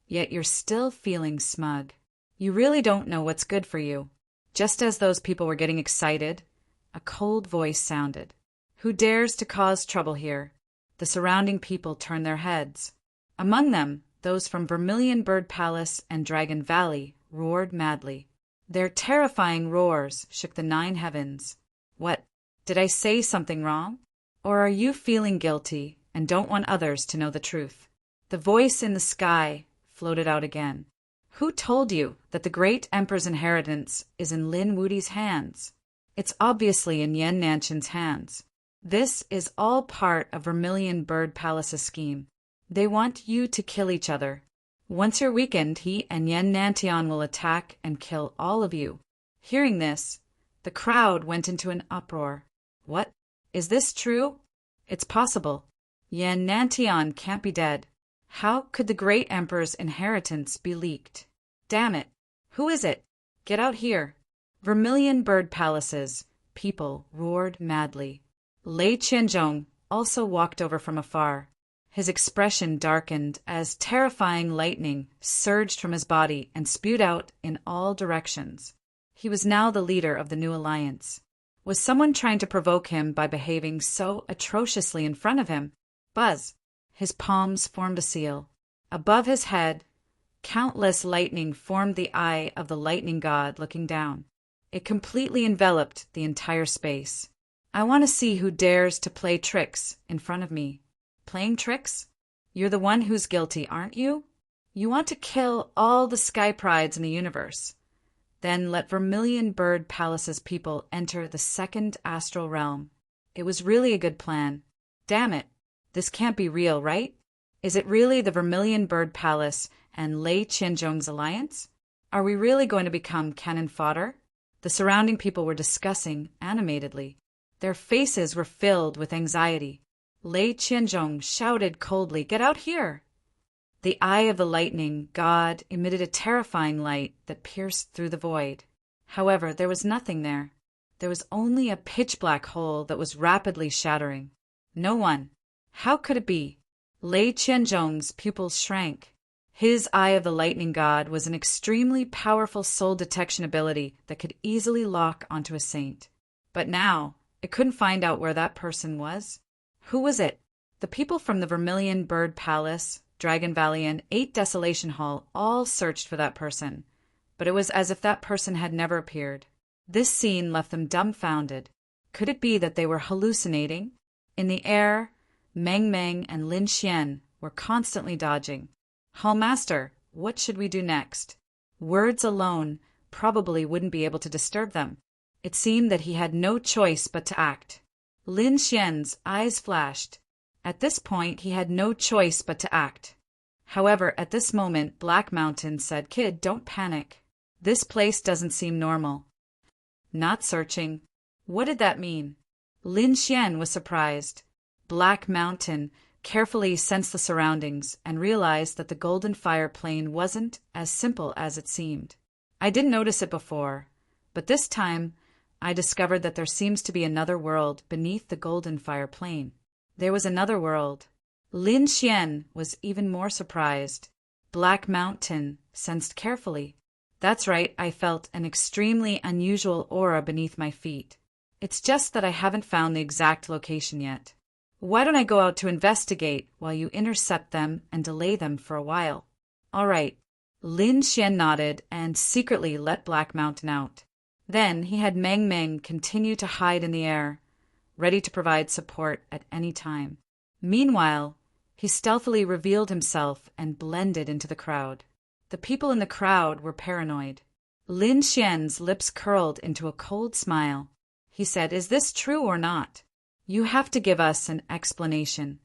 Speaker 1: yet you're still feeling smug. You really don't know what's good for you. Just as those people were getting excited, a cold voice sounded. Who dares to cause trouble here? The surrounding people turned their heads. Among them, those from Vermilion Bird Palace and Dragon Valley roared madly. Their terrifying roars shook the 9 heavens. What? Did I say something wrong? Or are you feeling guilty and don't want others to know the truth? The voice in the sky floated out again. Who told you that the great emperor's inheritance is in Lin Wuti's hands? It's obviously in Yan Nanshan's hands. This is all part of Vermilion Bird Palace's scheme. They want you to kill each other. Once you're weakened, he and Yan Nantian will attack and kill all of you. Hearing this, the crowd went into an uproar. What? Is this true? It's possible. Yan Nantian can't be dead. How could the great emperor's inheritance be leaked? Damn it. Who is it? Get out here. Vermilion Bird Palace's people roared madly. Lei Qianzhong also walked over from afar. His expression darkened as terrifying lightning surged from his body and spewed out in all directions. He was now the leader of the new alliance. Was someone trying to provoke him by behaving so atrociously in front of him? Buzz. His palms formed a seal. Above his head, countless lightning formed the eye of the lightning god looking down. It completely enveloped the entire space. I want to see who dares to play tricks in front of me. Playing tricks? You're the one who's guilty, aren't you? You want to kill all the sky prides in the universe. Then let Vermilion Bird Palace's people enter the second astral realm. It was really a good plan. Damn it. This can't be real, right? Is it really the Vermilion Bird Palace and Lei Qianzhong's alliance? Are we really going to become cannon fodder? The surrounding people were discussing animatedly. Their faces were filled with anxiety. Lei Qianzhong shouted coldly, "Get out here!" The eye of the lightning god emitted a terrifying light that pierced through the void. However, there was nothing there. There was only a pitch-black hole that was rapidly shattering. No one. How could it be? Lei Qianzhong's pupils shrank. His eye of the lightning god was an extremely powerful soul detection ability that could easily lock onto a saint. But now, it couldn't find out where that person was. Who was it? The people from the Vermilion Bird Palace, Dragon Valley, and 8 Desolation Hall all searched for that person, but it was as if that person had never appeared. This scene left them dumbfounded. Could it be that they were hallucinating? In the air, Meng Meng and Lin Xian were constantly dodging. Hallmaster, what should we do next? Words alone probably wouldn't be able to disturb them. It seemed that he had no choice but to act. Lin Xian's eyes flashed. At this point, he had no choice but to act. However, at this moment, Black Mountain said, "Kid, don't panic. This place doesn't seem normal." Not searching. What did that mean? Lin Xian was surprised. Black Mountain carefully sensed the surroundings and realized that the golden fire plane wasn't as simple as it seemed. I didn't notice it before, but this time I discovered that there seems to be another world beneath the golden fire plane. There was another world. Lin Xian was even more surprised. Black Mountain sensed carefully. That's right, I felt an extremely unusual aura beneath my feet. It's just that I haven't found the exact location yet. Why don't I go out to investigate while you intercept them and delay them for a while? All right. Lin Xian nodded and secretly let Black Mountain out. Then he had Meng Meng continue to hide in the air, ready to provide support at any time. Meanwhile, he stealthily revealed himself and blended into the crowd. The people in the crowd were paranoid. Lin Xian's lips curled into a cold smile. He said, "Is this true or not? You have to give us an explanation."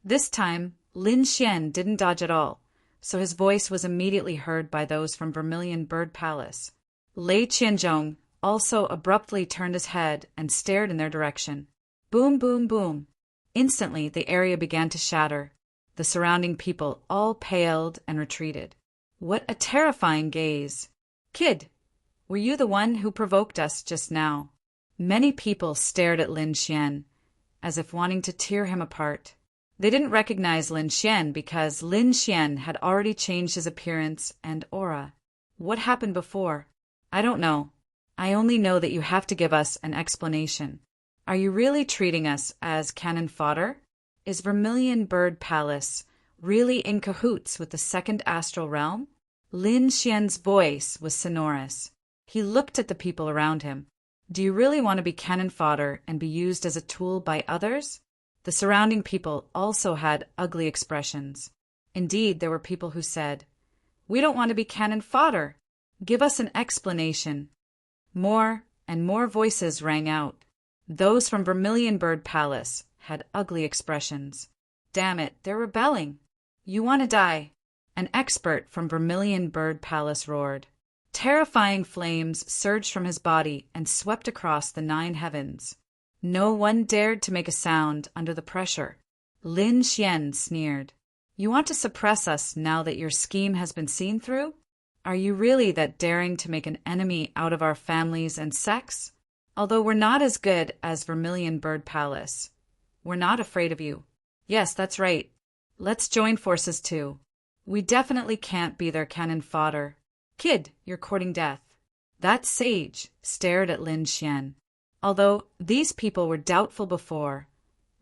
Speaker 1: This time, Lin Xian didn't dodge at all, so his voice was immediately heard by those from Vermilion Bird Palace. Lei Qianzhong also abruptly turned his head and stared in their direction. Boom, boom, boom. Instantly, the area began to shatter. The surrounding people all paled and retreated. What a terrifying gaze. "Kid, were you the one who provoked us just now?" Many people stared at Lin Xian, as if wanting to tear him apart. They didn't recognize Lin Xian because Lin Xian had already changed his appearance and aura. What happened before? I don't know. I only know that you have to give us an explanation. Are you really treating us as cannon fodder? Is Vermilion Bird Palace really in cahoots with the second astral realm? Lin Xian's voice was sonorous. He looked at the people around him. Do you really want to be cannon fodder and be used as a tool by others? The surrounding people also had ugly expressions. Indeed, there were people who said, "We don't want to be cannon fodder. Give us an explanation." More and more voices rang out. Those from Vermilion Bird Palace had ugly expressions. "Damn it, they're rebelling. You want to die." An expert from Vermilion Bird Palace roared. Terrifying flames surged from his body and swept across the 9 heavens. No one dared to make a sound under the pressure. Lin Xian sneered. "You want to suppress us now that your scheme has been seen through? Are you really that daring to make an enemy out of our families and sex? Although we're not as good as Vermilion Bird Palace, we're not afraid of you. Yes, that's right. Let's join forces too. We definitely can't be their cannon fodder. Kid, you're courting death." That sage stared at Lin Xian. Although these people were doubtful before,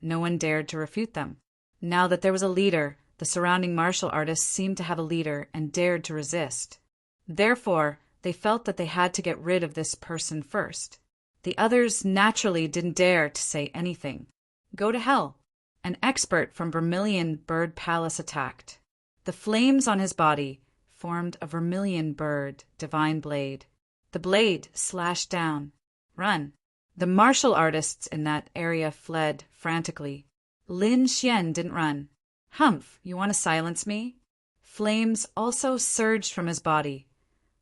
Speaker 1: no one dared to refute them. Now that there was a leader, the surrounding martial artists seemed to have a leader and dared to resist. Therefore, they felt that they had to get rid of this person first. The others naturally didn't dare to say anything. Go to hell. An expert from Vermilion Bird Palace attacked. The flames on his body formed a vermilion bird divine blade. The blade slashed down. Run. The martial artists in that area fled frantically. Lin Xian didn't run. Humph, you want to silence me? Flames also surged from his body,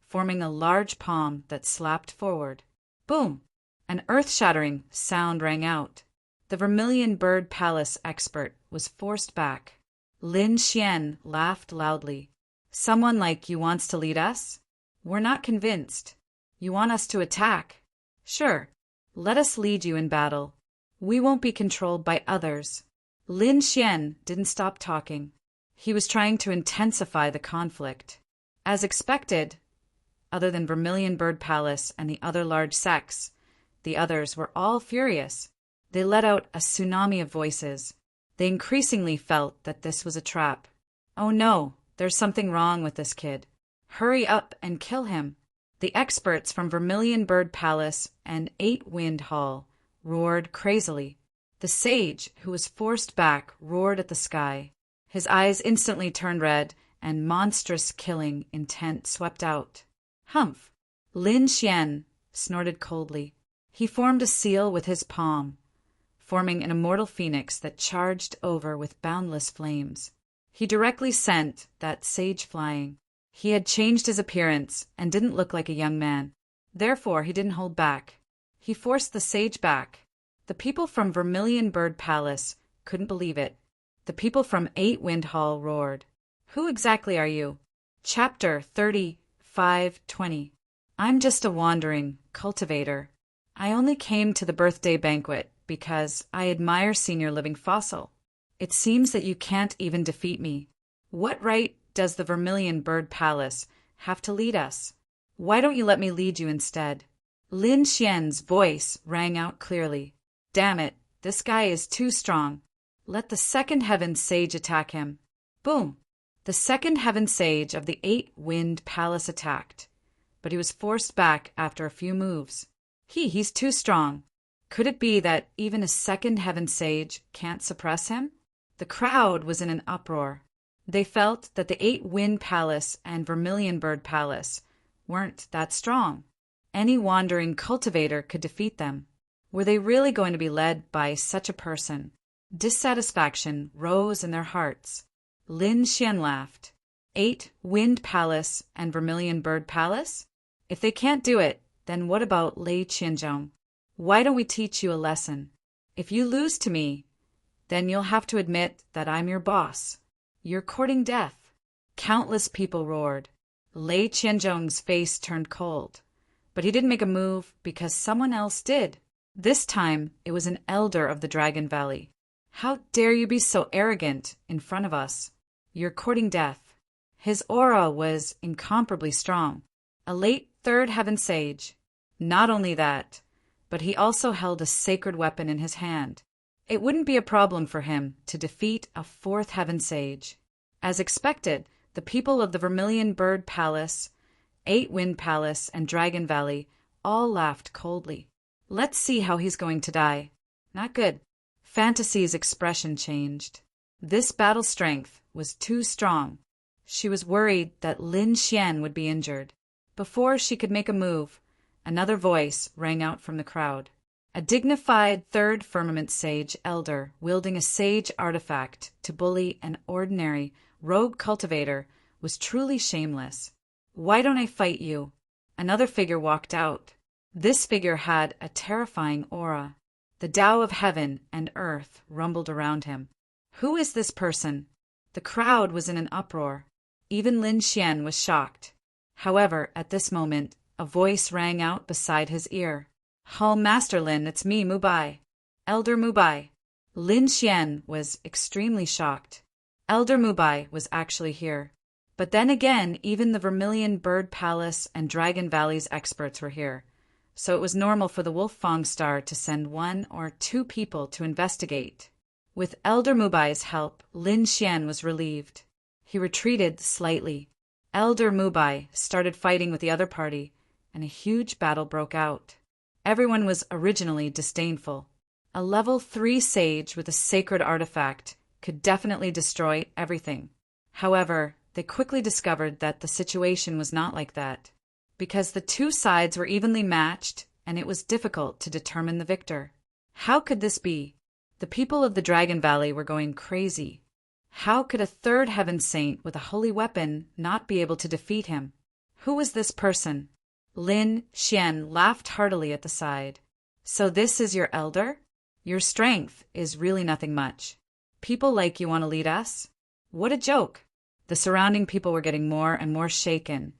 Speaker 1: forming a large palm that slapped forward. Boom! An earth-shattering sound rang out. The Vermilion Bird Palace expert was forced back. Lin Xian laughed loudly. Someone like you wants to lead us? We're not convinced. You want us to attack? Sure. Let us lead you in battle. We won't be controlled by others. Lin Xian didn't stop talking. He was trying to intensify the conflict. As expected, other than Vermilion Bird Palace and the other large sects, the others were all furious. They let out a tsunami of voices. They increasingly felt that this was a trap. Oh no, there's something wrong with this kid. Hurry up and kill him. The experts from Vermilion Bird Palace and 8-Wind Hall roared crazily. The sage, who was forced back, roared at the sky. His eyes instantly turned red, and monstrous killing intent swept out. Humph! Lin Xian snorted coldly. He formed a seal with his palm, forming an immortal phoenix that charged over with boundless flames. He directly sent that sage flying. He had changed his appearance and didn't look like a young man. Therefore, he didn't hold back. He forced the sage back. The people from Vermilion Bird Palace couldn't believe it. The people from 8-Wind Hall roared. Who exactly are you? Chapter 35:20. I'm just a wandering cultivator. I only came to the birthday banquet because I admire Senior Living Fossil. It seems that you can't even defeat me. What right does the Vermilion Bird Palace have to lead us? Why don't you let me lead you instead? Lin Xian's voice rang out clearly. Damn it, this guy is too strong. Let the second heaven sage attack him. Boom! The second heaven sage of the 8-Wind Palace attacked, but he was forced back after a few moves. He's too strong. Could it be that even a second heaven sage can't suppress him? The crowd was in an uproar. They felt that the 8-Wind Palace and Vermilion Bird Palace weren't that strong. Any wandering cultivator could defeat them. Were they really going to be led by such a person? Dissatisfaction rose in their hearts. Lin Xian laughed. 8-Wind Palace and Vermilion Bird Palace? If they can't do it, then what about Lei Qianzhong? Why don't we teach you a lesson? If you lose to me, then you'll have to admit that I'm your boss. You're courting death. Countless people roared. Lei Qianzhong's face turned cold, but he didn't make a move because someone else did. This time, it was an elder of the Dragon Valley. How dare you be so arrogant in front of us? You're courting death. His aura was incomparably strong. A late third heaven sage. Not only that, but he also held a sacred weapon in his hand. It wouldn't be a problem for him to defeat a fourth heaven sage. As expected, the people of the Vermilion Bird Palace, 8-Wind Palace, and Dragon Valley all laughed coldly. Let's see how he's going to die. Not good. Fantasy's expression changed. This battle strength was too strong. She was worried that Lin Xian would be injured. Before she could make a move, another voice rang out from the crowd. A dignified third firmament sage elder wielding a sage artifact to bully an ordinary rogue cultivator was truly shameless. Why don't I fight you? Another figure walked out. This figure had a terrifying aura. The Tao of heaven and earth rumbled around him. Who is this person? The crowd was in an uproar. Even Lin Xian was shocked. However, at this moment, a voice rang out beside his ear. Hall Master Lin, it's me, Mubai. Elder Mubai. Lin Xian was extremely shocked. Elder Mubai was actually here. But then again, even the Vermilion Bird Palace and Dragon Valley's experts were here, so it was normal for the Wolf Fong Star to send 1 or 2 people to investigate. With Elder Mubai's help, Lin Xian was relieved. He retreated slightly. Elder Mubai started fighting with the other party, and a huge battle broke out. Everyone was originally disdainful. A level 3 sage with a sacred artifact could definitely destroy everything. However, they quickly discovered that the situation was not like that, because the 2 sides were evenly matched and it was difficult to determine the victor. How could this be? The people of the Dragon Valley were going crazy. How could a 3rd Heaven Saint with a holy weapon not be able to defeat him? Who was this person? Lin Xian laughed heartily at the side. So this is your elder? Your strength is really nothing much. People like you want to lead us? What a joke! The surrounding people were getting more and more shaken,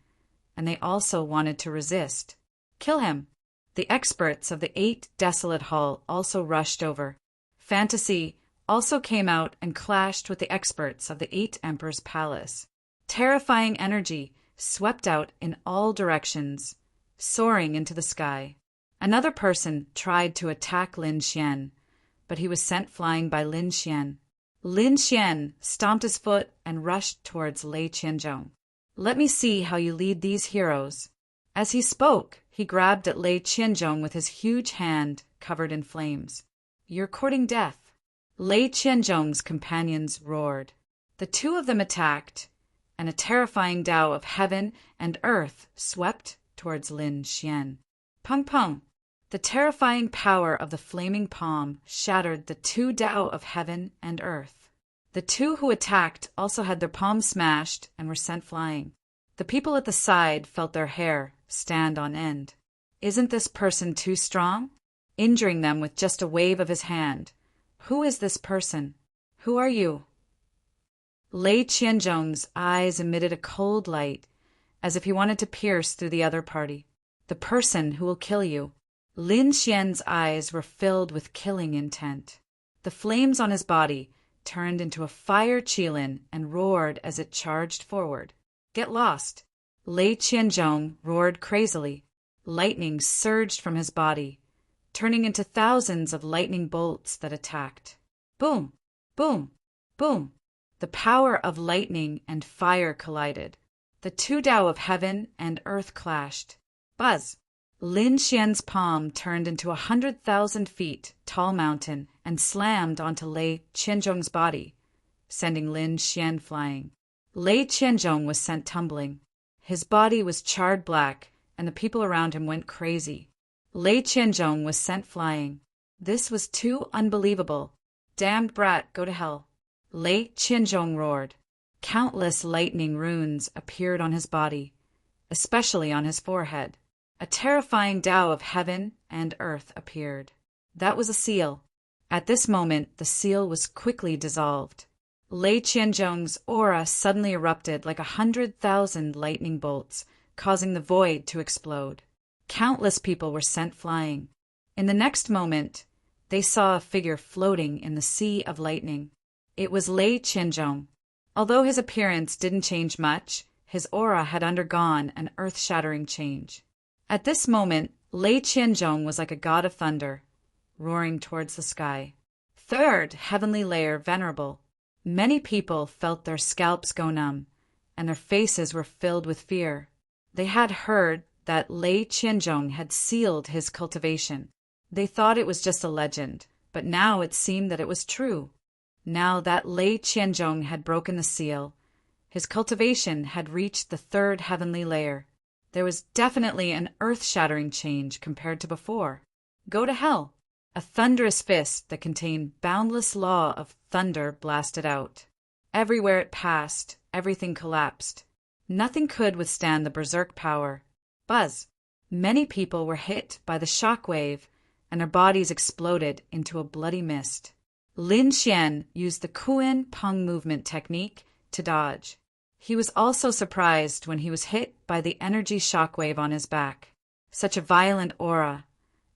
Speaker 1: and they also wanted to resist. Kill him! The experts of the 8 Desolate Hall also rushed over. Fantasy also came out and clashed with the experts of the 8 Emperors' Palace. Terrifying energy swept out in all directions, soaring into the sky. Another person tried to attack Lin Xian, but he was sent flying by Lin Xian. Lin Xian stomped his foot and rushed towards Lei Qianzhong. Let me see how you lead these heroes. As he spoke, he grabbed at Lei Qianzhong with his huge hand covered in flames. You're courting death. Lei Qianzhong's companions roared. The 2 of them attacked, and a terrifying Tao of heaven and earth swept towards Lin Xian. Pung pung! The terrifying power of the flaming palm shattered the 2 Tao of heaven and earth. The 2 who attacked also had their palms smashed and were sent flying. The people at the side felt their hair stand on end. Isn't this person too strong? Injuring them with just a wave of his hand. Who is this person? Who are you? Lei Qianzhong's eyes emitted a cold light, as if he wanted to pierce through the other party. The person who will kill you. Lin Xian's eyes were filled with killing intent. The flames on his body turned into a fire qilin and roared as it charged forward. Get lost! Lei Qianzhong roared crazily. Lightning surged from his body, turning into thousands of lightning bolts that attacked. Boom! Boom! Boom! The power of lightning and fire collided. The 2 Tao of heaven and earth clashed. Buzz! Lin Xian's palm turned into 100,000 feet tall mountain and slammed onto Lei Qianzhong's body, sending Lin Xian flying. Lei Qianzhong was sent tumbling. His body was charred black, and the people around him went crazy. Lei Qianzhong was sent flying. This was too unbelievable. Damned brat, go to hell. Lei Qianzhong roared. Countless lightning runes appeared on his body, especially on his forehead. A terrifying Tao of heaven and earth appeared. That was a seal. At this moment, the seal was quickly dissolved. Lei Qianzhong's aura suddenly erupted like 100,000 lightning bolts, causing the void to explode. Countless people were sent flying. In the next moment, they saw a figure floating in the sea of lightning. It was Lei Qianzhong. Although his appearance didn't change much, his aura had undergone an earth-shattering change. At this moment, Lei Qianzhong was like a god of thunder, roaring towards the sky. 3rd heavenly layer venerable. Many people felt their scalps go numb, and their faces were filled with fear. They had heard that Lei Qianzhong had sealed his cultivation. They thought it was just a legend, but now it seemed that it was true. Now that Lei Qianzhong had broken the seal, his cultivation had reached the 3rd heavenly layer. There was definitely an earth-shattering change compared to before. Go to hell! A thunderous fist that contained boundless law of thunder blasted out. Everywhere it passed, everything collapsed. Nothing could withstand the berserk power. Buzz! Many people were hit by the shock wave, and their bodies exploded into a bloody mist. Lin Xian used the Kuan Peng movement technique to dodge. He was also surprised when he was hit by the energy shockwave on his back. Such a violent aura,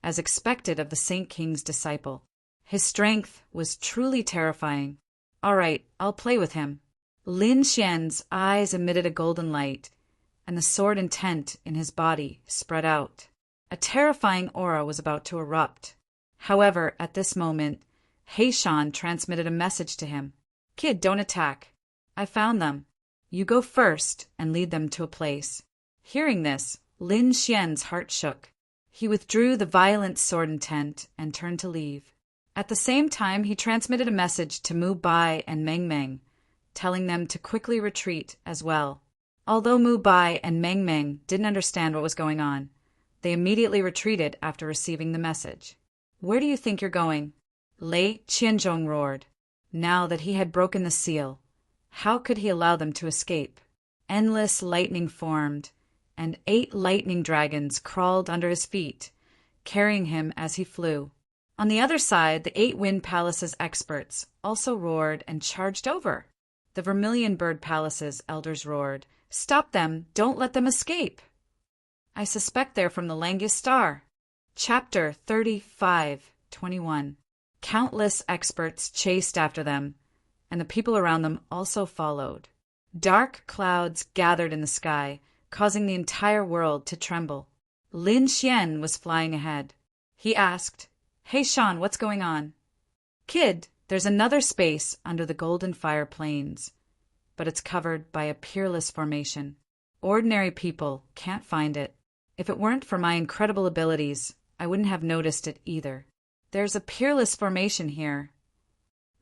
Speaker 1: as expected of the Saint King's disciple. His strength was truly terrifying. All right, I'll play with him. Lin Xian's eyes emitted a golden light, and the sword intent in his body spread out. A terrifying aura was about to erupt. However, at this moment, Heishan transmitted a message to him. "Kid, don't attack. I found them. You go first and lead them to a place." Hearing this, Lin Xian's heart shook. He withdrew the violent sword intent and turned to leave. At the same time, he transmitted a message to Mu Bai and Meng Meng, telling them to quickly retreat as well. Although Mu Bai and Meng Meng didn't understand what was going on, they immediately retreated after receiving the message. "Where do you think you're going?" Lei Qianzhong roared. Now that he had broken the seal, how could he allow them to escape? Endless lightning formed, and 8 lightning dragons crawled under his feet, carrying him as he flew. On the other side, the 8 Wind Palace's experts also roared and charged over. The Vermilion Bird Palace's elders roared, "Stop them! Don't let them escape!" "I suspect they're from the Langius Star." Chapter 35:21. Countless experts chased after them, and the people around them also followed. Dark clouds gathered in the sky, causing the entire world to tremble. Lin Xian was flying ahead. He asked, "Hey Shan, what's going on?" "Kid, there's another space under the Golden Fire Plains, but it's covered by a peerless formation. Ordinary people can't find it. If it weren't for my incredible abilities, I wouldn't have noticed it either. There's a peerless formation here."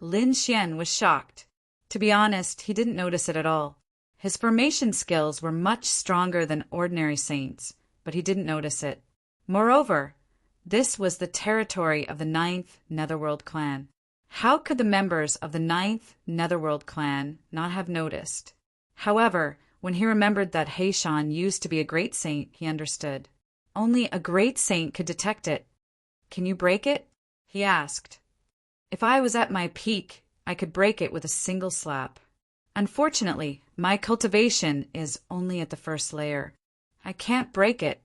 Speaker 1: Lin Xian was shocked. To be honest, he didn't notice it at all. His formation skills were much stronger than ordinary saints, but he didn't notice it. Moreover, this was the territory of the 9th Netherworld clan. How could the members of the 9th Netherworld clan not have noticed? However, when he remembered that Heishan used to be a great saint, he understood. Only a great saint could detect it. "Can you break it?" he asked. "If I was at my peak, I could break it with a single slap. Unfortunately, my cultivation is only at the first layer. I can't break it."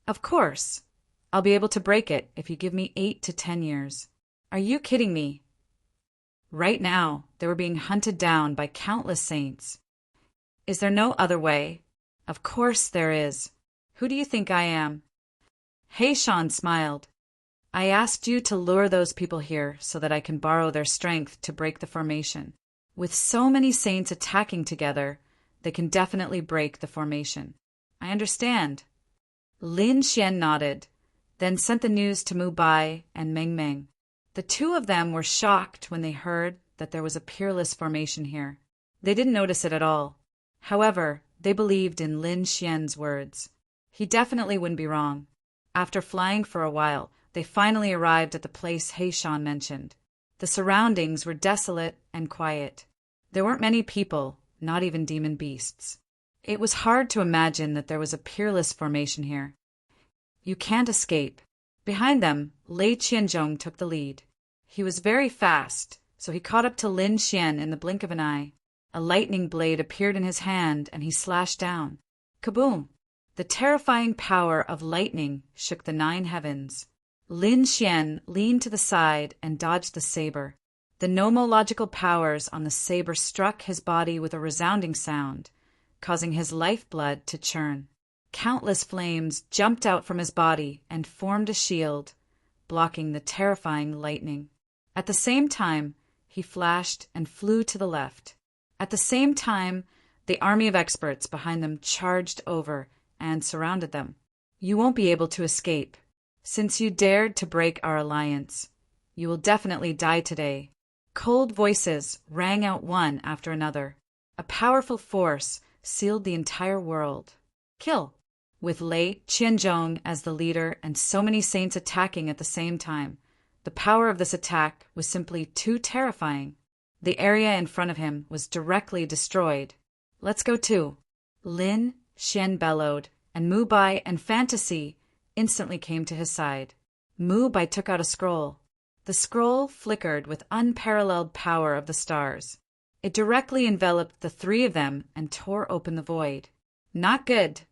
Speaker 1: "Of course. I'll be able to break it if you give me 8 to 10 years. Are you kidding me?" Right now, they were being hunted down by countless saints. "Is there no other way?" "Of course there is. Who do you think I am?" Heishan smiled. "I asked you to lure those people here so that I can borrow their strength to break the formation. With so many saints attacking together, they can definitely break the formation." "I understand." Lin Xian nodded, then sent the news to Mu Bai and Meng Meng. The 2 of them were shocked when they heard that there was a peerless formation here. They didn't notice it at all. However, they believed in Lin Xian's words. He definitely wouldn't be wrong. After flying for a while, they finally arrived at the place Heishan mentioned. The surroundings were desolate and quiet. There weren't many people, not even demon beasts. It was hard to imagine that there was a peerless formation here. "You can't escape." Behind them, Lei Qianzhong took the lead. He was very fast, so he caught up to Lin Xian in the blink of an eye. A lightning blade appeared in his hand and he slashed down. Kaboom! The terrifying power of lightning shook the 9 heavens. Lin Xian leaned to the side and dodged the saber. The nomological powers on the saber struck his body with a resounding sound, causing his lifeblood to churn. Countless flames jumped out from his body and formed a shield, blocking the terrifying lightning. At the same time, he flashed and flew to the left. At the same time, the army of experts behind them charged over and surrounded them. "You won't be able to escape. Since you dared to break our alliance, you will definitely die today." Cold voices rang out one after another. A powerful force sealed the entire world. Kill! With Lei Qianzhong as the leader and so many saints attacking at the same time, the power of this attack was simply too terrifying. The area in front of him was directly destroyed. "Let's go too." Lin Xian bellowed, and Mu Bai and Fantasy instantly came to his side. Mu Bai took out a scroll. The scroll flickered with unparalleled power of the stars. It directly enveloped the 3 of them and tore open the void. "Not good.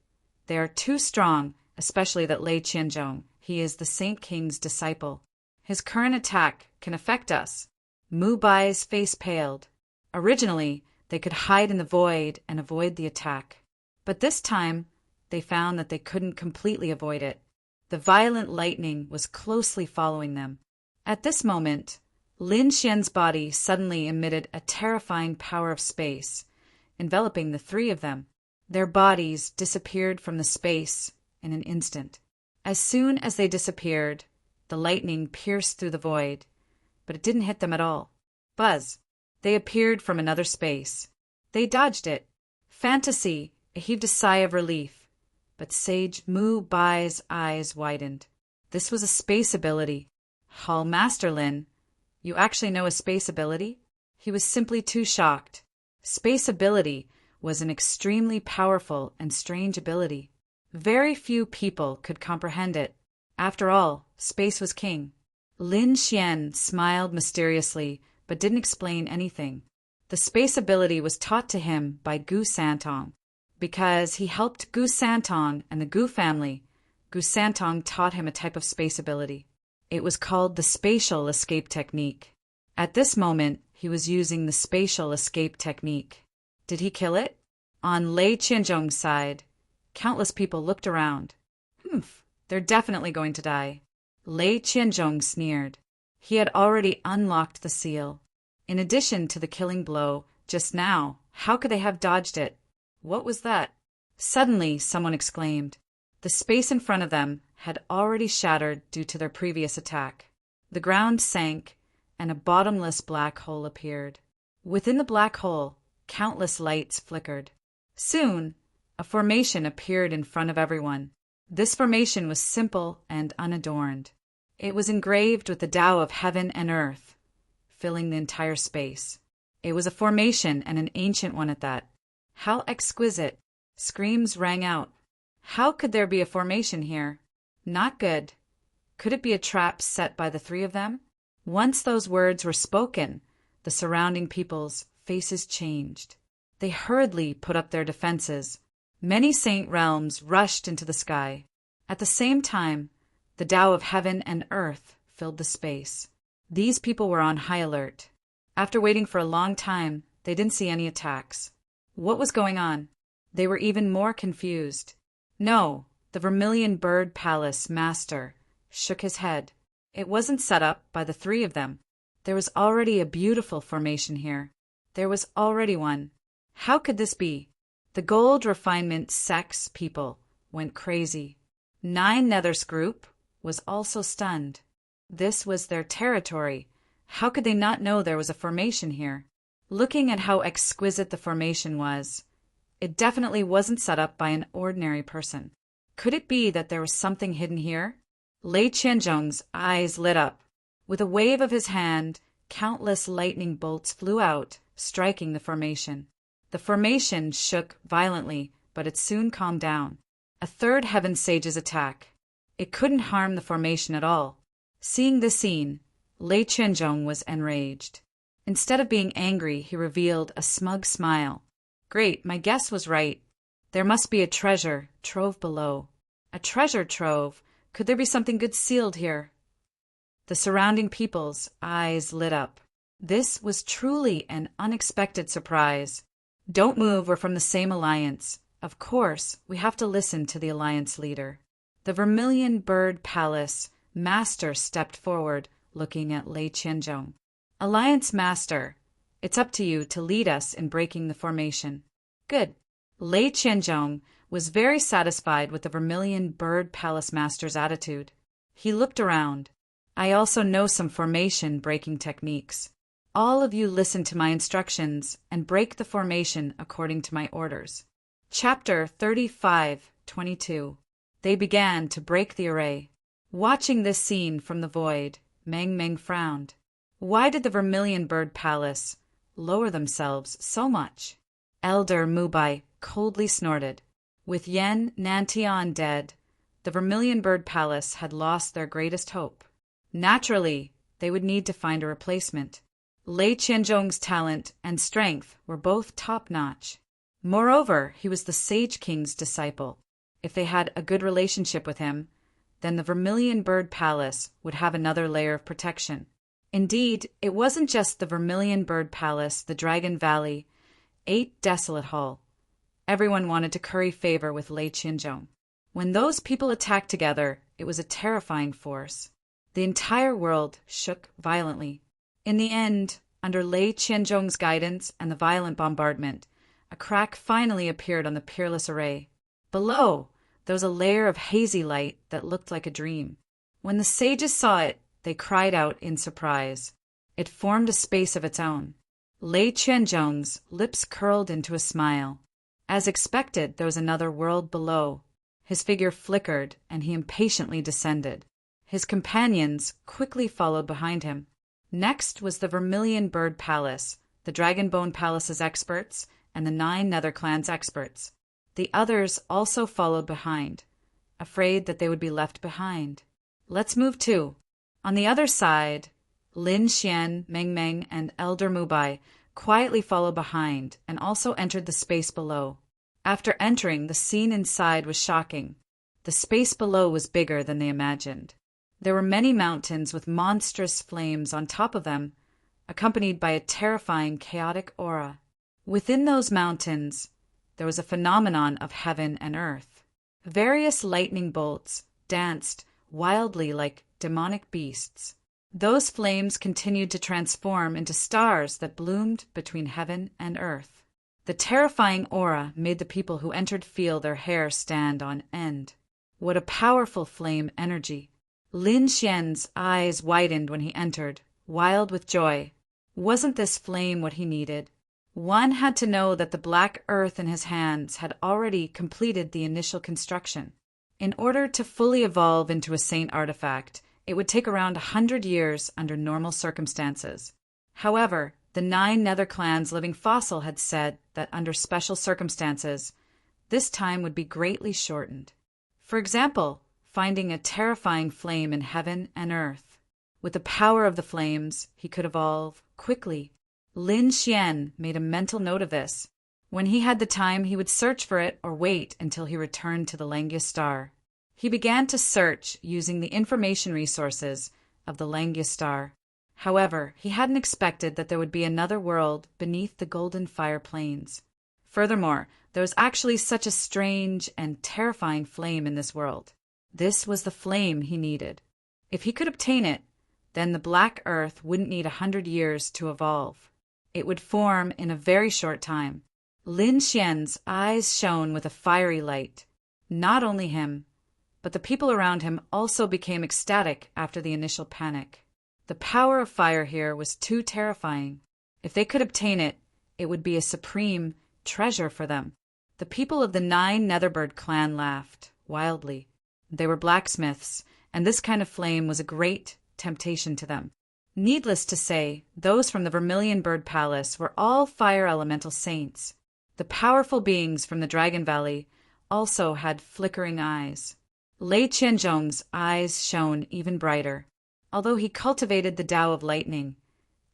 Speaker 1: They are too strong, especially that Lei Qianzhong. He is the Saint King's disciple. His current attack can affect us." Mu Bai's face paled. Originally, They could hide in the void and avoid the attack. But this time, they found that they couldn't completely avoid it. The violent lightning was closely following them. At this moment, Lin Xian's body suddenly emitted a terrifying power of space, enveloping the three of them. Their bodies disappeared from the space in an instant. As soon as they disappeared, the lightning pierced through the void, but it didn't hit them at all. Buzz! They appeared from another space. They dodged it. Fantasy heaved a sigh of relief, but Sage Mu Bai's eyes widened. This was a space ability. Hall Master Lin, you actually know a space ability? He was simply too shocked. Space ability was an extremely powerful and strange ability. Very few people could comprehend it. After all, space was king. Lin Xian smiled mysteriously, but didn't explain anything. The space ability was taught to him by Gu Santong. Because he helped Gu Santong and the Gu family, Gu Santong taught him a type of space ability. It was called the spatial escape technique. At this moment, he was using the spatial escape technique. Did he kill it? On Lei Qianzhong's side, countless people looked around. They're definitely going to die. Lei Qianzhong sneered. He had already unlocked the seal. In addition to the killing blow, just now, how could they have dodged it? What was that? Suddenly, someone exclaimed. The space in front of them had already shattered due to their previous attack. The ground sank, and a bottomless black hole appeared. Within the black hole, countless lights flickered. Soon, a formation appeared in front of everyone. This formation was simple and unadorned. It was engraved with the Tao of heaven and earth, filling the entire space. It was a formation, and an ancient one at that. How exquisite! Screams rang out. How could there be a formation here? Not good. Could it be a trap set by the three of them? Once those words were spoken, the surrounding people's faces changed. They hurriedly put up their defenses. Many saint realms rushed into the sky. At the same time, the Tao of heaven and earth filled the space. These people were on high alert. After waiting for a long time, they didn't see any attacks. What was going on? They were even more confused. No, the Vermilion Bird Palace master shook his head. It wasn't set up by the three of them. There was already a beautiful formation here. There was already one. How could this be? The gold refinement sex people went crazy. 9 Nethers group was also stunned. This was their territory. How could they not know there was a formation here? Looking at how exquisite the formation was, it definitely wasn't set up by an ordinary person. Could it be that there was something hidden here? Lei Qianzhong's eyes lit up. With a wave of his hand, countless lightning bolts flew out, striking the formation. The formation shook violently, but it soon calmed down. A third Heaven Sage's attack. It couldn't harm the formation at all. Seeing this scene, Lei Qianzhong was enraged. Instead of being angry, he revealed a smug smile. Great, my guess was right. There must be a treasure trove below. A treasure trove? Could there be something good sealed here? The surrounding people's eyes lit up. This was truly an unexpected surprise. Don't move, we're from the same alliance. Of course, we have to listen to the alliance leader. The Vermilion Bird Palace master stepped forward, looking at Lei Qianzhong. Alliance master, it's up to you to lead us in breaking the formation. Good. Lei Qianzhong was very satisfied with the Vermilion Bird Palace master's attitude. He looked around. I also know some formation breaking techniques. All of you listen to my instructions and break the formation according to my orders. Chapter 35:22. They began to break the array. Watching this scene from the void, Meng Meng frowned. Why did the Vermilion Bird Palace lower themselves so much? Elder Mubai coldly snorted. With Yen Nantian dead, the Vermilion Bird Palace had lost their greatest hope. Naturally, they would need to find a replacement. Lei Qianzhong's talent and strength were both top-notch. Moreover, he was the Sage King's disciple. If they had a good relationship with him, then the Vermilion Bird Palace would have another layer of protection. Indeed, it wasn't just the Vermilion Bird Palace, the Dragon Valley, 8 desolate hull. Everyone wanted to curry favor with Lei Qianzhong. When those people attacked together, it was a terrifying force. The entire world shook violently. In the end, under Lei Qianzhong's guidance and the violent bombardment, a crack finally appeared on the peerless array. Below, there was a layer of hazy light that looked like a dream. When the sages saw it, they cried out in surprise. It formed a space of its own. Lei Qianzhong's lips curled into a smile. As expected, there was another world below. His figure flickered, and he impatiently descended. His companions quickly followed behind him. Next was the Vermilion Bird Palace, the Dragonbone Palace's experts, and the 9 Nether Clan's experts. The others also followed behind, afraid that they would be left behind. Let's move too. On the other side, Lin Xian, Meng Meng, and Elder Mubai quietly followed behind and also entered the space below. After entering, the scene inside was shocking. The space below was bigger than they imagined. There were many mountains with monstrous flames on top of them, accompanied by a terrifying chaotic aura. Within those mountains, there was a phenomenon of heaven and earth. Various lightning bolts danced wildly like demonic beasts. Those flames continued to transform into stars that bloomed between heaven and earth. The terrifying aura made the people who entered feel their hair stand on end. What a powerful flame energy! Lin Xian's eyes widened when he entered, wild with joy. Wasn't this flame what he needed? One had to know that the black earth in his hands had already completed the initial construction. In order to fully evolve into a saint artifact, it would take around 100 years under normal circumstances. However, the 9 Nether Clans living fossil had said that under special circumstances, this time would be greatly shortened. For example, finding a terrifying flame in heaven and earth. With the power of the flames, he could evolve quickly. Lin Xian made a mental note of this. When he had the time, he would search for it or wait until he returned to the Langia Star. He began to search using the information resources of the Langia Star. However, he hadn't expected that there would be another world beneath the Golden Fire Plains. Furthermore, there was actually such a strange and terrifying flame in this world. This was the flame he needed. If he could obtain it, then the Black Earth wouldn't need 100 years to evolve. It would form in a very short time. Lin Xian's eyes shone with a fiery light. Not only him, but the people around him also became ecstatic after the initial panic. The power of fire here was too terrifying. If they could obtain it, it would be a supreme treasure for them. The people of the 9 Netherbird clan laughed wildly. They were blacksmiths, and this kind of flame was a great temptation to them. Needless to say, those from the Vermilion Bird Palace were all fire elemental saints. The powerful beings from the Dragon Valley also had flickering eyes. Lei Qianzhong's eyes shone even brighter. Although he cultivated the Tao of Lightning,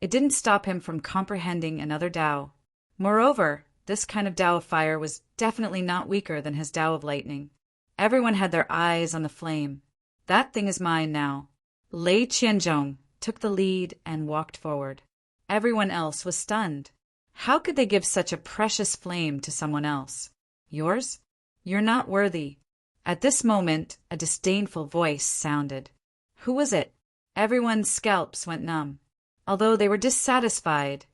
Speaker 1: it didn't stop him from comprehending another Tao. Moreover, this kind of Tao of Fire was definitely not weaker than his Tao of Lightning. Everyone had their eyes on the flame. That thing is mine now. Lei Qianzhong took the lead and walked forward. Everyone else was stunned. How could they give such a precious flame to someone else? Yours? You're not worthy. At this moment, a disdainful voice sounded. Who was it? Everyone's scalps went numb. Although they were dissatisfied,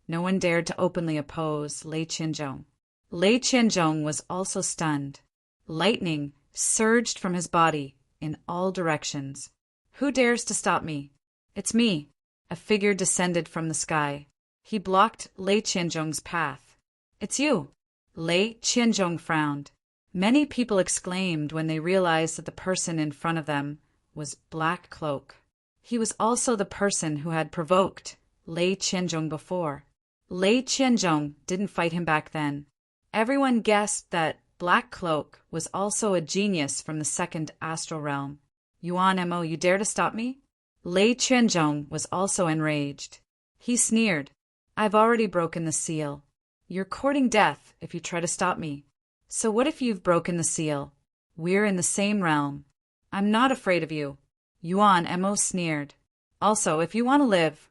Speaker 1: no one dared to openly oppose Lei Qianzhong. Lei Qianzhong was also stunned. Lightning surged from his body in all directions. Who dares to stop me? It's me. A figure descended from the sky. He blocked Lei Qianzhong's path. It's you. Lei Qianzhong frowned. Many people exclaimed when they realized that the person in front of them was Black Cloak. He was also the person who had provoked Lei Qianzhong before. Lei Qianzhong didn't fight him back then. Everyone guessed that Black Cloak was also a genius from the second astral realm. Yuan Mo, you dare to stop me? Lei Qianzhong was also enraged. He sneered. I've already broken the seal. You're courting death if you try to stop me. So what if you've broken the seal? We're in the same realm. I'm not afraid of you. Yuan Mo sneered. Also, if you want to live,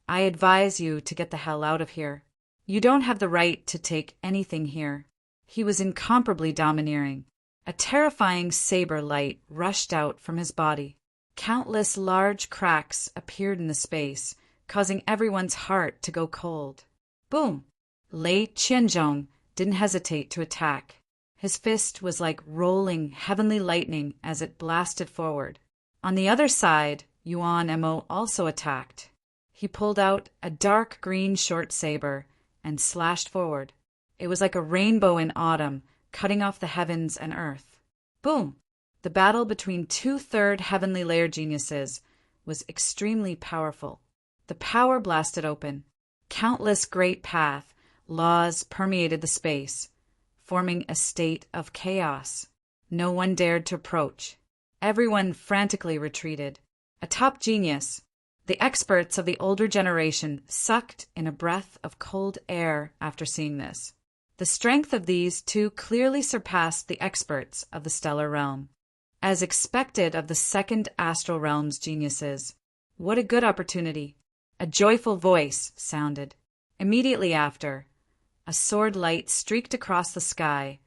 Speaker 1: I advise you to get the hell out of here. You don't have the right to take anything here. He was incomparably domineering. A terrifying saber light rushed out from his body. Countless large cracks appeared in the space, causing everyone's heart to go cold. Boom! Lei Qianzhong didn't hesitate to attack. His fist was like rolling heavenly lightning as it blasted forward. On the other side, Yuan Mo also attacked. He pulled out a dark green short saber and slashed forward. It was like a rainbow in autumn, cutting off the heavens and earth. Boom! The battle between two-third heavenly layer geniuses was extremely powerful. The power blasted open. Countless great path, laws permeated the space, forming a state of chaos. No one dared to approach. Everyone frantically retreated. A top genius, the experts of the older generation, sucked in a breath of cold air after seeing this. The strength of these two clearly surpassed the experts of the stellar realm. As expected of the second astral realm's geniuses, what a good opportunity! A joyful voice sounded. Immediately after, a sword light streaked across the sky,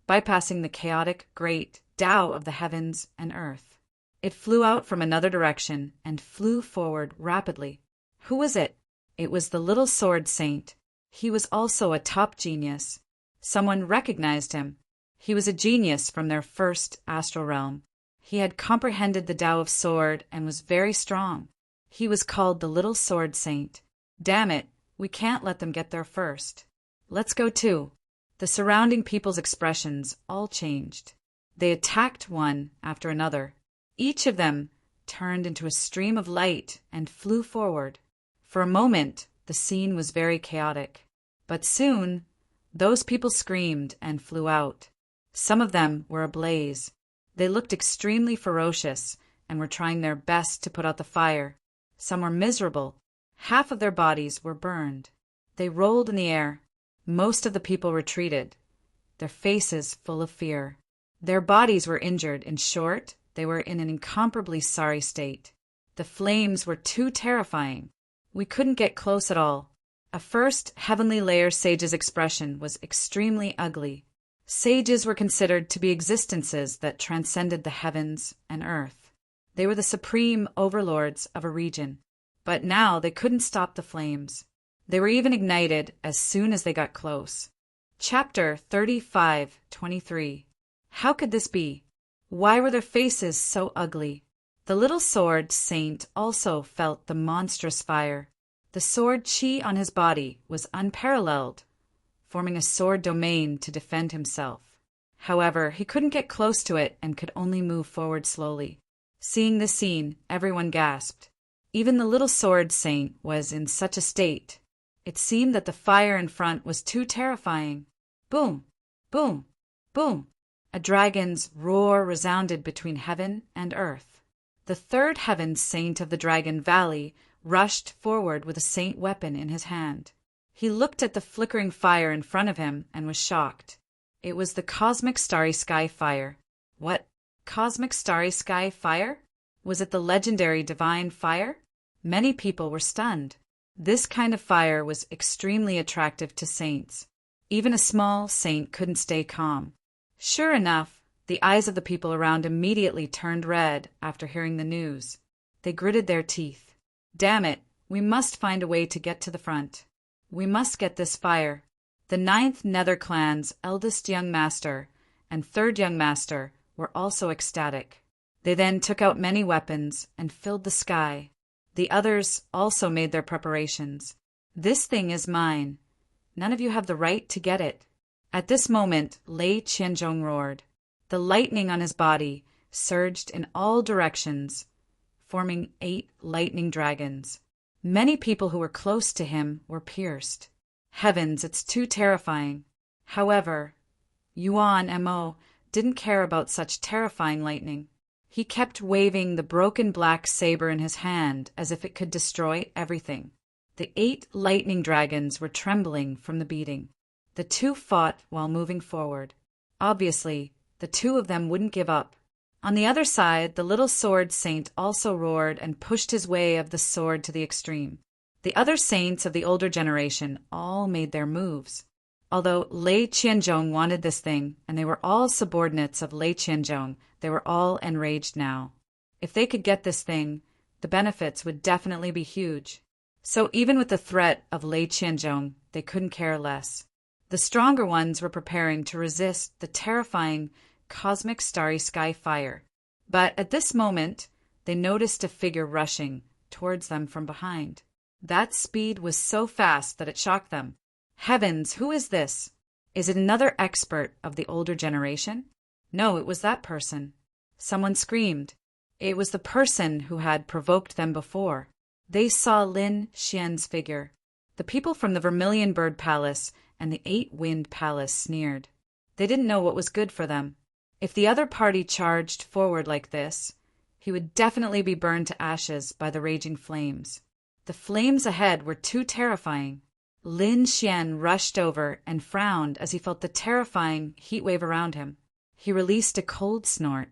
Speaker 1: bypassing the chaotic great Tao of the heavens and earth. It flew out from another direction and flew forward rapidly. Who was it? It was the little sword saint. He was also a top genius. Someone recognized him. He was a genius from their first astral realm. He had comprehended the Tao of Sword and was very strong. He was called the Little Sword Saint. Damn it, we can't let them get there first. Let's go too. The surrounding people's expressions all changed. They attacked one after another. Each of them turned into a stream of light and flew forward. For a moment, the scene was very chaotic. But soon, those people screamed and flew out. Some of them were ablaze. They looked extremely ferocious and were trying their best to put out the fire. Some were miserable. Half of their bodies were burned. They rolled in the air. Most of the people retreated, their faces full of fear. Their bodies were injured. In short, they were in an incomparably sorry state. The flames were too terrifying. We couldn't get close at all. A first heavenly layer sage's expression was extremely ugly. Sages were considered to be existences that transcended the heavens and earth. They were the supreme overlords of a region. But now they couldn't stop the flames. They were even ignited as soon as they got close. Chapter 35:23. How could this be? Why were their faces so ugly? The little sword saint also felt the monstrous fire. The sword chi on his body was unparalleled, forming a sword domain to defend himself. However, he couldn't get close to it and could only move forward slowly. Seeing this scene, everyone gasped. Even the little sword saint was in such a state. It seemed that the fire in front was too terrifying. Boom! Boom! Boom! A dragon's roar resounded between heaven and earth. The third heaven saint of the Dragon Valley rushed forward with a saint weapon in his hand. He looked at the flickering fire in front of him and was shocked. It was the cosmic starry sky fire. What? Cosmic starry sky fire? Was it the legendary divine fire? Many people were stunned. This kind of fire was extremely attractive to saints. Even a small saint couldn't stay calm. Sure enough, the eyes of the people around immediately turned red after hearing the news. They gritted their teeth. Damn it, we must find a way to get to the front. We must get this fire. The 9th Nether Clan's eldest young master and 3rd young master were also ecstatic. They then took out many weapons and filled the sky. The others also made their preparations. This thing is mine. None of you have the right to get it. At this moment, Lei Qianzhong roared. The lightning on his body surged in all directions, forming 8 lightning dragons. Many people who were close to him were pierced. Heavens, it's too terrifying. However, Yuan Mo didn't care about such terrifying lightning. He kept waving the broken black saber in his hand as if it could destroy everything. The 8 lightning dragons were trembling from the beating. The two fought while moving forward. Obviously, the two of them wouldn't give up. On the other side, the little sword saint also roared and pushed his way of the sword to the extreme. The other saints of the older generation all made their moves. Although Lei Qianzhong wanted this thing, and they were all subordinates of Lei Qianzhong, they were all enraged now. If they could get this thing, the benefits would definitely be huge. So even with the threat of Lei Qianzhong, they couldn't care less. The stronger ones were preparing to resist the terrifying cosmic starry sky fire. But at this moment, they noticed a figure rushing towards them from behind. That speed was so fast that it shocked them. Heavens, who is this? Is it another expert of the older generation? No, it was that person. Someone screamed. It was the person who had provoked them before. They saw Lin Xian's figure. The people from the Vermilion Bird Palace and the Eight-Wind Palace sneered. They didn't know what was good for them. If the other party charged forward like this, he would definitely be burned to ashes by the raging flames. The flames ahead were too terrifying. Lin Xian rushed over and frowned as he felt the terrifying heat wave around him. He released a cold snort.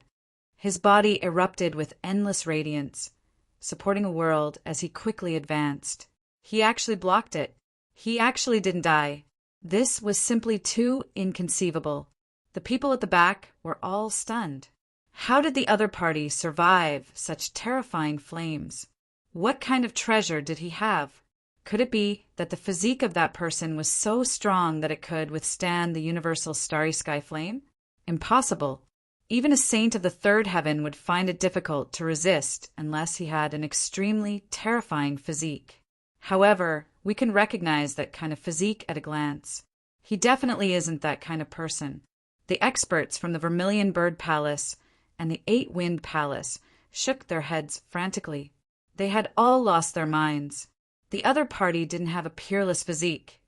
Speaker 1: His body erupted with endless radiance, supporting a world as he quickly advanced. He actually blocked it. He actually didn't die. This was simply too inconceivable. The people at the back were all stunned. How did the other party survive such terrifying flames? What kind of treasure did he have? Could it be that the physique of that person was so strong that it could withstand the universal starry sky flame? Impossible. Even a saint of the third heaven would find it difficult to resist unless he had an extremely terrifying physique. However, we can recognize that kind of physique at a glance. He definitely isn't that kind of person. The experts from the Vermilion Bird Palace and the Eight-Wind Palace shook their heads frantically. They had all lost their minds. The other party didn't have a peerless physique.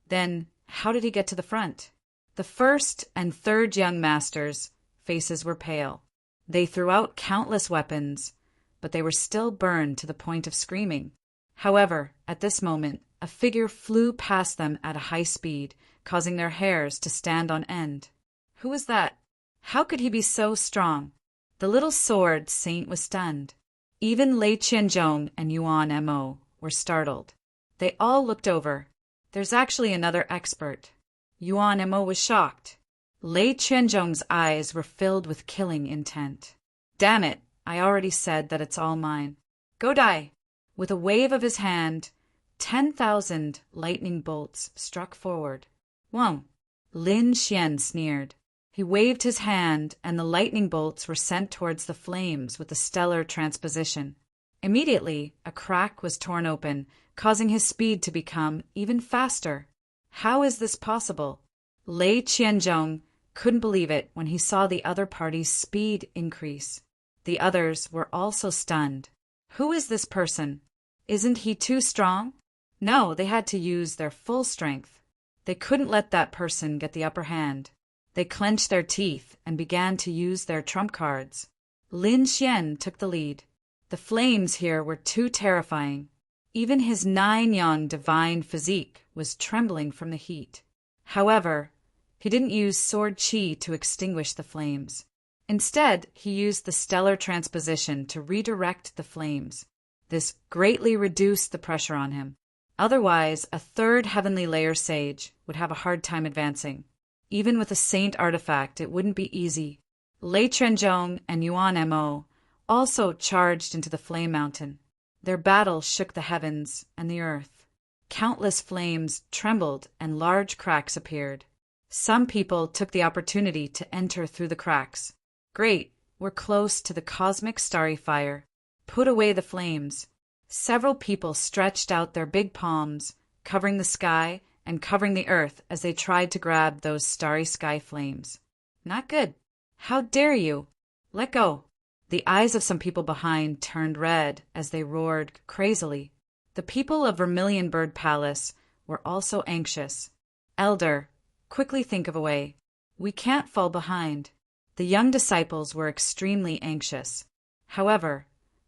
Speaker 1: Then, how did he get to the front? The first and third young masters' faces were pale. They threw out countless weapons, but they were still burned to the point of screaming. However, at this moment, a figure flew past them at a high speed, causing their hairs to stand on end. Who was that? How could he be so strong? The little sword saint was stunned. Even Lei Qianzhong and Yuan Mo were startled. They all looked over. There's actually another expert. Yuan Mo was shocked. Lei Qianzhong's eyes were filled with killing intent. Damn it, I already said that it's all mine. Go die. With a wave of his hand, 10,000 lightning bolts struck forward. Whoa! Lin Xian sneered. He waved his hand, and the lightning bolts were sent towards the flames with the stellar transposition. Immediately, a crack was torn open, causing his speed to become even faster. How is this possible? Lei Qianzhong couldn't believe it when he saw the other party's speed increase. The others were also stunned. Who is this person? Isn't he too strong? No, they had to use their full strength. They couldn't let that person get the upper hand. They clenched their teeth and began to use their trump cards. Lin Xian took the lead. The flames here were too terrifying. Even his 9-yang divine physique was trembling from the heat. However, he didn't use sword qi to extinguish the flames. Instead, he used the stellar transposition to redirect the flames. This greatly reduced the pressure on him. Otherwise, a third heavenly layer sage would have a hard time advancing. Even with a saint artifact, it wouldn't be easy. Lei Qianzhong and Yuan Mo also charged into the flame mountain. Their battle shook the heavens and the earth. Countless flames trembled and large cracks appeared. Some people took the opportunity to enter through the cracks. Great, we're close to the cosmic starry fire. Put away the flames. Several people stretched out their big palms, covering the sky and covering the earth as they tried to grab those starry sky flames. Not good. How dare you? Let go. The eyes of some people behind turned red as they roared crazily. The people of Vermilion Bird Palace were also anxious. Elder, quickly think of a way. We can't fall behind. The young disciples were extremely anxious. However,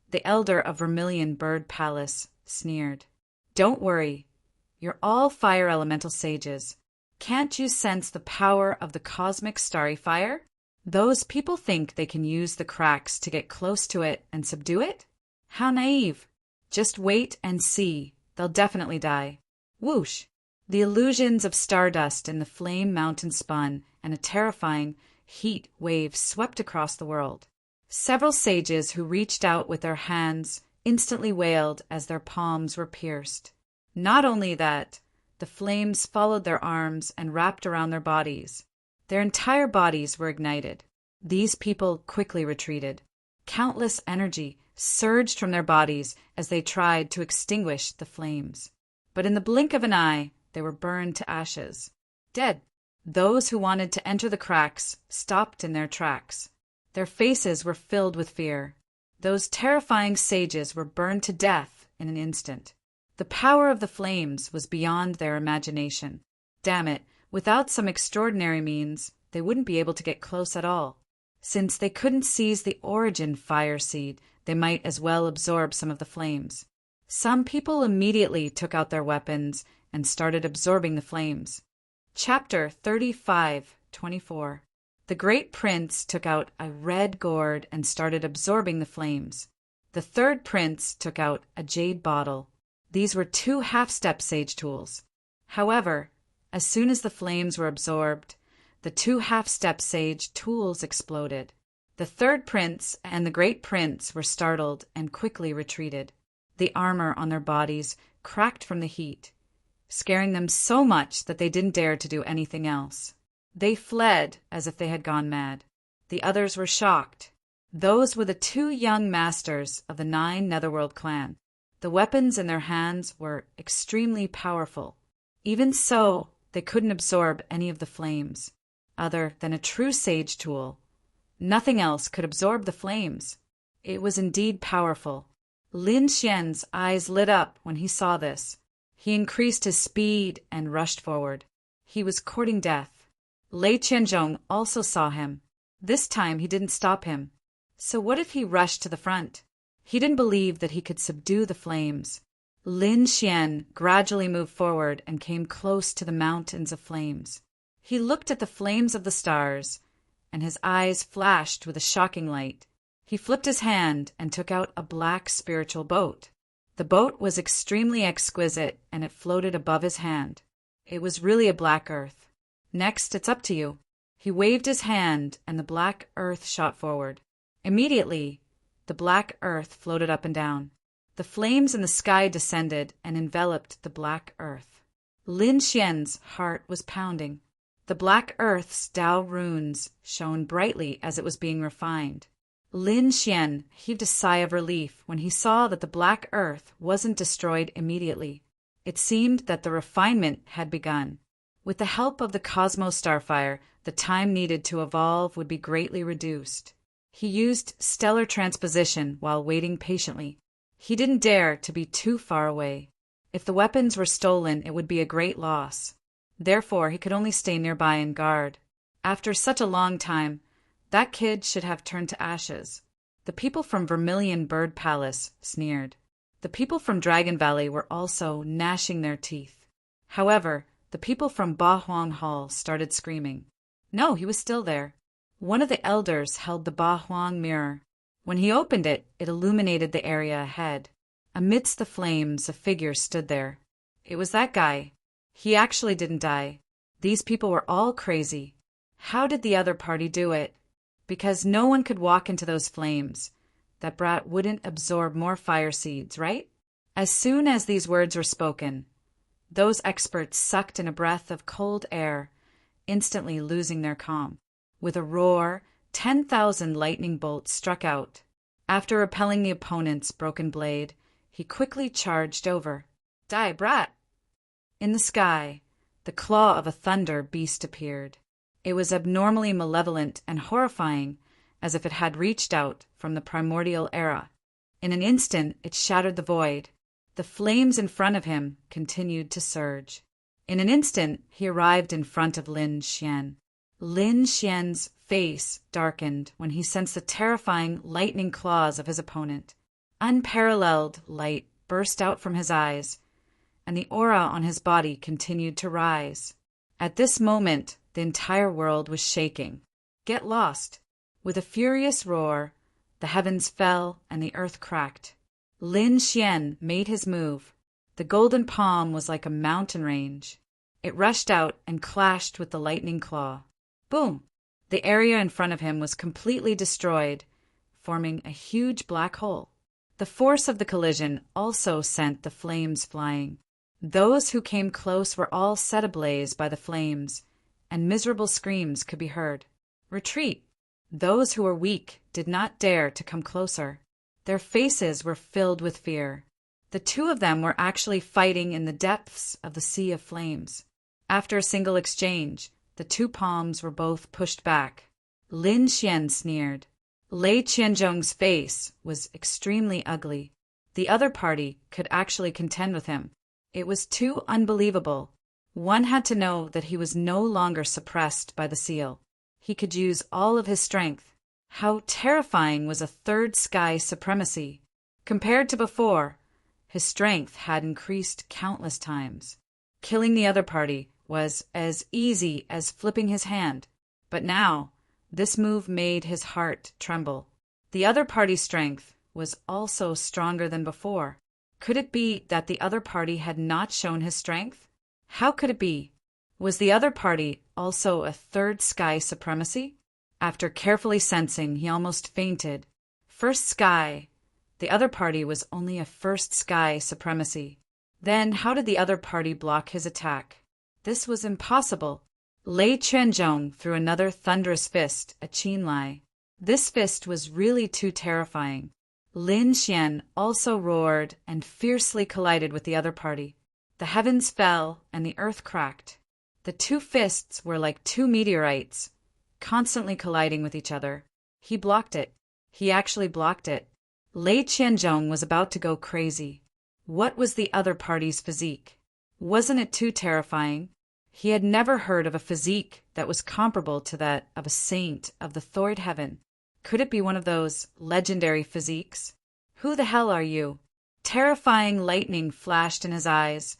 Speaker 1: the elder of Vermilion Bird Palace sneered. Don't worry. You're all fire elemental sages. Can't you sense the power of the cosmic starry fire? Those people think they can use the cracks to get close to it and subdue it? How naive. Just wait and see. They'll definitely die. Whoosh! The illusions of stardust in the flame mountain spun, and a terrifying heat wave swept across the world. Several sages who reached out with their hands instantly wailed as their palms were pierced. Not only that, the flames followed their arms and wrapped around their bodies. Their entire bodies were ignited. These people quickly retreated. Countless energy surged from their bodies as they tried to extinguish the flames. But in the blink of an eye, they were burned to ashes. Dead. Those who wanted to enter the cracks stopped in their tracks. Their faces were filled with fear. Those terrifying sages were burned to death in an instant. The power of the flames was beyond their imagination. Damn it, without some extraordinary means, they wouldn't be able to get close at all. Since they couldn't seize the origin fire seed, they might as well absorb some of the flames. Some people immediately took out their weapons and started absorbing the flames. Chapter 35:24. The great prince took out a red gourd and started absorbing the flames. The third prince took out a jade bottle. These were 2 half-step sage tools. However, as soon as the flames were absorbed, the 2 half-step sage tools exploded. The third prince and the great prince were startled and quickly retreated. The armor on their bodies cracked from the heat, scaring them so much that they didn't dare to do anything else. They fled as if they had gone mad. The others were shocked. Those were the 2 young masters of the 9 Netherworld clan. The weapons in their hands were extremely powerful. Even so, they couldn't absorb any of the flames, other than a true sage tool. Nothing else could absorb the flames. It was indeed powerful. Lin Xian's eyes lit up when he saw this. He increased his speed and rushed forward. He was courting death. Lei Qianzhong also saw him. This time he didn't stop him. So what if he rushed to the front? He didn't believe that he could subdue the flames. Lin Xian gradually moved forward and came close to the mountains of flames. He looked at the flames of the stars, and his eyes flashed with a shocking light. He flipped his hand and took out a black spiritual boat. The boat was extremely exquisite, and it floated above his hand. It was really a black earth. Next, it's up to you. He waved his hand, and the black earth shot forward. Immediately, the black earth floated up and down. The flames in the sky descended and enveloped the black earth. Lin Xian's heart was pounding. The black earth's Tao runes shone brightly as it was being refined. Lin Xian heaved a sigh of relief when he saw that the black earth wasn't destroyed immediately. It seemed that the refinement had begun. With the help of the Cosmos Starfire, the time needed to evolve would be greatly reduced. He used stellar transposition while waiting patiently. He didn't dare to be too far away. If the weapons were stolen, it would be a great loss. Therefore, he could only stay nearby and guard. After such a long time, that kid should have turned to ashes. The people from Vermilion Bird Palace sneered. The people from Dragon Valley were also gnashing their teeth. However, the people from Ba Huang Hall started screaming. No, he was still there. One of the elders held the Ba Huang mirror. When he opened it, it illuminated the area ahead. Amidst the flames, a figure stood there. It was that guy. He actually didn't die. These people were all crazy. How did the other party do it? Because no one could walk into those flames. That brat wouldn't absorb more fire seeds, right? As soon as these words were spoken, those experts sucked in a breath of cold air, instantly losing their calm. With a roar, 10,000 lightning bolts struck out. After repelling the opponent's broken blade, he quickly charged over. Die, brat! In the sky, the claw of a thunder beast appeared. It was abnormally malevolent and horrifying, as if it had reached out from the primordial era. In an instant, it shattered the void. The flames in front of him continued to surge. In an instant, he arrived in front of Lin Xian. Lin Xian's face darkened when he sensed the terrifying lightning claws of his opponent. Unparalleled light burst out from his eyes, and the aura on his body continued to rise. At this moment, the entire world was shaking. Get lost! With a furious roar, the heavens fell and the earth cracked. Lin Xian made his move. The The golden palm was like a mountain range. It rushed out and clashed with the lightning claw. Boom! The area in front of him was completely destroyed, forming a huge black hole. The force of the collision also sent the flames flying. Those who came close were all set ablaze by the flames, and miserable screams could be heard. Retreat! Those who were weak did not dare to come closer. Their faces were filled with fear. The two of them were actually fighting in the depths of the sea of flames. After a single exchange, the two palms were both pushed back. Lin Xian sneered. Lei Qianzhong's face was extremely ugly. The other party could actually contend with him. It was too unbelievable. One had to know that he was no longer suppressed by the seal. He could use all of his strength. How terrifying was a third sky supremacy! Compared to before, his strength had increased countless times. Killing the other party was as easy as flipping his hand. But now, this move made his heart tremble. The other party's strength was also stronger than before. Could it be that the other party had not shown his strength? How could it be? Was the other party also a third sky supremacy? After carefully sensing, he almost fainted. First sky. The other party was only a first sky supremacy. Then how did the other party block his attack? This was impossible. Lei Qianzhong threw another thunderous fist at Qin Lai. This fist was really too terrifying. Lin Xian also roared and fiercely collided with the other party. The heavens fell and the earth cracked. The two fists were like two meteorites, constantly colliding with each other. He blocked it. He actually blocked it. Lei Qianzhong was about to go crazy. What was the other party's physique? Wasn't it too terrifying? He had never heard of a physique that was comparable to that of a saint of the third heaven. Could it be one of those legendary physiques? Who the hell are you? Terrifying lightning flashed in his eyes,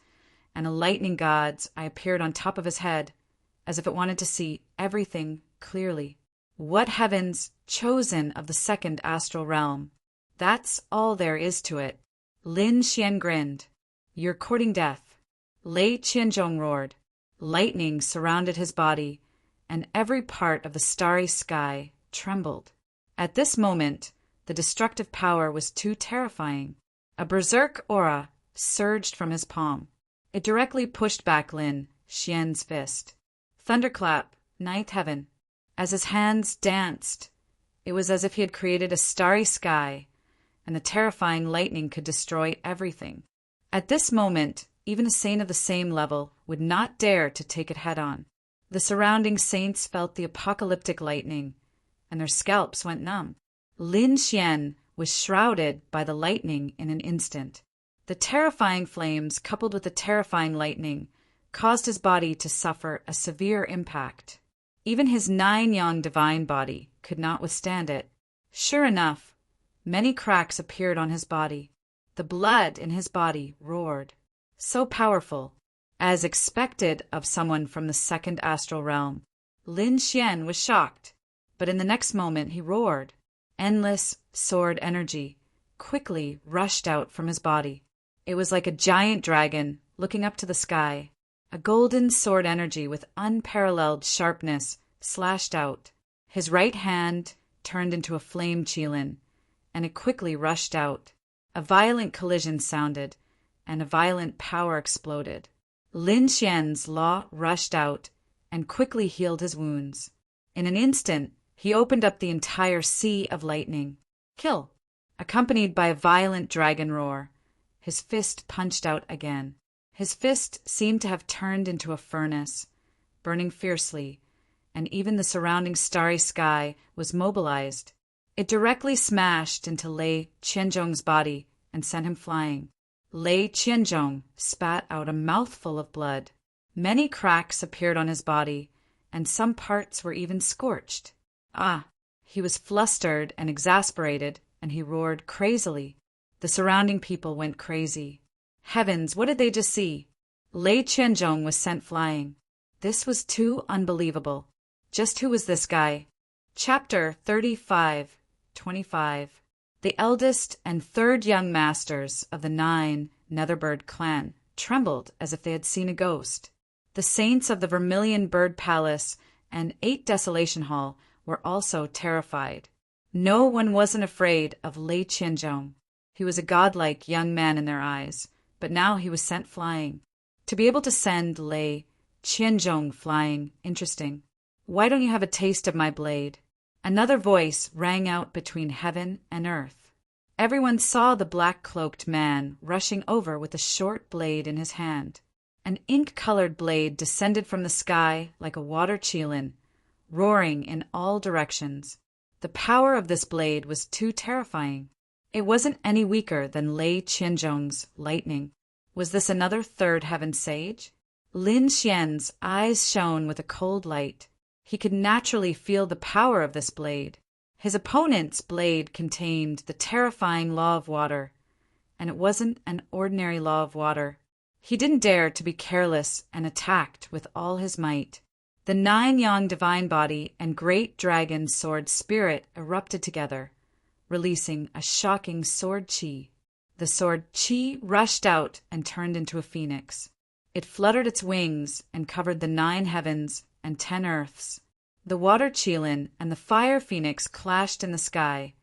Speaker 1: and a lightning god's eye appeared on top of his head, as if it wanted to see everything clearly. What heavens chosen of the second astral realm? That's all there is to it. Lin Xian grinned. You're courting death. Lei Qianzhong roared. Lightning surrounded his body, and every part of the starry sky trembled. At this moment, the destructive power was too terrifying. A berserk aura surged from his palm. It directly pushed back Lin Xian's fist. Thunderclap, ninth heaven. As his hands danced, it was as if he had created a starry sky, and the terrifying lightning could destroy everything. At this moment, even a saint of the same level would not dare to take it head-on. The surrounding saints felt the apocalyptic lightning, and their scalps went numb. Lin Xian was shrouded by the lightning in an instant. The terrifying flames, coupled with the terrifying lightning, caused his body to suffer a severe impact. Even his 9-yang divine body could not withstand it. Sure enough, many cracks appeared on his body. The blood in his body roared. So powerful, as expected of someone from the second astral realm. Lin Xian was shocked, but in the next moment he roared. Endless sword energy quickly rushed out from his body. It was like a giant dragon looking up to the sky. A golden sword energy with unparalleled sharpness slashed out. His right hand turned into a flame qilin, and it quickly rushed out. A violent collision sounded, and a violent power exploded. Lin Xian's law rushed out and quickly healed his wounds. In an instant, he opened up the entire sea of lightning. Kill! Accompanied by a violent dragon roar, his fist punched out again. His fist seemed to have turned into a furnace, burning fiercely, and even the surrounding starry sky was mobilized. It directly smashed into Lei Qianzhong's body and sent him flying. Lei Qianzhong spat out a mouthful of blood. Many cracks appeared on his body, and some parts were even scorched. He was flustered and exasperated, and he roared crazily. The surrounding people went crazy. Heavens, what did they just see? Lei Qianzhong was sent flying. This was too unbelievable. Just who was this guy? Chapter 35, 25. The eldest and third young masters of the 9 Netherbird clan trembled as if they had seen a ghost. The saints of the Vermilion Bird Palace and 8 Desolation Hall were also terrified. No one wasn't afraid of Lei Qianzhong. He was a godlike young man in their eyes, but now he was sent flying. To be able to send Lei Qianzhong flying, interesting. Why don't you have a taste of my blade? Another voice rang out between heaven and earth. Everyone saw the black-cloaked man rushing over with a short blade in his hand. An ink-colored blade descended from the sky like a water cheelin, roaring in all directions. The power of this blade was too terrifying. It wasn't any weaker than Lei Qianzhong's lightning. Was this another third heaven sage? Lin Xian's eyes shone with a cold light. He could naturally feel the power of this blade. His opponent's blade contained the terrifying law of water, and it wasn't an ordinary law of water. He didn't dare to be careless and attacked with all his might. The 9-yang divine body and great dragon sword spirit erupted together, releasing a shocking sword chi. The sword chi rushed out and turned into a phoenix. It fluttered its wings and covered the 9 heavens and 10 earths. The water cheelin and the fire phoenix clashed in the sky,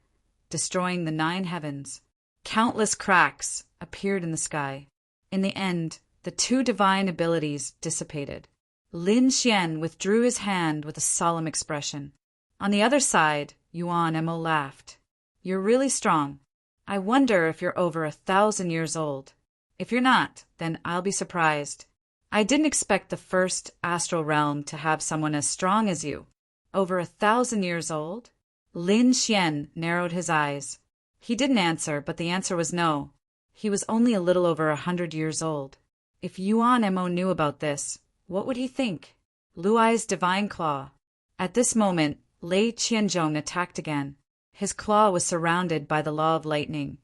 Speaker 1: destroying the 9 heavens. Countless cracks appeared in the sky. In the end, the 2 divine abilities dissipated. Lin Xian withdrew his hand with a solemn expression. On the other side, Yuan Mo laughed. You're really strong. I wonder if you're over 1,000 years old. If you're not, then I'll be surprised. I didn't expect the first astral realm to have someone as strong as you. Over 1,000 years old? Lin Xian narrowed his eyes. He didn't answer, but the answer was no. He was only a little over 100 years old. If Yuan Mo knew about this, what would he think? Luai's divine claw. At this moment, Lei Qianzhong attacked again. His claw was surrounded by the law of lightning,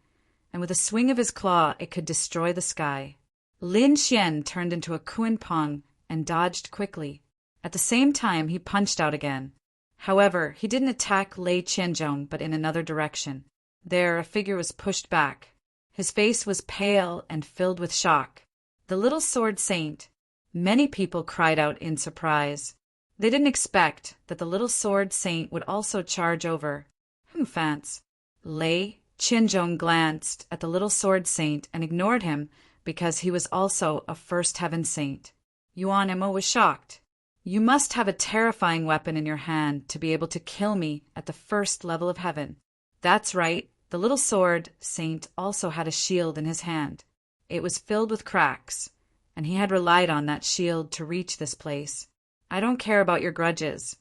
Speaker 1: and with a swing of his claw it could destroy the sky. Lin Xian turned into a kuan-pong and dodged quickly. At the same time, he punched out again. However, he didn't attack Lei Qianzhong, but in another direction. There, a figure was pushed back. His face was pale and filled with shock. The little sword saint. Many people cried out in surprise. They didn't expect that the little sword saint would also charge over. Fance. Lei Qianzhong glanced at the little sword saint and ignored him because he was also a first heaven saint. Yuan Mo was shocked. You must have a terrifying weapon in your hand to be able to kill me at the first level of heaven. That's right, the little sword saint also had a shield in his hand. It was filled with cracks, and he had relied on that shield to reach this place. I don't care about your grudges,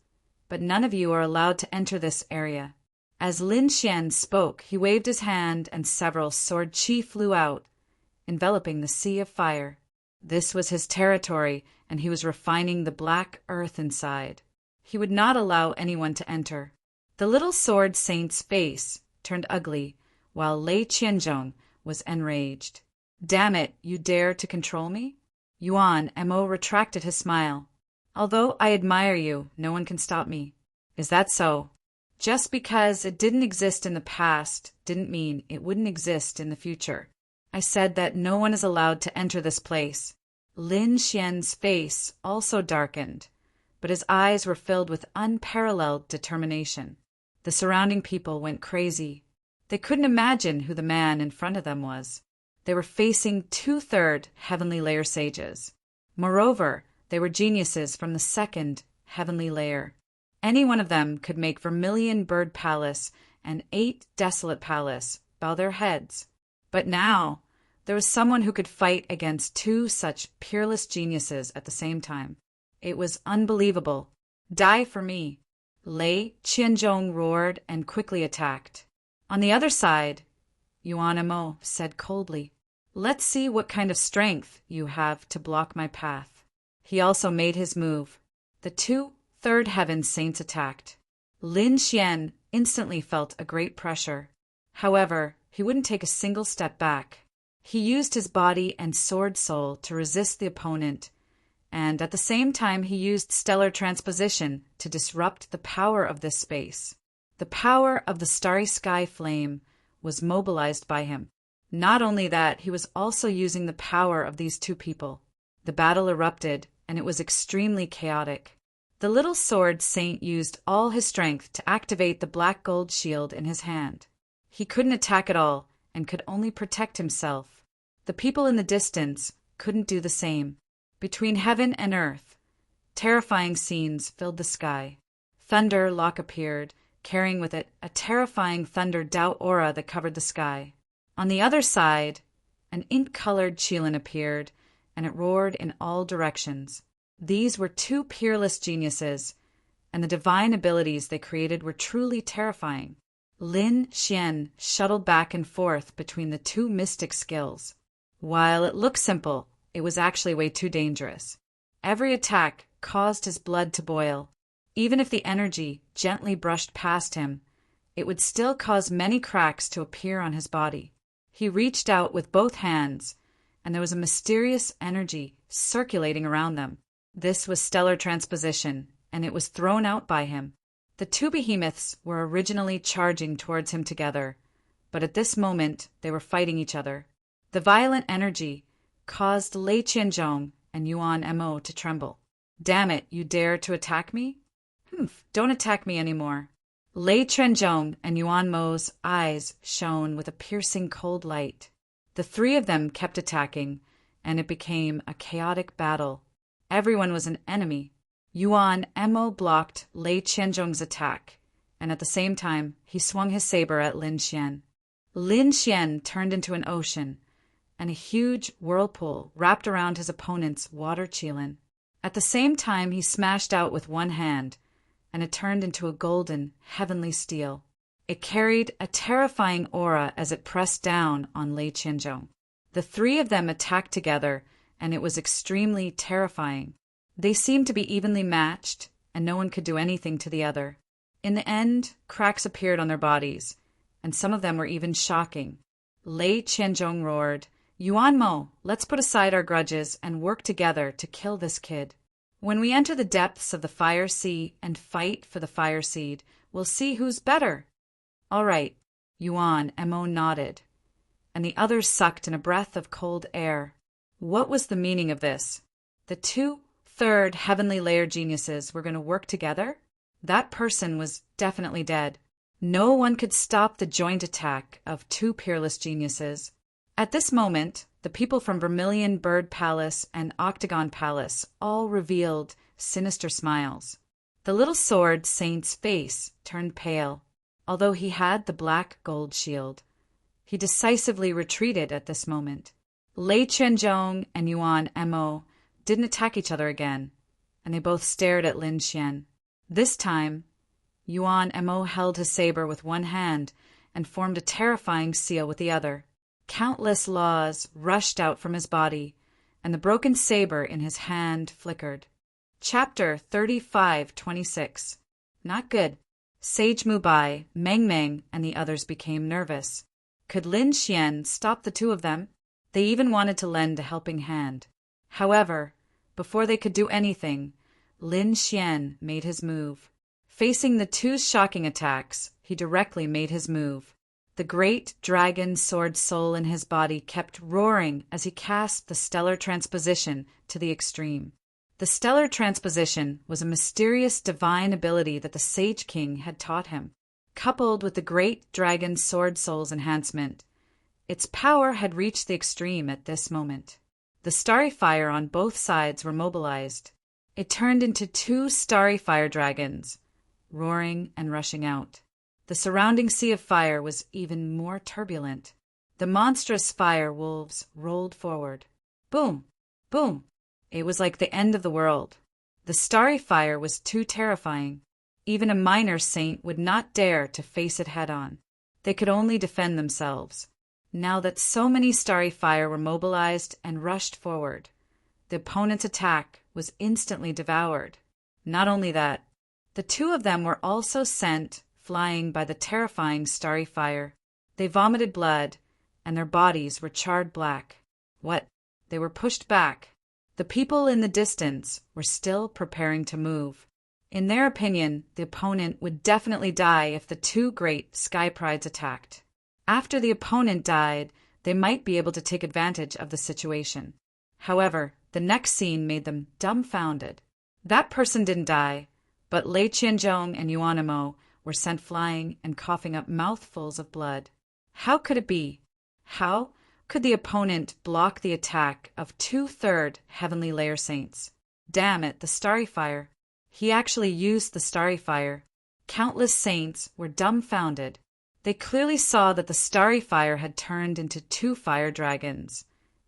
Speaker 1: but none of you are allowed to enter this area. As Lin Xian spoke, he waved his hand and several sword chi flew out, enveloping the sea of fire. This was his territory, and he was refining the black earth inside. He would not allow anyone to enter. The little sword saint's face turned ugly, while Lei Qianzhong was enraged. Damn it, you dare to control me? Yuan Mo retracted his smile. Although I admire you, no one can stop me. Is that so? Just because it didn't exist in the past didn't mean it wouldn't exist in the future. I said that no one is allowed to enter this place. Lin Xian's face also darkened, but his eyes were filled with unparalleled determination. The surrounding people went crazy. They couldn't imagine who the man in front of them was. They were facing 2/3 heavenly layer sages. Moreover, they were geniuses from the 2nd heavenly layer. Any one of them could make Vermilion Bird Palace and 8 Desolate Palace bow their heads. But now, there was someone who could fight against 2 such peerless geniuses at the same time. It was unbelievable. Die for me. Lei Qianzhong roared and quickly attacked. On the other side, Yuan Mo said coldly, Let's see what kind of strength you have to block my path. He also made his move. The 2 third heaven saints attacked. Lin Xian instantly felt a great pressure. However, he wouldn't take a single step back. He used his body and sword soul to resist the opponent, and at the same time he used stellar transposition to disrupt the power of this space. The power of the starry sky flame was mobilized by him. Not only that, he was also using the power of these two people. The battle erupted, and it was extremely chaotic. The little sword saint used all his strength to activate the black gold shield in his hand. He couldn't attack at all, and could only protect himself. The people in the distance couldn't do the same. Between heaven and earth, terrifying scenes filled the sky. Thunder Lock appeared, carrying with it a terrifying thunder doubt aura that covered the sky. On the other side, an ink-colored Qilin appeared, and it roared in all directions. These were two peerless geniuses, and the divine abilities they created were truly terrifying. Lin Xian shuttled back and forth between the two mystic skills. While it looked simple, it was actually way too dangerous. Every attack caused his blood to boil. Even if the energy gently brushed past him, it would still cause many cracks to appear on his body. He reached out with both hands, and there was a mysterious energy circulating around them. This was stellar transposition, and it was thrown out by him. The two behemoths were originally charging towards him together, but at this moment they were fighting each other. The violent energy caused Lei Qianzhong and Yuan Mo to tremble. "Damn it, you dare to attack me? Don't attack me anymore." Lei Qianzhong and Yuan Mo's eyes shone with a piercing cold light. The three of them kept attacking, and it became a chaotic battle. Everyone was an enemy. Yuan Mo blocked Lei Qianzhong's attack, and at the same time he swung his saber at Lin Xian. Lin Xian turned into an ocean, and a huge whirlpool wrapped around his opponent's water Qilin. At the same time he smashed out with one hand, and it turned into a golden, heavenly steel. It carried a terrifying aura as it pressed down on Lei Qianzhong. The three of them attacked together, and it was extremely terrifying. They seemed to be evenly matched, and no one could do anything to the other. In the end, cracks appeared on their bodies, and some of them were even shocking. Lei Qianzhong roared, "Yuan Mo, let's put aside our grudges and work together to kill this kid. When we enter the depths of the Fire Sea and fight for the Fire Seed, we'll see who's better." "All right," Yuan Mo nodded, and the others sucked in a breath of cold air. What was the meaning of this? The two third heavenly layer geniuses were going to work together? That person was definitely dead. No one could stop the joint attack of two peerless geniuses. At this moment, the people from Vermilion Bird Palace and Octagon Palace all revealed sinister smiles. The little sword saint's face turned pale. Although he had the black gold shield, he decisively retreated at this moment. Lei Qianzhong and Yuan Mo didn't attack each other again, and they both stared at Lin Xian. This time, Yuan Mo held his saber with one hand and formed a terrifying seal with the other. Countless laws rushed out from his body, and the broken saber in his hand flickered. Chapter 35:26. Not good. Sage Mubai, Meng Meng, and the others became nervous. Could Lin Xian stop the two of them? They even wanted to lend a helping hand. However, before they could do anything, Lin Xian made his move. Facing the two shocking attacks, he directly made his move. The great dragon sword soul in his body kept roaring as he cast the stellar transposition to the extreme. The stellar transposition was a mysterious divine ability that the Sage King had taught him. Coupled with the great dragon sword soul's enhancement, its power had reached the extreme at this moment. The starry fire on both sides were mobilized. It turned into two starry fire dragons, roaring and rushing out. The surrounding sea of fire was even more turbulent. The monstrous fire wolves rolled forward. Boom! Boom! It was like the end of the world. The starry fire was too terrifying. Even a minor saint would not dare to face it head-on. They could only defend themselves. Now that so many starry fire were mobilized and rushed forward, the opponent's attack was instantly devoured. Not only that, the two of them were also sent flying by the terrifying starry fire. They vomited blood, and their bodies were charred black. What? They were pushed back. The people in the distance were still preparing to move. In their opinion, the opponent would definitely die if the two great sky prides attacked. After the opponent died, they might be able to take advantage of the situation. However, the next scene made them dumbfounded. That person didn't die, but Lei Qianzhong and Yuanemo were sent flying and coughing up mouthfuls of blood. How could it be? How could the opponent block the attack of 2/3 Heavenly Layer Saints? Damn it, the Starry Fire. He actually used the Starry Fire. Countless saints were dumbfounded. They clearly saw that the Starry Fire had turned into 2 fire dragons,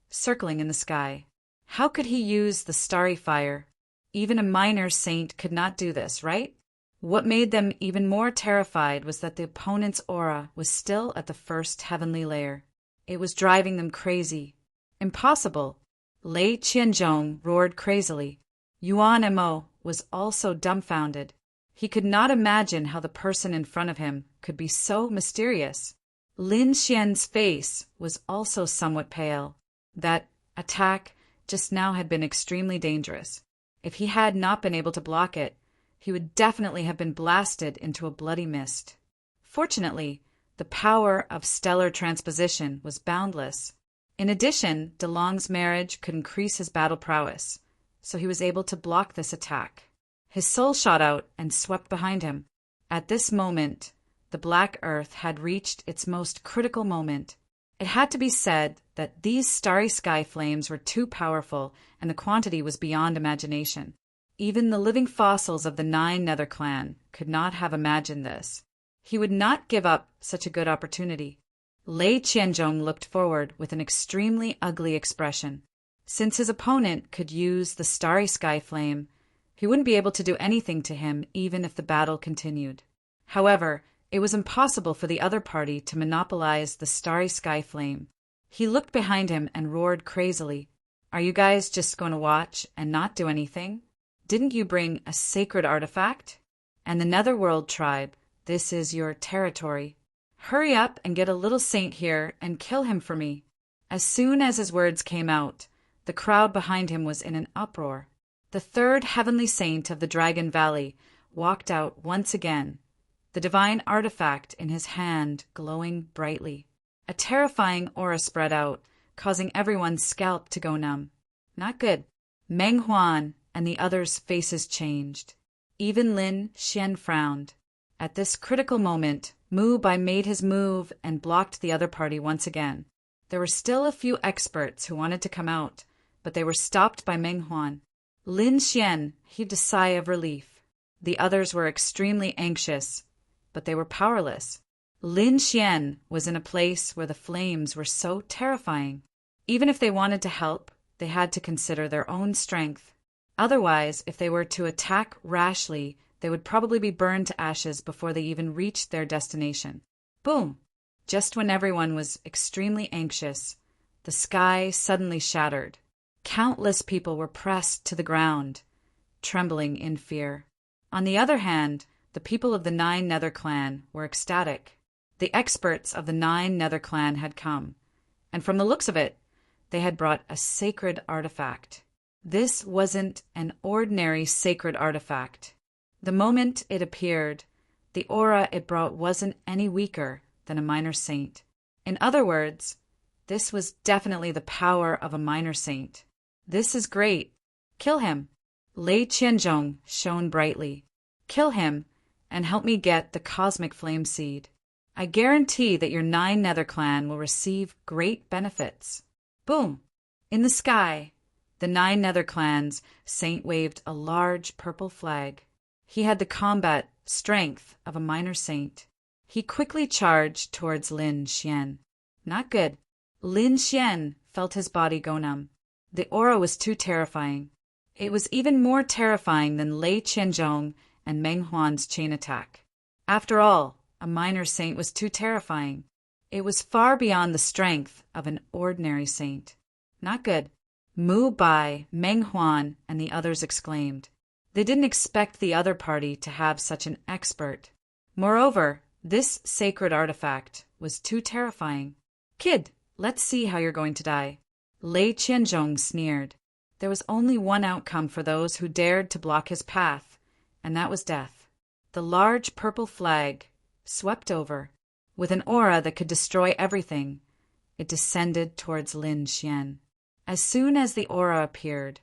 Speaker 1: circling in the sky. How could he use the Starry Fire? Even a minor saint could not do this, right? What made them even more terrified was that the opponent's aura was still at the first heavenly layer. It was driving them crazy. Impossible! Lei Qianzhong roared crazily. Yuan Mo was also dumbfounded. He could not imagine how the person in front of him could be so mysterious. Lin Xian's face was also somewhat pale. That attack just now had been extremely dangerous. If he had not been able to block it, he would definitely have been blasted into a bloody mist. Fortunately, the power of stellar transposition was boundless. In addition, DeLong's marriage could increase his battle prowess, so he was able to block this attack. His soul shot out and swept behind him. At this moment, the Black Earth had reached its most critical moment. It had to be said that these starry sky flames were too powerful, and the quantity was beyond imagination. Even the living fossils of the 9 Nether clan could not have imagined this. He would not give up such a good opportunity. Lei Qianzhong looked forward with an extremely ugly expression. Since his opponent could use the starry sky flame, he wouldn't be able to do anything to him even if the battle continued. However, it was impossible for the other party to monopolize the starry sky flame. He looked behind him and roared crazily. Are you guys just going to watch and not do anything? Didn't you bring a sacred artifact? And the Netherworld tribe, this is your territory. Hurry up and get a little saint here and kill him for me. As soon as his words came out, the crowd behind him was in an uproar. The 3rd heavenly saint of the Dragon Valley walked out once again, the divine artifact in his hand glowing brightly. A terrifying aura spread out, causing everyone's scalp to go numb. Not good. Meng Huan and the others' faces changed. Even Lin Xian frowned. At this critical moment, Mu Bai made his move and blocked the other party once again. There were still a few experts who wanted to come out, but they were stopped by Meng Huan. Lin Xian heaved a sigh of relief. The others were extremely anxious, but they were powerless. Lin Xian was in a place where the flames were so terrifying. Even if they wanted to help, they had to consider their own strength. Otherwise, if they were to attack rashly, they would probably be burned to ashes before they even reached their destination. Boom! Just when everyone was extremely anxious, the sky suddenly shattered. Countless people were pressed to the ground, trembling in fear. On the other hand, the people of the 9 Nether clan were ecstatic. The experts of the 9 Nether clan had come, and from the looks of it, they had brought a sacred artifact. This wasn't an ordinary sacred artifact. The moment it appeared, the aura it brought wasn't any weaker than a minor saint. In other words, this was definitely the power of a minor saint. This is great. Kill him. Lei Qianzhong shone brightly. Kill him, and help me get the cosmic flame seed. I guarantee that your 9 Nether clan will receive great benefits. Boom! In the sky, the 9 Nether clans saint waved a large purple flag. He had the combat strength of a minor saint. He quickly charged towards Lin Xian. Not good. Lin Xian felt his body go numb. The aura was too terrifying. It was even more terrifying than Lei Qianzhong and Meng Huan's chain attack. After all, a minor saint was too terrifying. It was far beyond the strength of an ordinary saint. Not good. Mu Bai, Meng Huan, and the others exclaimed. They didn't expect the other party to have such an expert. Moreover, this sacred artifact was too terrifying. Kid, let's see how you're going to die. Lei Qianzhong sneered. There was only one outcome for those who dared to block his path, and that was death. The large purple flag swept over. With an aura that could destroy everything, It descended towards Lin Xian. As soon as the aura appeared,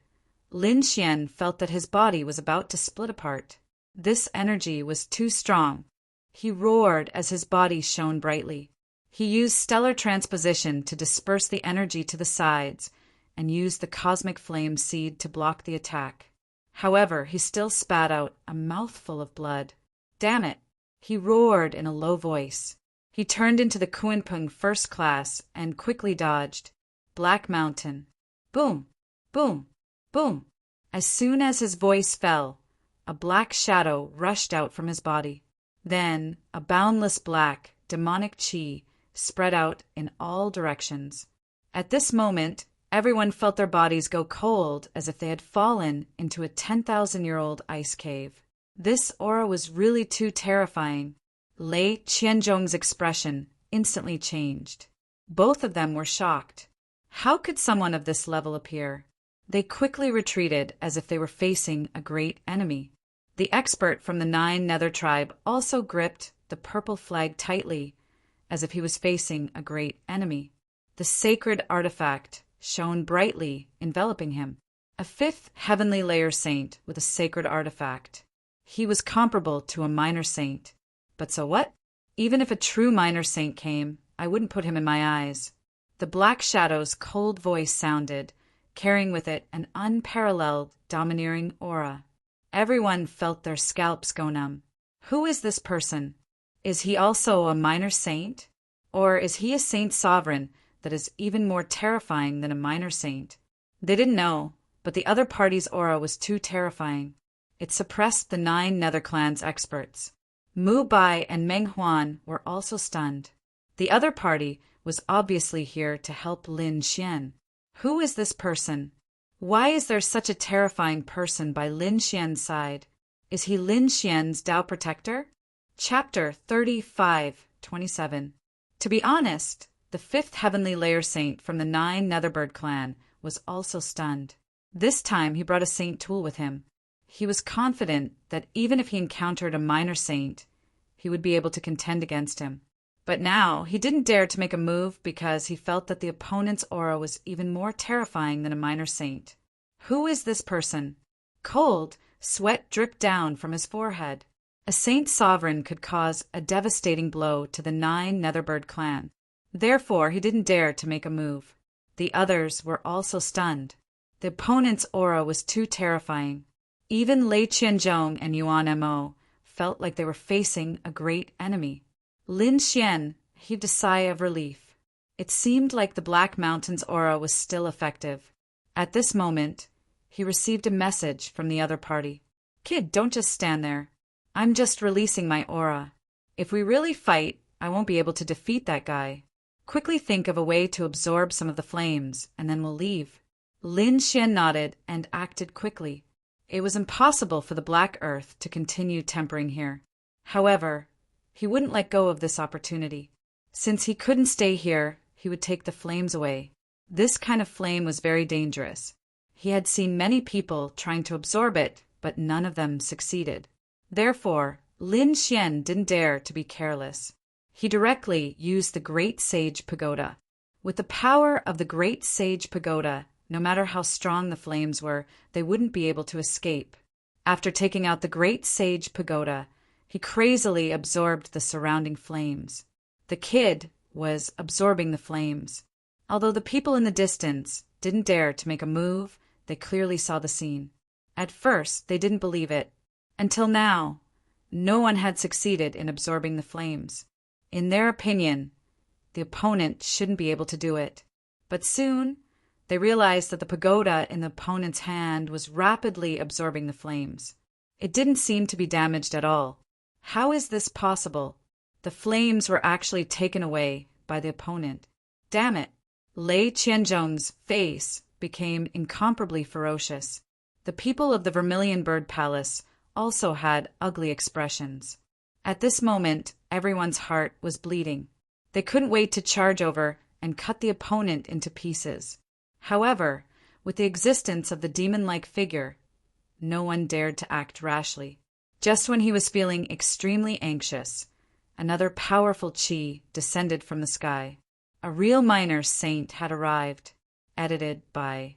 Speaker 1: Lin Xian felt that his body was about to split apart. This energy was too strong. He roared as his body shone brightly. He used stellar transposition to disperse the energy to the sides and used the cosmic flame seed to block the attack. However, he still spat out a mouthful of blood. Damn it! He roared in a low voice. He turned into the Kunpeng first class and quickly dodged. Black Mountain. Boom! Boom! Boom! As soon as his voice fell, a black shadow rushed out from his body. Then a boundless black, demonic chi spread out in all directions. At this moment, everyone felt their bodies go cold as if they had fallen into a 10,000-year-old ice cave. This aura was really too terrifying. Lei Qianzhong's expression instantly changed. Both of them were shocked. How could someone of this level appear? They quickly retreated as if they were facing a great enemy. The expert from the 9 Nether tribe also gripped the purple flag tightly, as if he was facing a great enemy. The sacred artifact shone brightly, enveloping him. A 5th heavenly layer saint with a sacred artifact. He was comparable to a minor saint. But so what? Even if a true minor saint came, I wouldn't put him in my eyes. The black shadow's cold voice sounded, carrying with it an unparalleled, domineering aura. Everyone felt their scalps go numb. Who is this person? Is he also a minor saint? Or is he a saint sovereign that is even more terrifying than a minor saint? They didn't know, but the other party's aura was too terrifying. It suppressed the 9 Nether Clan's experts. Mu Bai and Meng Huan were also stunned. The other party was obviously here to help Lin Xian. Who is this person? Why is there such a terrifying person by Lin Xian's side? Is he Lin Xian's Tao protector? Chapter 35:27. To be honest, the 5th heavenly layer saint from the 9 Netherbird clan was also stunned. This time he brought a saint tool with him. He was confident that even if he encountered a minor saint, he would be able to contend against him. But now he didn't dare to make a move because he felt that the opponent's aura was even more terrifying than a minor saint. Who is this person? Cold, sweat dripped down from his forehead. A saint sovereign could cause a devastating blow to the 9 Netherbird clan. Therefore, he didn't dare to make a move. The others were also stunned. The opponent's aura was too terrifying. Even Lei Qianzhong and Yuan Mo felt like they were facing a great enemy. Lin Xian heaved a sigh of relief. It seemed like the Black Mountain's aura was still effective. At this moment, he received a message from the other party. Kid, don't just stand there. I'm just releasing my aura. If we really fight, I won't be able to defeat that guy. Quickly think of a way to absorb some of the flames, and then we'll leave. Lin Xian nodded and acted quickly. It was impossible for the Black Earth to continue tempering here. However, he wouldn't let go of this opportunity. Since he couldn't stay here, he would take the flames away. This kind of flame was very dangerous. He had seen many people trying to absorb it, but none of them succeeded. Therefore, Lin Xian didn't dare to be careless. He directly used the Great Sage Pagoda. With the power of the Great Sage Pagoda, no matter how strong the flames were, they wouldn't be able to escape. After taking out the Great Sage Pagoda, he crazily absorbed the surrounding flames. The kid was absorbing the flames. Although the people in the distance didn't dare to make a move, they clearly saw the scene. At first, they didn't believe it. Until now, no one had succeeded in absorbing the flames. In their opinion, the opponent shouldn't be able to do it. But soon, they realized that the pagoda in the opponent's hand was rapidly absorbing the flames. It didn't seem to be damaged at all. How is this possible? The flames were actually taken away by the opponent. Damn it! Lei Qianzhong's face became incomparably ferocious. The people of the Vermilion Bird Palace also had ugly expressions. At this moment, everyone's heart was bleeding. They couldn't wait to charge over and cut the opponent into pieces. However, with the existence of the demon-like figure, no one dared to act rashly. Just when he was feeling extremely anxious, another powerful chi descended from the sky. A real minor saint had arrived. Edited by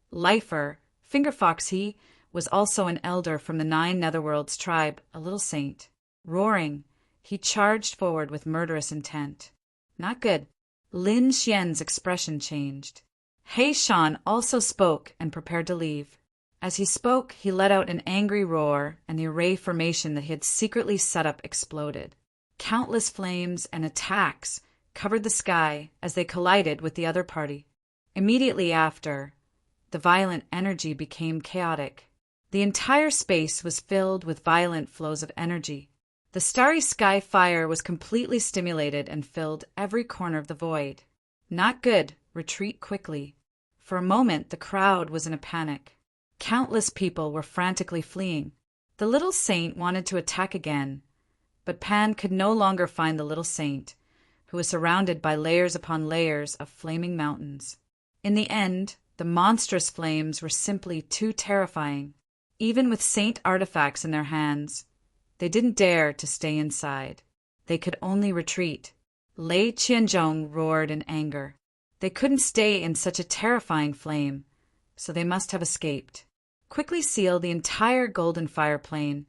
Speaker 1: Lifer. Fingerfox he was also an elder from the 9 Netherworlds tribe, a little saint. Roaring, he charged forward with murderous intent. Not good. Lin Xian's expression changed. He Shan also spoke and prepared to leave. As he spoke, he let out an angry roar, and the array formation that he had secretly set up exploded. Countless flames and attacks covered the sky as they collided with the other party. Immediately after, the violent energy became chaotic. The entire space was filled with violent flows of energy. The starry sky fire was completely stimulated and filled every corner of the void. Not good. Retreat quickly. For a moment, the crowd was in a panic. Countless people were frantically fleeing. The little saint wanted to attack again, but Pan could no longer find the little saint, who was surrounded by layers upon layers of flaming mountains. In the end, the monstrous flames were simply too terrifying. Even with saint artifacts in their hands, they didn't dare to stay inside. They could only retreat. Lei Qianzhong roared in anger. They couldn't stay in such a terrifying flame, so they must have escaped. Quickly seal the entire Golden Fire Plain.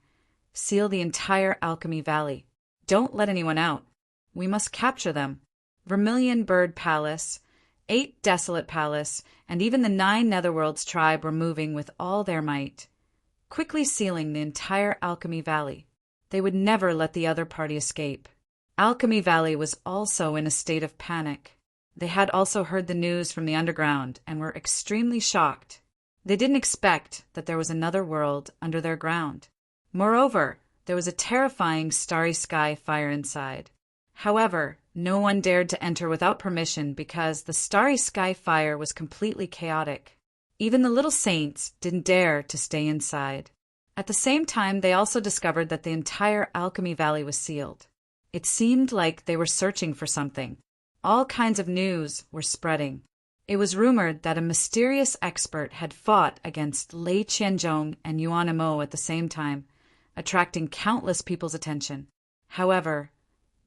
Speaker 1: Seal the entire Alchemy Valley. Don't let anyone out. We must capture them. Vermilion Bird Palace, 8 Desolate Palace, and even the 9 Netherworlds tribe were moving with all their might, quickly sealing the entire Alchemy Valley. They would never let the other party escape. Alchemy Valley was also in a state of panic. They had also heard the news from the underground and were extremely shocked. They didn't expect that there was another world under their ground. Moreover, there was a terrifying starry sky fire inside. However, no one dared to enter without permission because the starry sky fire was completely chaotic. Even the little saints didn't dare to stay inside. At the same time, they also discovered that the entire Alchemy Valley was sealed. It seemed like they were searching for something. All kinds of news were spreading. It was rumored that a mysterious expert had fought against Lei Qianzhong and Yuan Mo at the same time, attracting countless people's attention. However,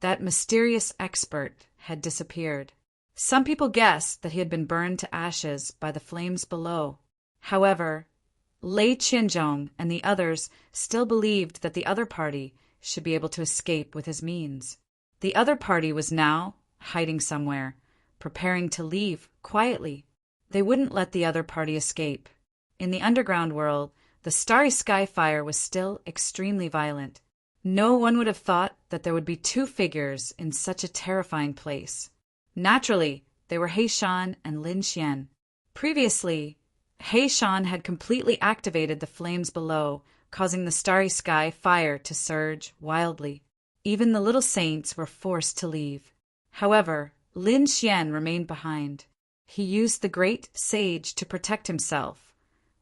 Speaker 1: that mysterious expert had disappeared. Some people guessed that he had been burned to ashes by the flames below. However, Lei Qianzhong and the others still believed that the other party should be able to escape with his means. The other party was now hiding somewhere, preparing to leave quietly. They wouldn't let the other party escape. In the underground world, the starry sky fire was still extremely violent. No one would have thought that there would be 2 figures in such a terrifying place. Naturally, they were He Shan and Lin Xian. Previously, He Shan had completely activated the flames below, causing the starry sky fire to surge wildly. Even the little saints were forced to leave. However, Lin Xian remained behind. He used the great sage to protect himself,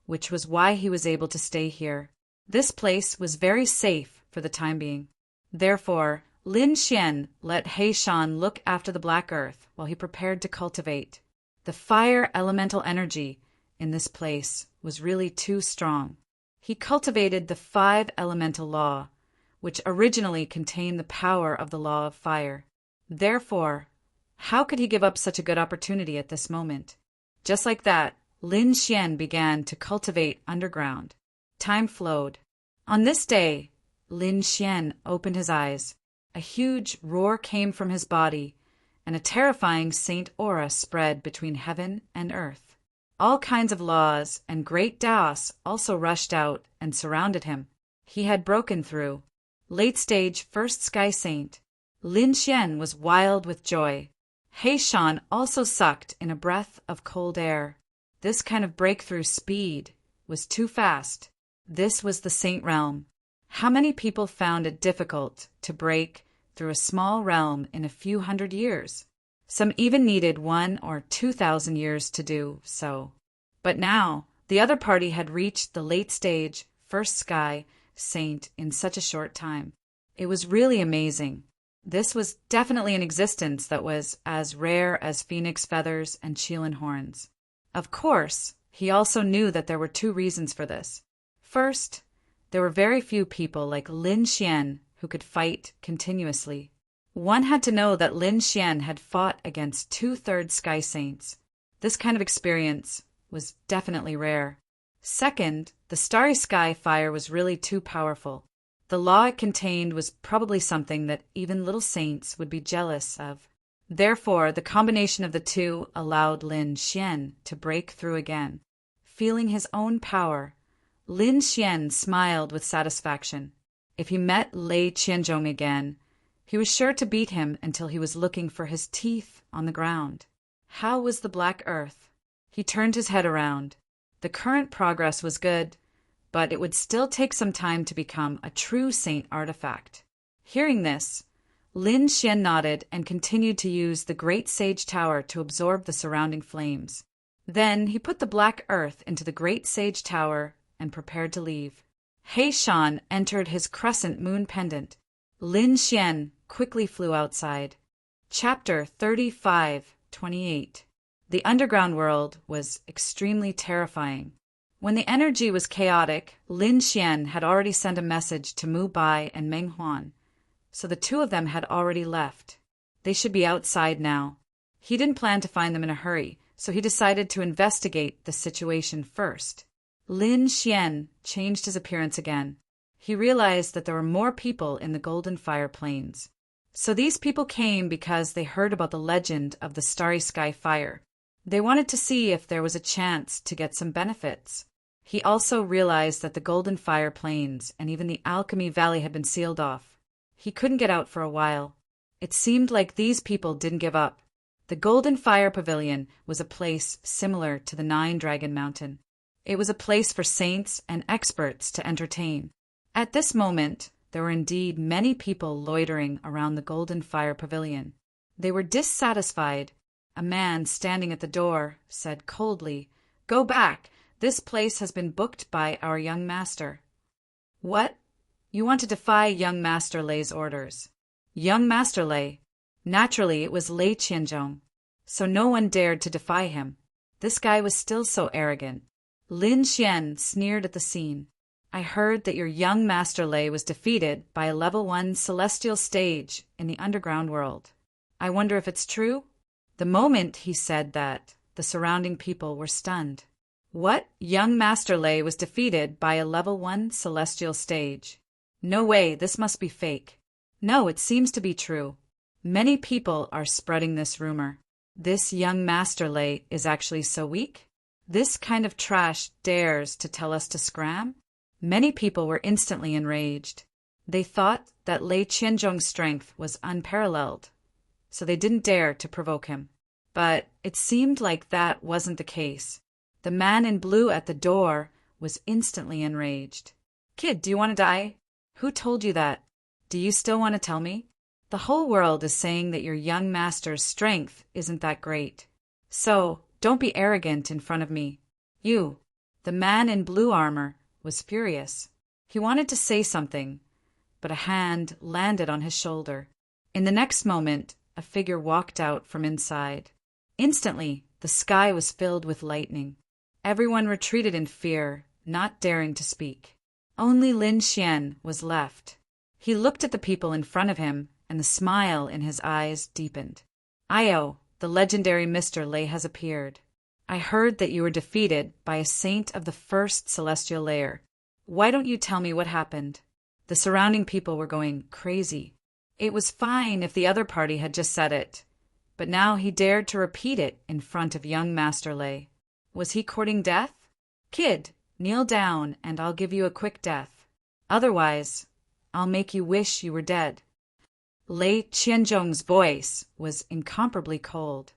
Speaker 1: which was why he was able to stay here. This place was very safe for the time being. Therefore, Lin Xian let He Shan look after the Black Earth while he prepared to cultivate. The fire elemental energy in this place was really too strong. He cultivated the 5 elemental law, which originally contained the power of the law of fire. Therefore, how could he give up such a good opportunity at this moment? Just like that, Lin Xian began to cultivate underground. Time flowed. On this day, Lin Xian opened his eyes. A huge roar came from his body, and a terrifying saint aura spread between heaven and earth. All kinds of laws and great Daos also rushed out and surrounded him. He had broken through. Late stage first sky saint. Lin Xian was wild with joy. He Shan also sucked in a breath of cold air. This kind of breakthrough speed was too fast. This was the saint realm. How many people found it difficult to break through a small realm in a few hundred years? Some even needed 1,000 or 2,000 years to do so. But now, the other party had reached the late stage first sky saint in such a short time. It was really amazing. This was definitely an existence that was as rare as phoenix feathers and Qilin horns. Of course, he also knew that there were 2 reasons for this. First, there were very few people like Lin Xian who could fight continuously. One had to know that Lin Xian had fought against two-thirds sky saints. This kind of experience was definitely rare. Second, the starry sky fire was really too powerful. The law it contained was probably something that even little saints would be jealous of. Therefore, the combination of the two allowed Lin Xian to break through again. Feeling his own power, Lin Xian smiled with satisfaction. If he met Lei Qianzhong again, he was sure to beat him until he was looking for his teeth on the ground. How was the black earth? He turned his head around. The current progress was good, but it would still take some time to become a true saint artifact. Hearing this, Lin Xian nodded and continued to use the great sage tower to absorb the surrounding flames. Then he put the black earth into the great sage tower and prepared to leave. He Shan entered his crescent moon pendant. Lin Xian quickly flew outside. Chapter 35:28. The underground world was extremely terrifying. When the energy was chaotic, Lin Xian had already sent a message to Mu Bai and Meng Huan, so the two of them had already left. They should be outside now. He didn't plan to find them in a hurry, so he decided to investigate the situation first. Lin Xian changed his appearance again. He realized that there were more people in the Golden Fire Plains. So these people came because they heard about the legend of the Starry Sky Fire. They wanted to see if there was a chance to get some benefits. He also realized that the Golden Fire Plains and even the Alchemy Valley had been sealed off. He couldn't get out for a while. It seemed like these people didn't give up. The Golden Fire Pavilion was a place similar to the Nine-Dragon Mountain. It was a place for saints and experts to entertain. At this moment, there were indeed many people loitering around the Golden Fire Pavilion. They were dissatisfied. A man standing at the door said coldly, "Go back. This place has been booked by our young master." "What? You want to defy young Master Lei's orders?" Young Master Lei? Naturally, it was Lei Qianzhong. So no one dared to defy him. This guy was still so arrogant. Lin Xian sneered at the scene. "I heard that your young Master Lei was defeated by a level 1 celestial stage in the underground world. I wonder if it's true?" The moment he said that, the surrounding people were stunned. What? Young Master Lei was defeated by a level 1 celestial stage? No way, this must be fake. No, it seems to be true. Many people are spreading this rumor. This young Master Lei is actually so weak? This kind of trash dares to tell us to scram? Many people were instantly enraged. They thought that Lei Qianzhong's strength was unparalleled, so they didn't dare to provoke him. But it seemed like that wasn't the case. The man in blue at the door was instantly enraged. "Kid, do you want to die? Who told you that? Do you still want to tell me? The whole world is saying that your young master's strength isn't that great. So, don't be arrogant in front of me. You." The man in blue armor was furious. He wanted to say something, but a hand landed on his shoulder. In the next moment, a figure walked out from inside. Instantly, the sky was filled with lightning. Everyone retreated in fear, not daring to speak. Only Lin Xian was left. He looked at the people in front of him, and the smile in his eyes deepened. "Io, the legendary Mr. Lei has appeared. I heard that you were defeated by a saint of the first celestial layer. Why don't you tell me what happened?" The surrounding people were going crazy. It was fine if the other party had just said it, but now he dared to repeat it in front of young Master Lei. Was he courting death? "Kid, kneel down and I'll give you a quick death. Otherwise, I'll make you wish you were dead." Lei Qianzhong's voice was incomparably cold.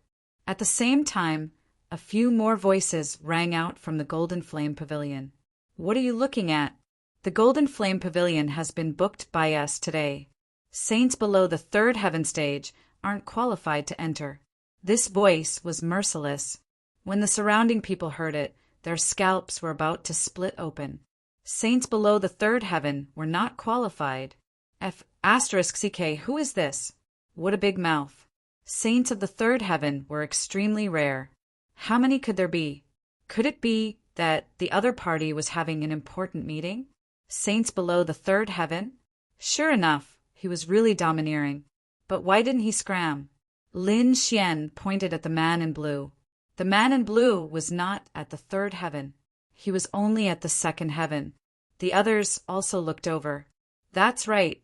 Speaker 1: At the same time, a few more voices rang out from the Golden Flame Pavilion. "What are you looking at? The Golden Flame Pavilion has been booked by us today. Saints below the 3rd heaven stage aren't qualified to enter." This voice was merciless. When the surrounding people heard it, their scalps were about to split open. Saints below the 3rd heaven were not qualified. *CK, who is this? What a big mouth. Saints of the 3rd heaven were extremely rare. How many could there be? Could it be that the other party was having an important meeting? Saints below the 3rd heaven? Sure enough, he was really domineering. But why didn't he scram? Lin Xian pointed at the man in blue. The man in blue was not at the third heaven. He was only at the second heaven. The others also looked over. That's right.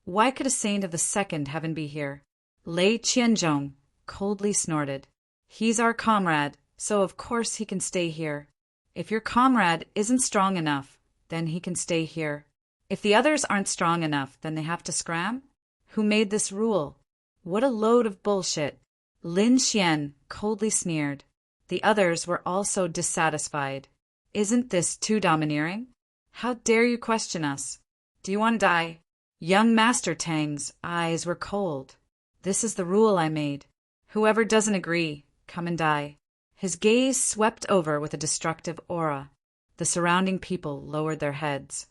Speaker 1: Why could a saint of the second heaven be here? Lei Qianzhong coldly snorted. He's our comrade, so of course he can stay here. If your comrade isn't strong enough, then he can stay here. If the others aren't strong enough, then they have to scram? Who made this rule? What a load of bullshit. Lin Xian coldly sneered. The others were also dissatisfied. Isn't this too domineering? How dare you question us? Do you want to die? Young Master Tang's eyes were cold. This is the rule I made. Whoever doesn't agree, come and die. His gaze swept over with a destructive aura. The surrounding people lowered their heads.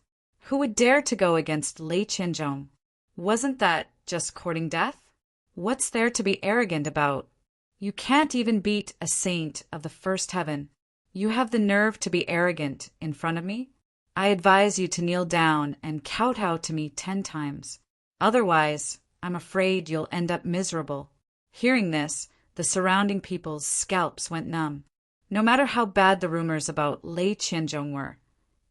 Speaker 1: Who would dare to go against Lei Qianzhong? Wasn't that just courting death? What's there to be arrogant about? You can't even beat a saint of the first heaven. You have the nerve to be arrogant in front of me? I advise you to kneel down and kowtow to me 10 times. Otherwise, I'm afraid you'll end up miserable. Hearing this, the surrounding people's scalps went numb. No matter how bad the rumors about Lei Qianzhong were,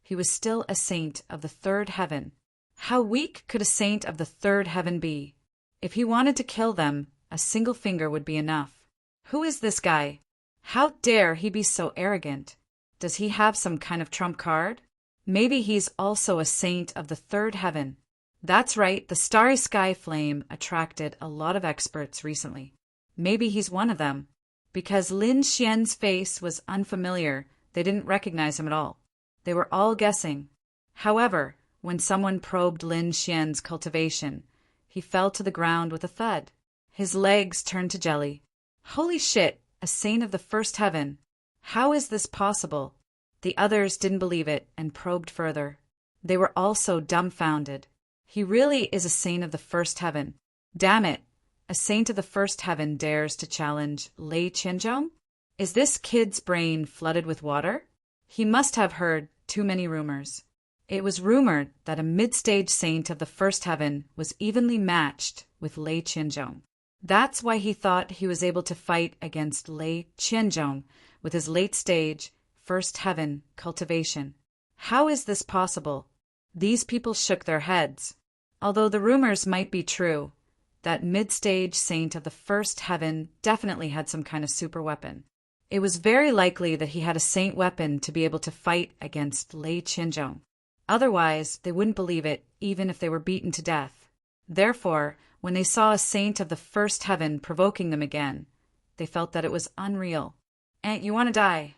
Speaker 1: he was still a saint of the third heaven. How weak could a saint of the third heaven be? If he wanted to kill them, a single finger would be enough. Who is this guy? How dare he be so arrogant? Does he have some kind of trump card? Maybe he's also a saint of the third heaven. That's right, the starry sky flame attracted a lot of experts recently. Maybe he's one of them. Because Lin Xian's face was unfamiliar, they didn't recognize him at all. They were all guessing. However, when someone probed Lin Xian's cultivation, he fell to the ground with a thud. His legs turned to jelly. Holy shit, a saint of the first heaven. How is this possible? The others didn't believe it and probed further. They were also dumbfounded. He really is a saint of the first heaven. Damn it, a saint of the first heaven dares to challenge Lei Qianzhong? Is this kid's brain flooded with water? He must have heard too many rumors. It was rumored that a mid-stage saint of the first heaven was evenly matched with Lei Qianzhong. That's why he thought he was able to fight against Lei Qianzhong with his late-stage, first heaven cultivation. How is this possible? These people shook their heads. Although the rumors might be true, that mid-stage saint of the first heaven definitely had some kind of super weapon. It was very likely that he had a saint weapon to be able to fight against Lei Qianzhong. Otherwise, they wouldn't believe it, even if they were beaten to death. Therefore, when they saw a saint of the first heaven provoking them again, they felt that it was unreal. "Ain't you want to die?"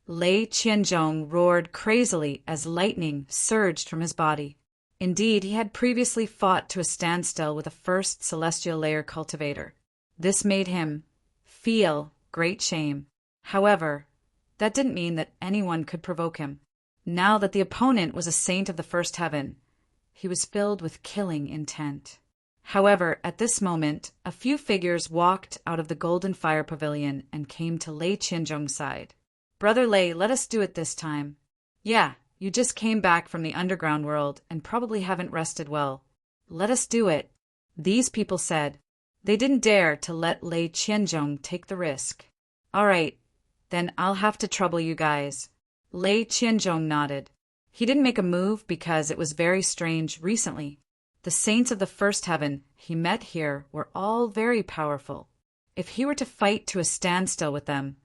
Speaker 1: Lei Qianzhong roared crazily as lightning surged from his body. Indeed, he had previously fought to a standstill with a first celestial layer cultivator. This made him feel great shame. However, that didn't mean that anyone could provoke him. Now that the opponent was a saint of the first heaven, he was filled with killing intent. However, at this moment, a few figures walked out of the Golden Fire Pavilion and came to Lei Qianzhong's side. "Brother Lei, let us do it this time." "Yeah, you just came back from the underground world and probably haven't rested well. Let us do it," these people said. They didn't dare to let Lei Qianzhong take the risk. "All right, then I'll have to trouble you guys." Lei Qianzhong nodded. He didn't make a move because it was very strange recently. The saints of the first heaven he met here were all very powerful. If he were to fight to a standstill with them,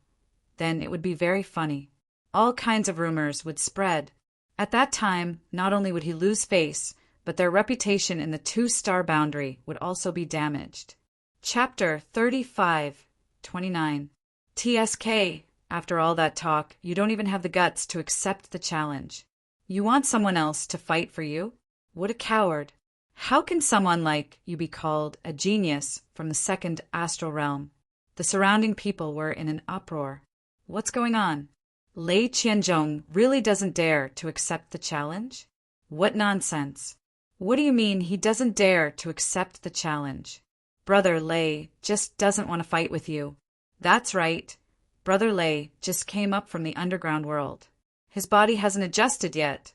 Speaker 1: then it would be very funny. All kinds of rumors would spread. At that time, not only would he lose face, but their reputation in the 2-star boundary would also be damaged. Chapter 35-29. TSK, after all that talk, you don't even have the guts to accept the challenge. You want someone else to fight for you? What a coward. How can someone like you be called a genius from the second astral realm? The surrounding people were in an uproar. What's going on? Lei Qianzhong really doesn't dare to accept the challenge? What nonsense. What do you mean he doesn't dare to accept the challenge? Brother Lei just doesn't want to fight with you. That's right. Brother Lei just came up from the underground world. His body hasn't adjusted yet,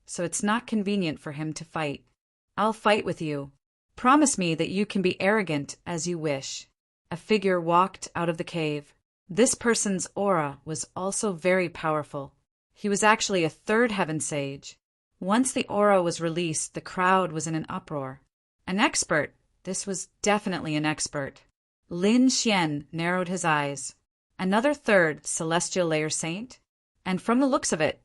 Speaker 1: so it's not convenient for him to fight. I'll fight with you. Promise me that you can be arrogant as you wish." A figure walked out of the cave. This person's aura was also very powerful. He was actually a third heaven sage. Once the aura was released, the crowd was in an uproar. An expert. This was definitely an expert. Lin Xian narrowed his eyes. Another third celestial layer saint? And from the looks of it,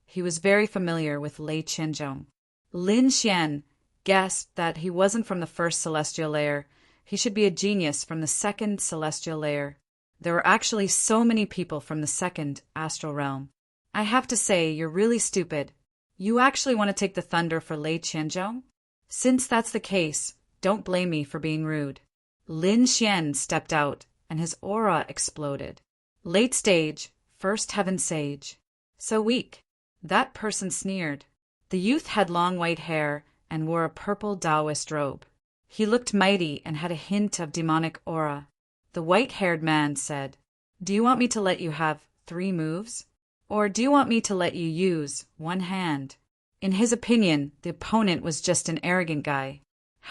Speaker 1: he was very familiar with Lei Qianzhong. Lin Xian guessed that he wasn't from the first celestial layer. He should be a genius from the second celestial layer. There were actually so many people from the second astral realm. I have to say, you're really stupid. You actually want to take the thunder for Lei Qianzhong? Since that's the case, don't blame me for being rude. Lin Xian stepped out, and his aura exploded. Late stage, first heaven sage. So weak. That person sneered. The youth had long white hair and wore a purple Taoist robe. He looked mighty and had a hint of demonic aura. The white-haired man said, "Do you want me to let you have 3 moves? Or do you want me to let you use 1 hand?" In his opinion, the opponent was just an arrogant guy.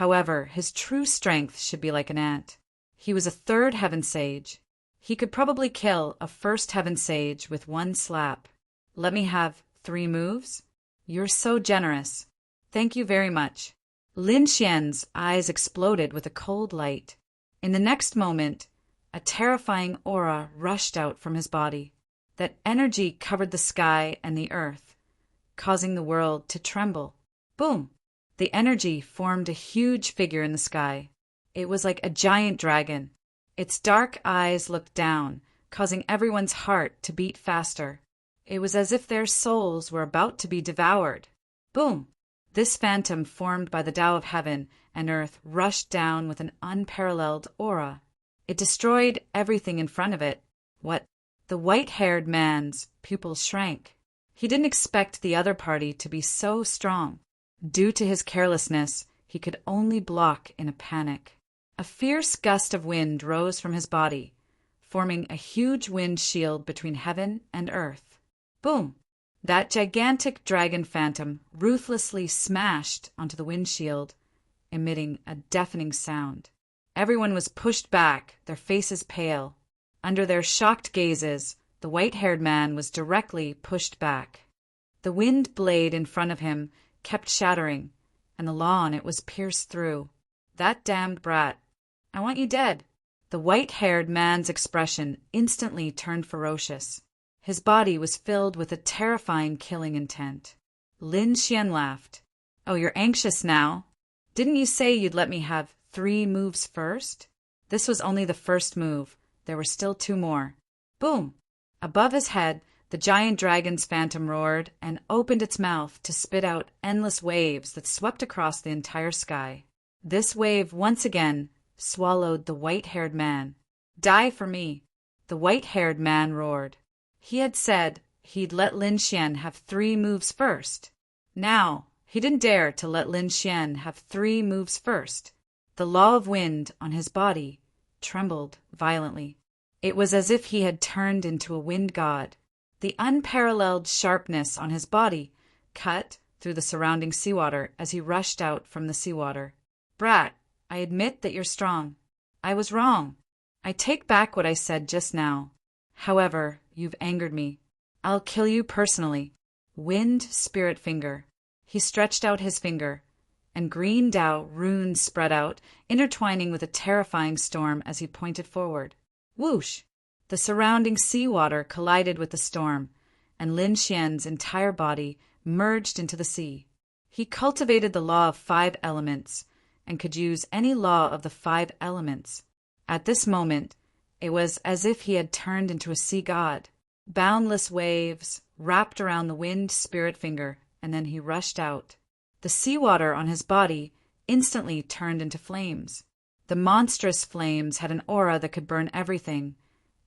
Speaker 1: However, his true strength should be like an ant. He was a third heaven sage. He could probably kill a first heaven sage with 1 slap. "Let me have 3 moves? You're so generous. Thank you very much." Lin Xian's eyes exploded with a cold light. In the next moment, a terrifying aura rushed out from his body. That energy covered the sky and the earth, causing the world to tremble. Boom! The energy formed a huge figure in the sky. It was like a giant dragon. Its dark eyes looked down, causing everyone's heart to beat faster. It was as if their souls were about to be devoured. Boom! This phantom formed by the Tao of heaven and earth rushed down with an unparalleled aura. It destroyed everything in front of it. What? The white-haired man's pupils shrank. He didn't expect the other party to be so strong. Due to his carelessness, he could only block in a panic. A fierce gust of wind rose from his body, forming a huge wind shield between heaven and earth. Boom! That gigantic dragon phantom ruthlessly smashed onto the windshield, emitting a deafening sound. Everyone was pushed back, their faces pale. Under their shocked gazes, the white-haired man was directly pushed back. The wind blade in front of him kept shattering, and the lawn it was pierced through. "That damned brat. I want you dead." The white-haired man's expression instantly turned ferocious. His body was filled with a terrifying killing intent. Lin Xian laughed. "Oh, you're anxious now? Didn't you say you'd let me have 3 moves first?" This was only the first move. There were still 2 more. Boom! Above his head, the giant dragon's phantom roared and opened its mouth to spit out endless waves that swept across the entire sky. This wave once again swallowed the white-haired man. "Die for me!" The white-haired man roared. He had said he'd let Lin Xian have 3 moves first. Now, he didn't dare to let Lin Xian have 3 moves first. The law of wind on his body trembled violently. It was as if he had turned into a wind god. The unparalleled sharpness on his body cut through the surrounding seawater as he rushed out from the seawater. "Brat, I admit that you're strong. I was wrong. I take back what I said just now. However, you've angered me. I'll kill you personally." Wind Spirit Finger. He stretched out his finger, and green Tao runes spread out, intertwining with a terrifying storm as he pointed forward. Whoosh! The surrounding seawater collided with the storm, and Lin Xian's entire body merged into the sea. He cultivated the law of 5 elements, and could use any law of the 5 elements. At this moment, it was as if he had turned into a sea god. Boundless waves wrapped around the wind spirit finger, and then he rushed out. The seawater on his body instantly turned into flames. The monstrous flames had an aura that could burn everything,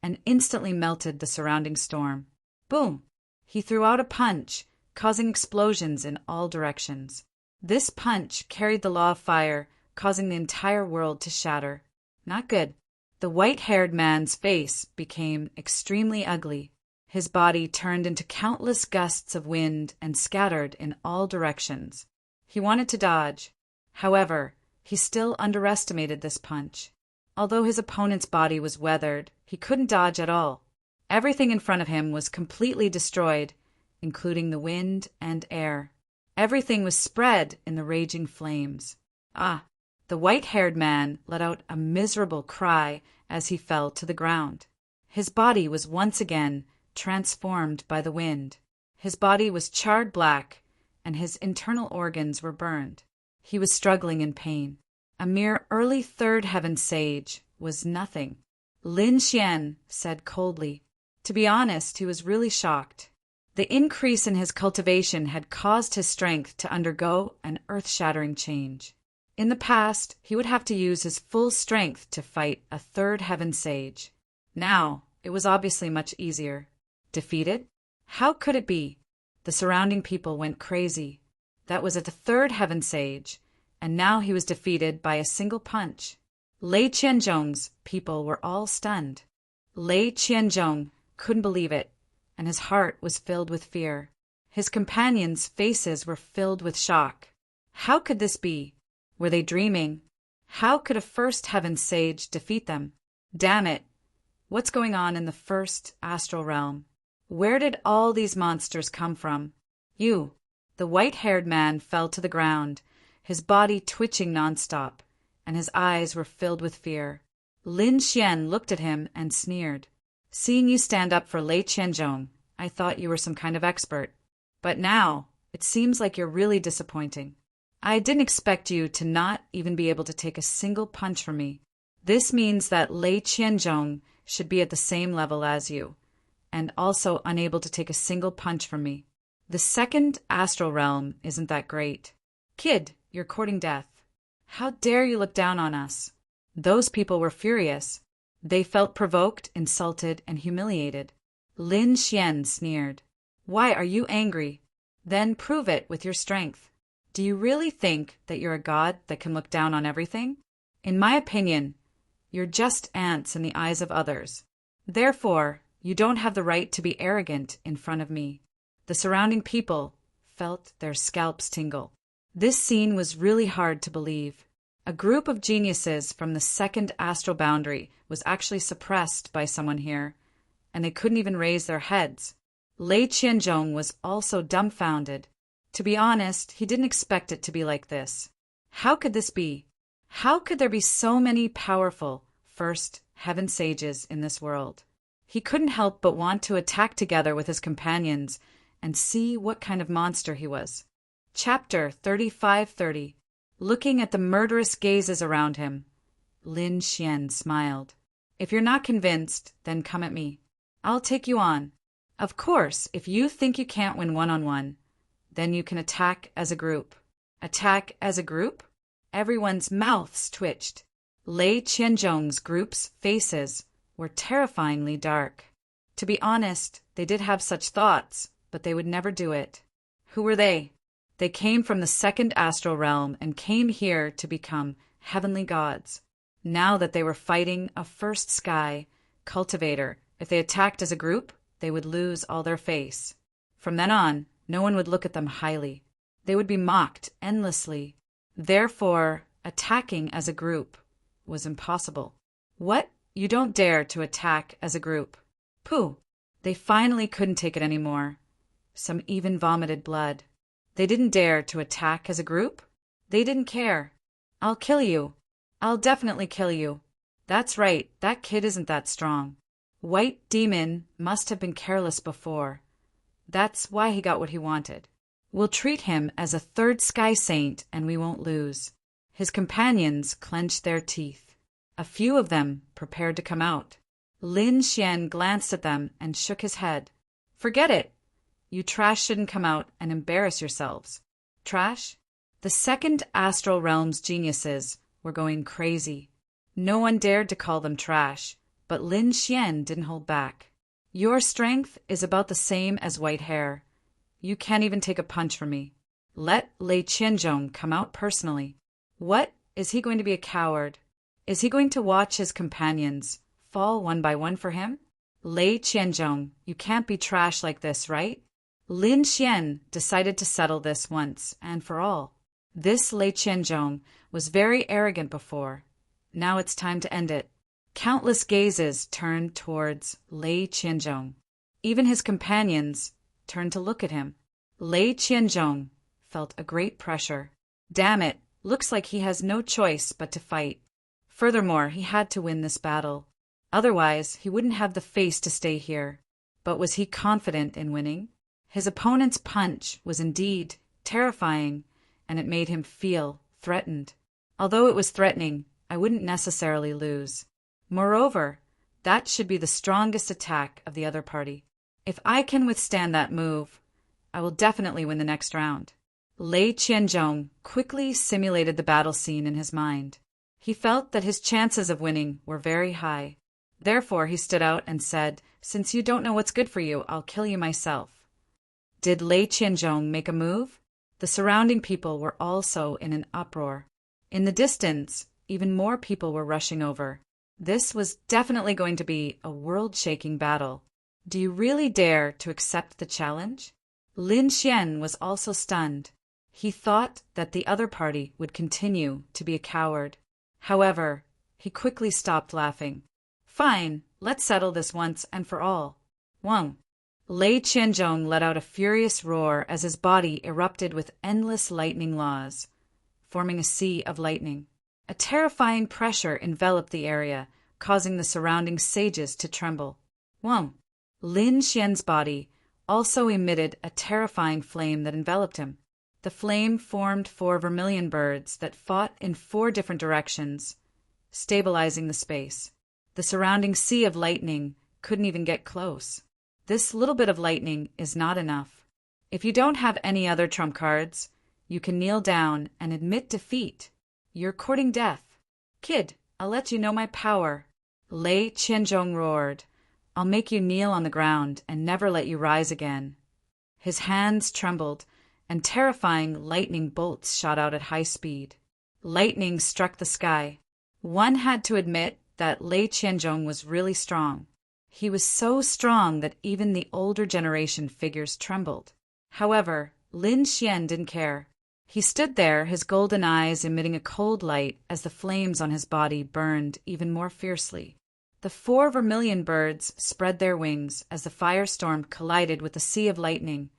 Speaker 1: and instantly melted the surrounding storm. Boom! He threw out a punch, causing explosions in all directions. This punch carried the law of fire, causing the entire world to shatter. Not good. The white-haired man's face became extremely ugly. His body turned into countless gusts of wind and scattered in all directions. He wanted to dodge. However, He still underestimated this punch. Although his opponent's body was weathered, he couldn't dodge at all. Everything in front of him was completely destroyed, including the wind and air. Everything was spread in the raging flames. Ah! The white-haired man let out a miserable cry as he fell to the ground. His body was once again transformed by the wind. His body was charred black, and his internal organs were burned. He was struggling in pain. A mere early third heaven sage was nothing. Lin Xian said coldly. To be honest, he was really shocked. The increase in his cultivation had caused his strength to undergo an earth-shattering change. In the past, he would have to use his full strength to fight a third heaven sage. Now, it was obviously much easier. Defeated? How could it be? The surrounding people went crazy. That was at the third heaven sage, and now he was defeated by a single punch. Lei Qianzhong's people were all stunned. Lei Qianzhong couldn't believe it, and his heart was filled with fear. His companions' faces were filled with shock. How could this be? Were they dreaming? How could a first heaven sage defeat them? Damn it! What's going on in the first astral realm? Where did all these monsters come from? You! The white-haired man fell to the ground, his body twitching nonstop, and his eyes were filled with fear. Lin Xian looked at him and sneered. Seeing you stand up for Lei Qianzhong, I thought you were some kind of expert. But now, it seems like you're really disappointing. I didn't expect you to not even be able to take a single punch from me. This means that Lei Qianzhong should be at the same level as you, and also unable to take a single punch from me. The second astral realm isn't that great. Kid, you're courting death. How dare you look down on us? Those people were furious. They felt provoked, insulted, and humiliated. Lin Xian sneered. Why are you angry? Then prove it with your strength. Do you really think that you're a god that can look down on everything? In my opinion, you're just ants in the eyes of others. Therefore, you don't have the right to be arrogant in front of me. The surrounding people felt their scalps tingle. This scene was really hard to believe. A group of geniuses from the second astral boundary was actually suppressed by someone here, and they couldn't even raise their heads. Lei Qianzhong was also dumbfounded. To be honest, he didn't expect it to be like this. How could this be? How could there be so many powerful first heaven sages in this world? He couldn't help but want to attack together with his companions and see what kind of monster he was. Chapter 3530. Looking at the murderous gazes around him, Lin Xian smiled. If you're not convinced, then come at me. I'll take you on. Of course, if you think you can't win one-on-one, then you can attack as a group. Attack as a group? Everyone's mouths twitched. Lei Qianzhong's group's faces were terrifyingly dark. To be honest, they did have such thoughts, but they would never do it. Who were they? They came from the second astral realm and came here to become heavenly gods. Now that they were fighting a first sky cultivator, if they attacked as a group, they would lose all their face. From then on, no one would look at them highly. They would be mocked endlessly. Therefore, attacking as a group was impossible. What? You don't dare to attack as a group? Pooh! They finally couldn't take it anymore. Some even vomited blood. They didn't dare to attack as a group? They didn't care. I'll kill you. I'll definitely kill you. That's right, that kid isn't that strong. White Demon must have been careless before. That's why he got what he wanted. We'll treat him as a third sky saint and we won't lose. His companions clenched their teeth. A few of them prepared to come out. Lin Xian glanced at them and shook his head. Forget it. You trash shouldn't come out and embarrass yourselves. Trash? The second astral realm's geniuses were going crazy. No one dared to call them trash, but Lin Xian didn't hold back. Your strength is about the same as white hair. You can't even take a punch from me. Let Lei Qianzhong come out personally. What? Is he going to be a coward? Is he going to watch his companions fall one by one for him? Lei Qianzhong, you can't be trash like this, right? Lin Xian decided to settle this once and for all. This Lei Qianzhong was very arrogant before. Now it's time to end it. Countless gazes turned towards Lei Qianzhong. Even his companions turned to look at him. Lei Qianzhong felt a great pressure. Damn it, looks like he has no choice but to fight. Furthermore, he had to win this battle. Otherwise, he wouldn't have the face to stay here. But was he confident in winning? His opponent's punch was indeed terrifying, and it made him feel threatened. Although it was threatening, I wouldn't necessarily lose. Moreover, that should be the strongest attack of the other party. If I can withstand that move, I will definitely win the next round. Lei Qianzhong quickly simulated the battle scene in his mind. He felt that his chances of winning were very high. Therefore, he stood out and said, "Since you don't know what's good for you, I'll kill you myself." Did Lei Qianzhong make a move? The surrounding people were also in an uproar. In the distance, even more people were rushing over. This was definitely going to be a world-shaking battle. Do you really dare to accept the challenge? Lin Xian was also stunned. He thought that the other party would continue to be a coward. However, he quickly stopped laughing. Fine, let's settle this once and for all. Wang. Lei Qianzhong let out a furious roar as his body erupted with endless lightning laws, forming a sea of lightning. A terrifying pressure enveloped the area, causing the surrounding sages to tremble. Wang. Lin Xian's body also emitted a terrifying flame that enveloped him. The flame formed 4 vermilion birds that fought in 4 different directions, stabilizing the space. The surrounding sea of lightning couldn't even get close. This little bit of lightning is not enough. If you don't have any other trump cards, you can kneel down and admit defeat. You're courting death. Kid, I'll let you know my power. Lei Qianzhong roared. I'll make you kneel on the ground and never let you rise again. His hands trembled, and terrifying lightning bolts shot out at high speed. Lightning struck the sky. One had to admit that Lei Qianzhong was really strong. He was so strong that even the older generation figures trembled. However, Lin Xian didn't care. He stood there, his golden eyes emitting a cold light as the flames on his body burned even more fiercely. The 4 vermilion birds spread their wings as the firestorm collided with the sea of lightning,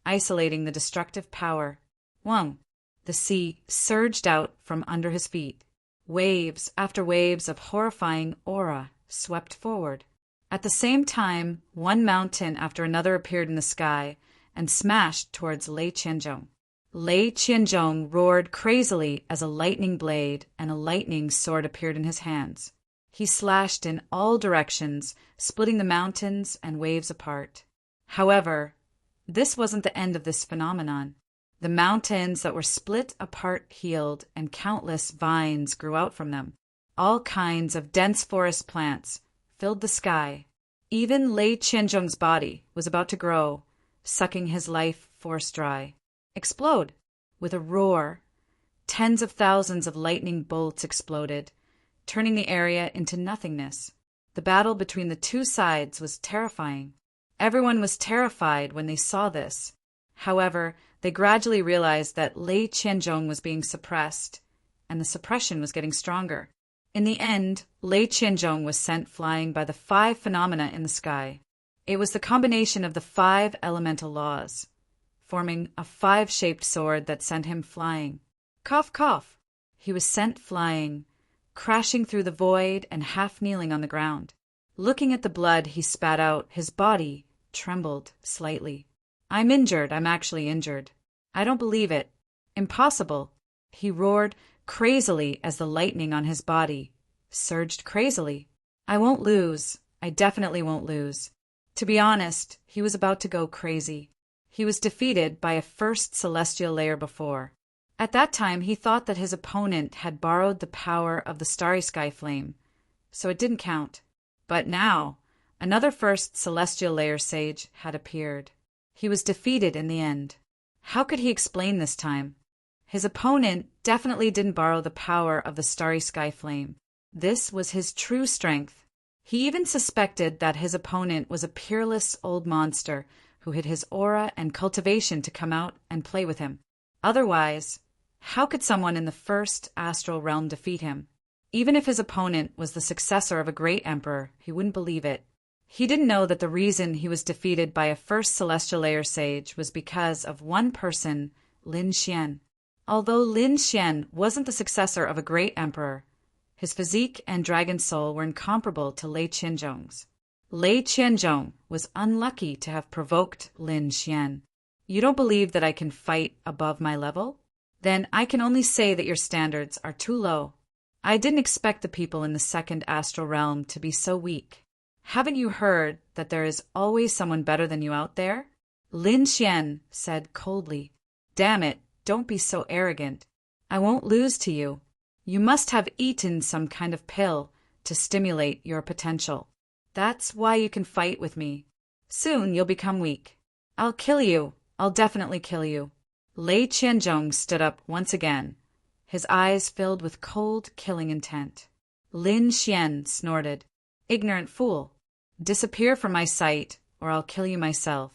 Speaker 1: isolating the destructive power. Wang. The sea surged out from under his feet. Waves after waves of horrifying aura swept forward. At the same time, one mountain after another appeared in the sky and smashed towards Lei Qianzhong. Lei Qianzhong roared crazily as a lightning blade and a lightning sword appeared in his hands. He slashed in all directions, splitting the mountains and waves apart. However, this wasn't the end of this phenomenon. The mountains that were split apart healed, and countless vines grew out from them. All kinds of dense forest plants filled the sky. Even Lei Qianzhong's body was about to grow, sucking his life force dry. Explode! With a roar, tens of thousands of lightning bolts exploded, turning the area into nothingness. The battle between the two sides was terrifying. Everyone was terrified when they saw this. However, they gradually realized that Lei Qianzhong was being suppressed, and the suppression was getting stronger. In the end, Lei Qianzhong was sent flying by the 5 phenomena in the sky. It was the combination of the 5 elemental laws, forming a 5-shaped sword that sent him flying. Cough, cough! He was sent flying, crashing through the void and half kneeling on the ground. Looking at the blood he spat out, his body trembled slightly. I'm injured, I'm actually injured. I don't believe it. Impossible. He roared crazily as the lightning on his body surged crazily. I won't lose. I definitely won't lose. To be honest, he was about to go crazy. He was defeated by a first celestial layer before. At that time, he thought that his opponent had borrowed the power of the starry sky flame, so it didn't count. But now, another first celestial layer sage had appeared. He was defeated in the end. How could he explain this time? His opponent definitely didn't borrow the power of the starry sky flame. This was his true strength. He even suspected that his opponent was a peerless old monster who hid his aura and cultivation to come out and play with him. Otherwise, How could someone in the first astral realm defeat him? Even if his opponent was the successor of a great emperor, he wouldn't believe it. He didn't know that the reason he was defeated by a first celestial layer sage was because of one person, Lin Xian. Although Lin Xian wasn't the successor of a great emperor, his physique and dragon soul were incomparable to Lei Qianzhong's. Lei Qianzhong was unlucky to have provoked Lin Xian. You don't believe that I can fight above my level? Then I can only say that your standards are too low. I didn't expect the people in the second astral realm to be so weak. Haven't you heard that there is always someone better than you out there? Lin Xian said coldly. Damn it, don't be so arrogant. I won't lose to you. You must have eaten some kind of pill to stimulate your potential. That's why you can fight with me. Soon you'll become weak. I'll kill you. I'll definitely kill you. Lei Qianzhong stood up once again, his eyes filled with cold, killing intent. Lin Xian snorted. Ignorant fool. Disappear from my sight, or I'll kill you myself.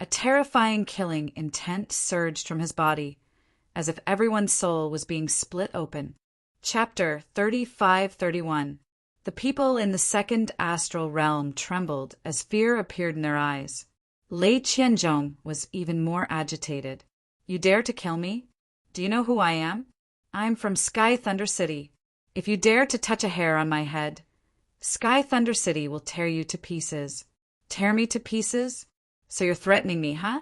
Speaker 1: A terrifying killing intent surged from his body, as if everyone's soul was being split open. Chapter 35-31. The people in the second astral realm trembled as fear appeared in their eyes. Lei Qianzhong was even more agitated. You dare to kill me? Do you know who I am? I'm from Sky Thunder City. If you dare to touch a hair on my head, Sky Thunder City will tear you to pieces. Tear me to pieces? So you're threatening me, huh?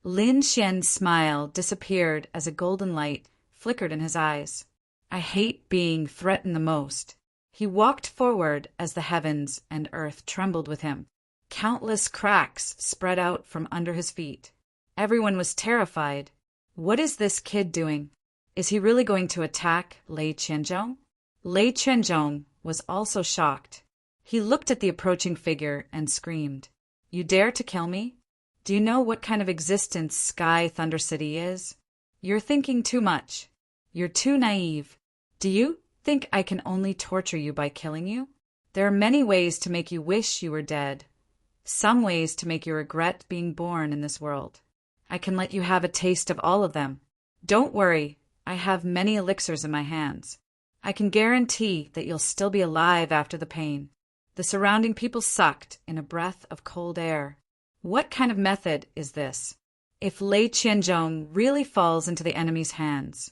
Speaker 1: Lin Xian's smile disappeared as a golden light flickered in his eyes. I hate being threatened the most. He walked forward as the heavens and earth trembled with him. Countless cracks spread out from under his feet. Everyone was terrified. What is this kid doing? Is he really going to attack Lei Qianzhong? Lei Qianzhong was also shocked. He looked at the approaching figure and screamed. You dare to kill me? Do you know what kind of existence Sky Thunder City is? You're thinking too much. You're too naive. Do you think I can only torture you by killing you? There are many ways to make you wish you were dead. Some ways to make you regret being born in this world. I can let you have a taste of all of them. Don't worry, I have many elixirs in my hands. I can guarantee that you'll still be alive after the pain. The surrounding people sucked in a breath of cold air. What kind of method is this? If Lei Qianzhong really falls into the enemy's hands,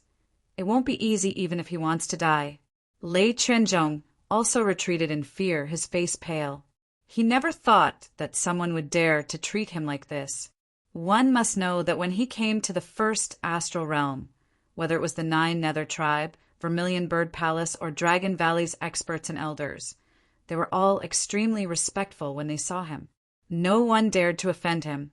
Speaker 1: it won't be easy even if he wants to die. Lei Qianzhong also retreated in fear, his face pale. He never thought that someone would dare to treat him like this. One must know that when he came to the first astral realm, whether it was the Nine Nether Tribe, Vermilion Bird Palace, or Dragon Valley's experts and elders, they were all extremely respectful when they saw him. No one dared to offend him,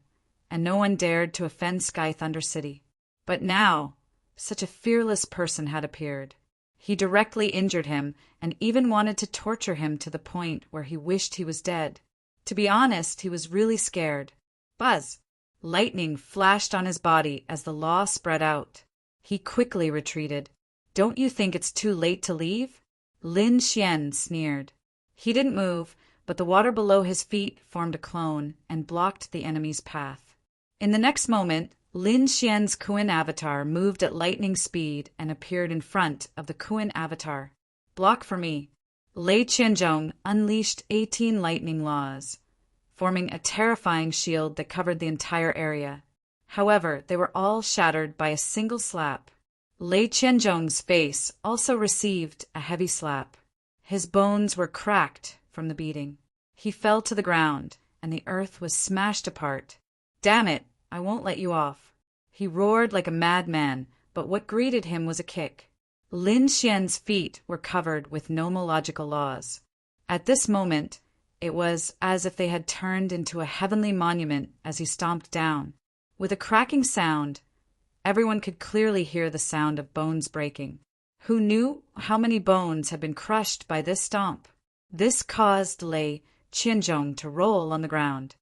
Speaker 1: and no one dared to offend Sky Thunder City. But now, such a fearless person had appeared. He directly injured him and even wanted to torture him to the point where he wished he was dead. To be honest, he was really scared. Buzz! Lightning flashed on his body as the law spread out. He quickly retreated. Don't you think it's too late to leave? Lin Xian sneered. He didn't move, but the water below his feet formed a clone and blocked the enemy's path. In the next moment, Lin Xian's Kuan avatar moved at lightning speed and appeared in front of the Kuan avatar. Block for me. Lei Qianzhong unleashed 18 lightning laws, forming a terrifying shield that covered the entire area. However, they were all shattered by a single slap. Lei Qianzhong's face also received a heavy slap. His bones were cracked from the beating. He fell to the ground, and the earth was smashed apart. Damn it, I won't let you off. He roared like a madman, but what greeted him was a kick. Lin Xian's feet were covered with nomological laws. At this moment, it was as if they had turned into a heavenly monument as he stomped down. With a cracking sound, everyone could clearly hear the sound of bones breaking. Who knew how many bones had been crushed by this stomp? This caused Lei Qianzhong to roll on the ground.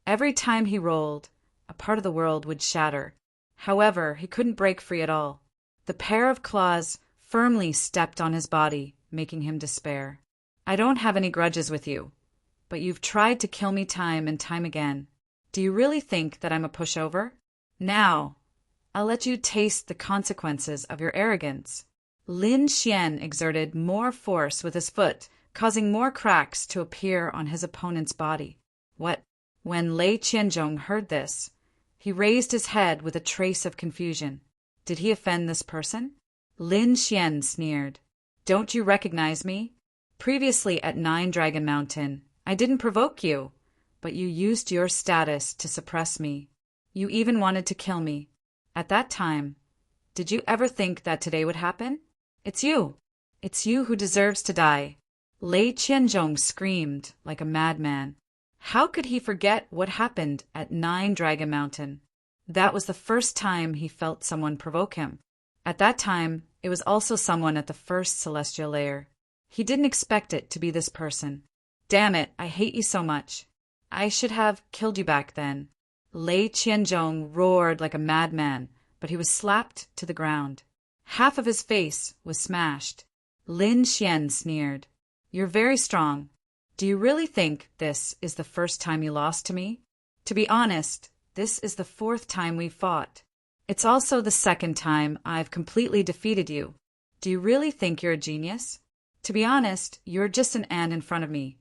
Speaker 1: Every time he rolled, a part of the world would shatter. However, he couldn't break free at all. The pair of claws firmly stepped on his body, making him despair. I don't have any grudges with you, but you've tried to kill me time and time again. Do you really think that I'm a pushover? Now, I'll let you taste the consequences of your arrogance. Lin Xian exerted more force with his foot, causing more cracks to appear on his opponent's body. What? When Lei Qianzhong heard this, he raised his head with a trace of confusion. Did he offend this person? Lin Xian sneered. Don't you recognize me? Previously at Nine Dragon Mountain, I didn't provoke you, but you used your status to suppress me. You even wanted to kill me. At that time, did you ever think that today would happen? It's you. It's you who deserves to die. Lei Qianzhong screamed like a madman. How could he forget what happened at Nine Dragon Mountain? That was the first time he felt someone provoke him. At that time, it was also someone at the first celestial layer. He didn't expect it to be this person. Damn it, I hate you so much. I should have killed you back then. Lei Qianzhong roared like a madman, but he was slapped to the ground. Half of his face was smashed. Lin Xian sneered. You're very strong. Do you really think this is the first time you lost to me? To be honest, this is the fourth time we've fought. It's also the second time I've completely defeated you. Do you really think you're a genius? To be honest, you're just an ant in front of me,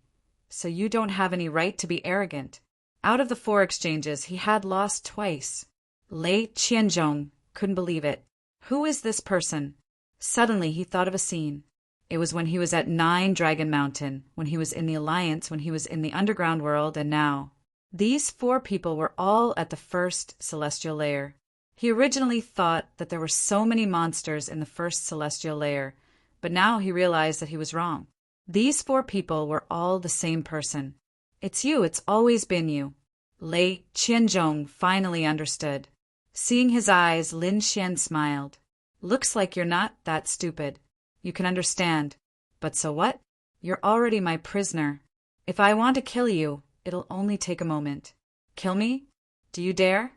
Speaker 1: so you don't have any right to be arrogant. Out of the 4 exchanges, he had lost twice. Lei Qianzhong couldn't believe it. Who is this person? Suddenly he thought of a scene. It was when he was at Nine Dragon Mountain, when he was in the Alliance, when he was in the underground world, and now. These 4 people were all at the first celestial layer. He originally thought that there were so many monsters in the first celestial layer, but now he realized that he was wrong. These 4 people were all the same person. It's you, it's always been you. Lei Qianzhong finally understood. Seeing his eyes, Lin Xian smiled. Looks like you're not that stupid. You can understand. But so what? You're already my prisoner. If I want to kill you, it'll only take a moment. Kill me? Do you dare?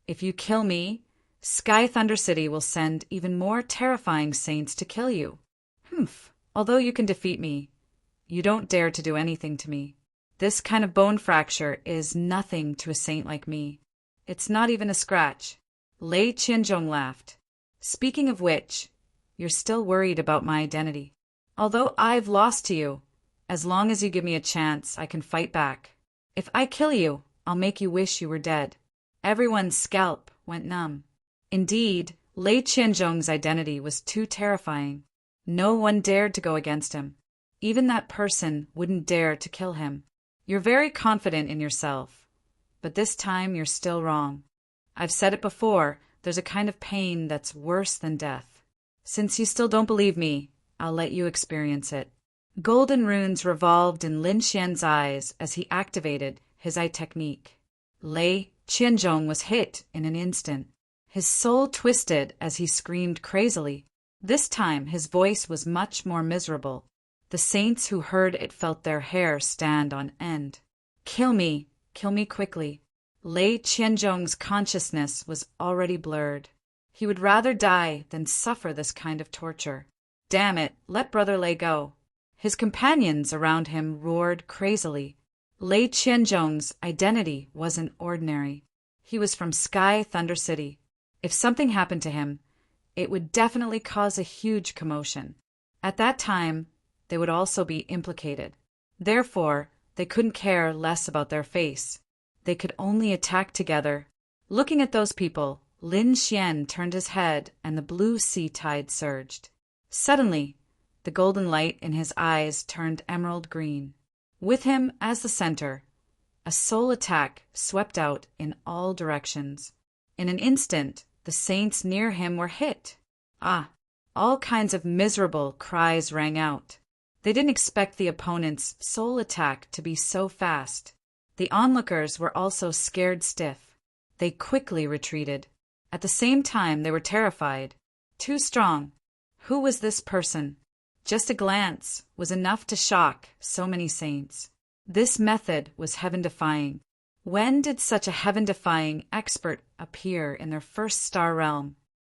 Speaker 1: If you kill me, Sky Thunder City will send even more terrifying saints to kill you. Humph. Although you can defeat me, you don't dare to do anything to me. This kind of bone fracture is nothing to a saint like me. It's not even a scratch. Lei Qianzhong laughed. Speaking of which, you're still worried about my identity. Although I've lost to you, as long as you give me a chance, I can fight back. If I kill you, I'll make you wish you were dead. Everyone's scalp went numb. Indeed, Lei Qianzhong's identity was too terrifying. No one dared to go against him. Even that person wouldn't dare to kill him. You're very confident in yourself, but this time you're still wrong. I've said it before, there's a kind of pain that's worse than death. Since you still don't believe me, I'll let you experience it. Golden runes revolved in Lin Xian's eyes as he activated his eye technique. Lei Qianzhong was hit in an instant. His soul twisted as he screamed crazily. This time his voice was much more miserable. The saints who heard it felt their hair stand on end. Kill me quickly. Lei Qianzhong's consciousness was already blurred. He would rather die than suffer this kind of torture. Damn it, let Brother Lei go. His companions around him roared crazily. Lei Qianzhong's identity wasn't ordinary. He was from Sky Thunder City. If something happened to him, it would definitely cause a huge commotion. At that time, they would also be implicated. Therefore, they couldn't care less about their face. They could only attack together. Looking at those people, Lin Xian turned his head and the blue sea tide surged. Suddenly, the golden light in his eyes turned emerald green. With him as the center, a soul attack swept out in all directions. In an instant, the saints near him were hit. All kinds of miserable cries rang out. They didn't expect the opponent's soul attack to be so fast. The onlookers were also scared stiff. They quickly retreated. At the same time, they were terrified. Too strong. Who was this person? Just a glance was enough to shock so many saints. This method was heaven-defying. When did such a heaven-defying expert appear in their first star realm?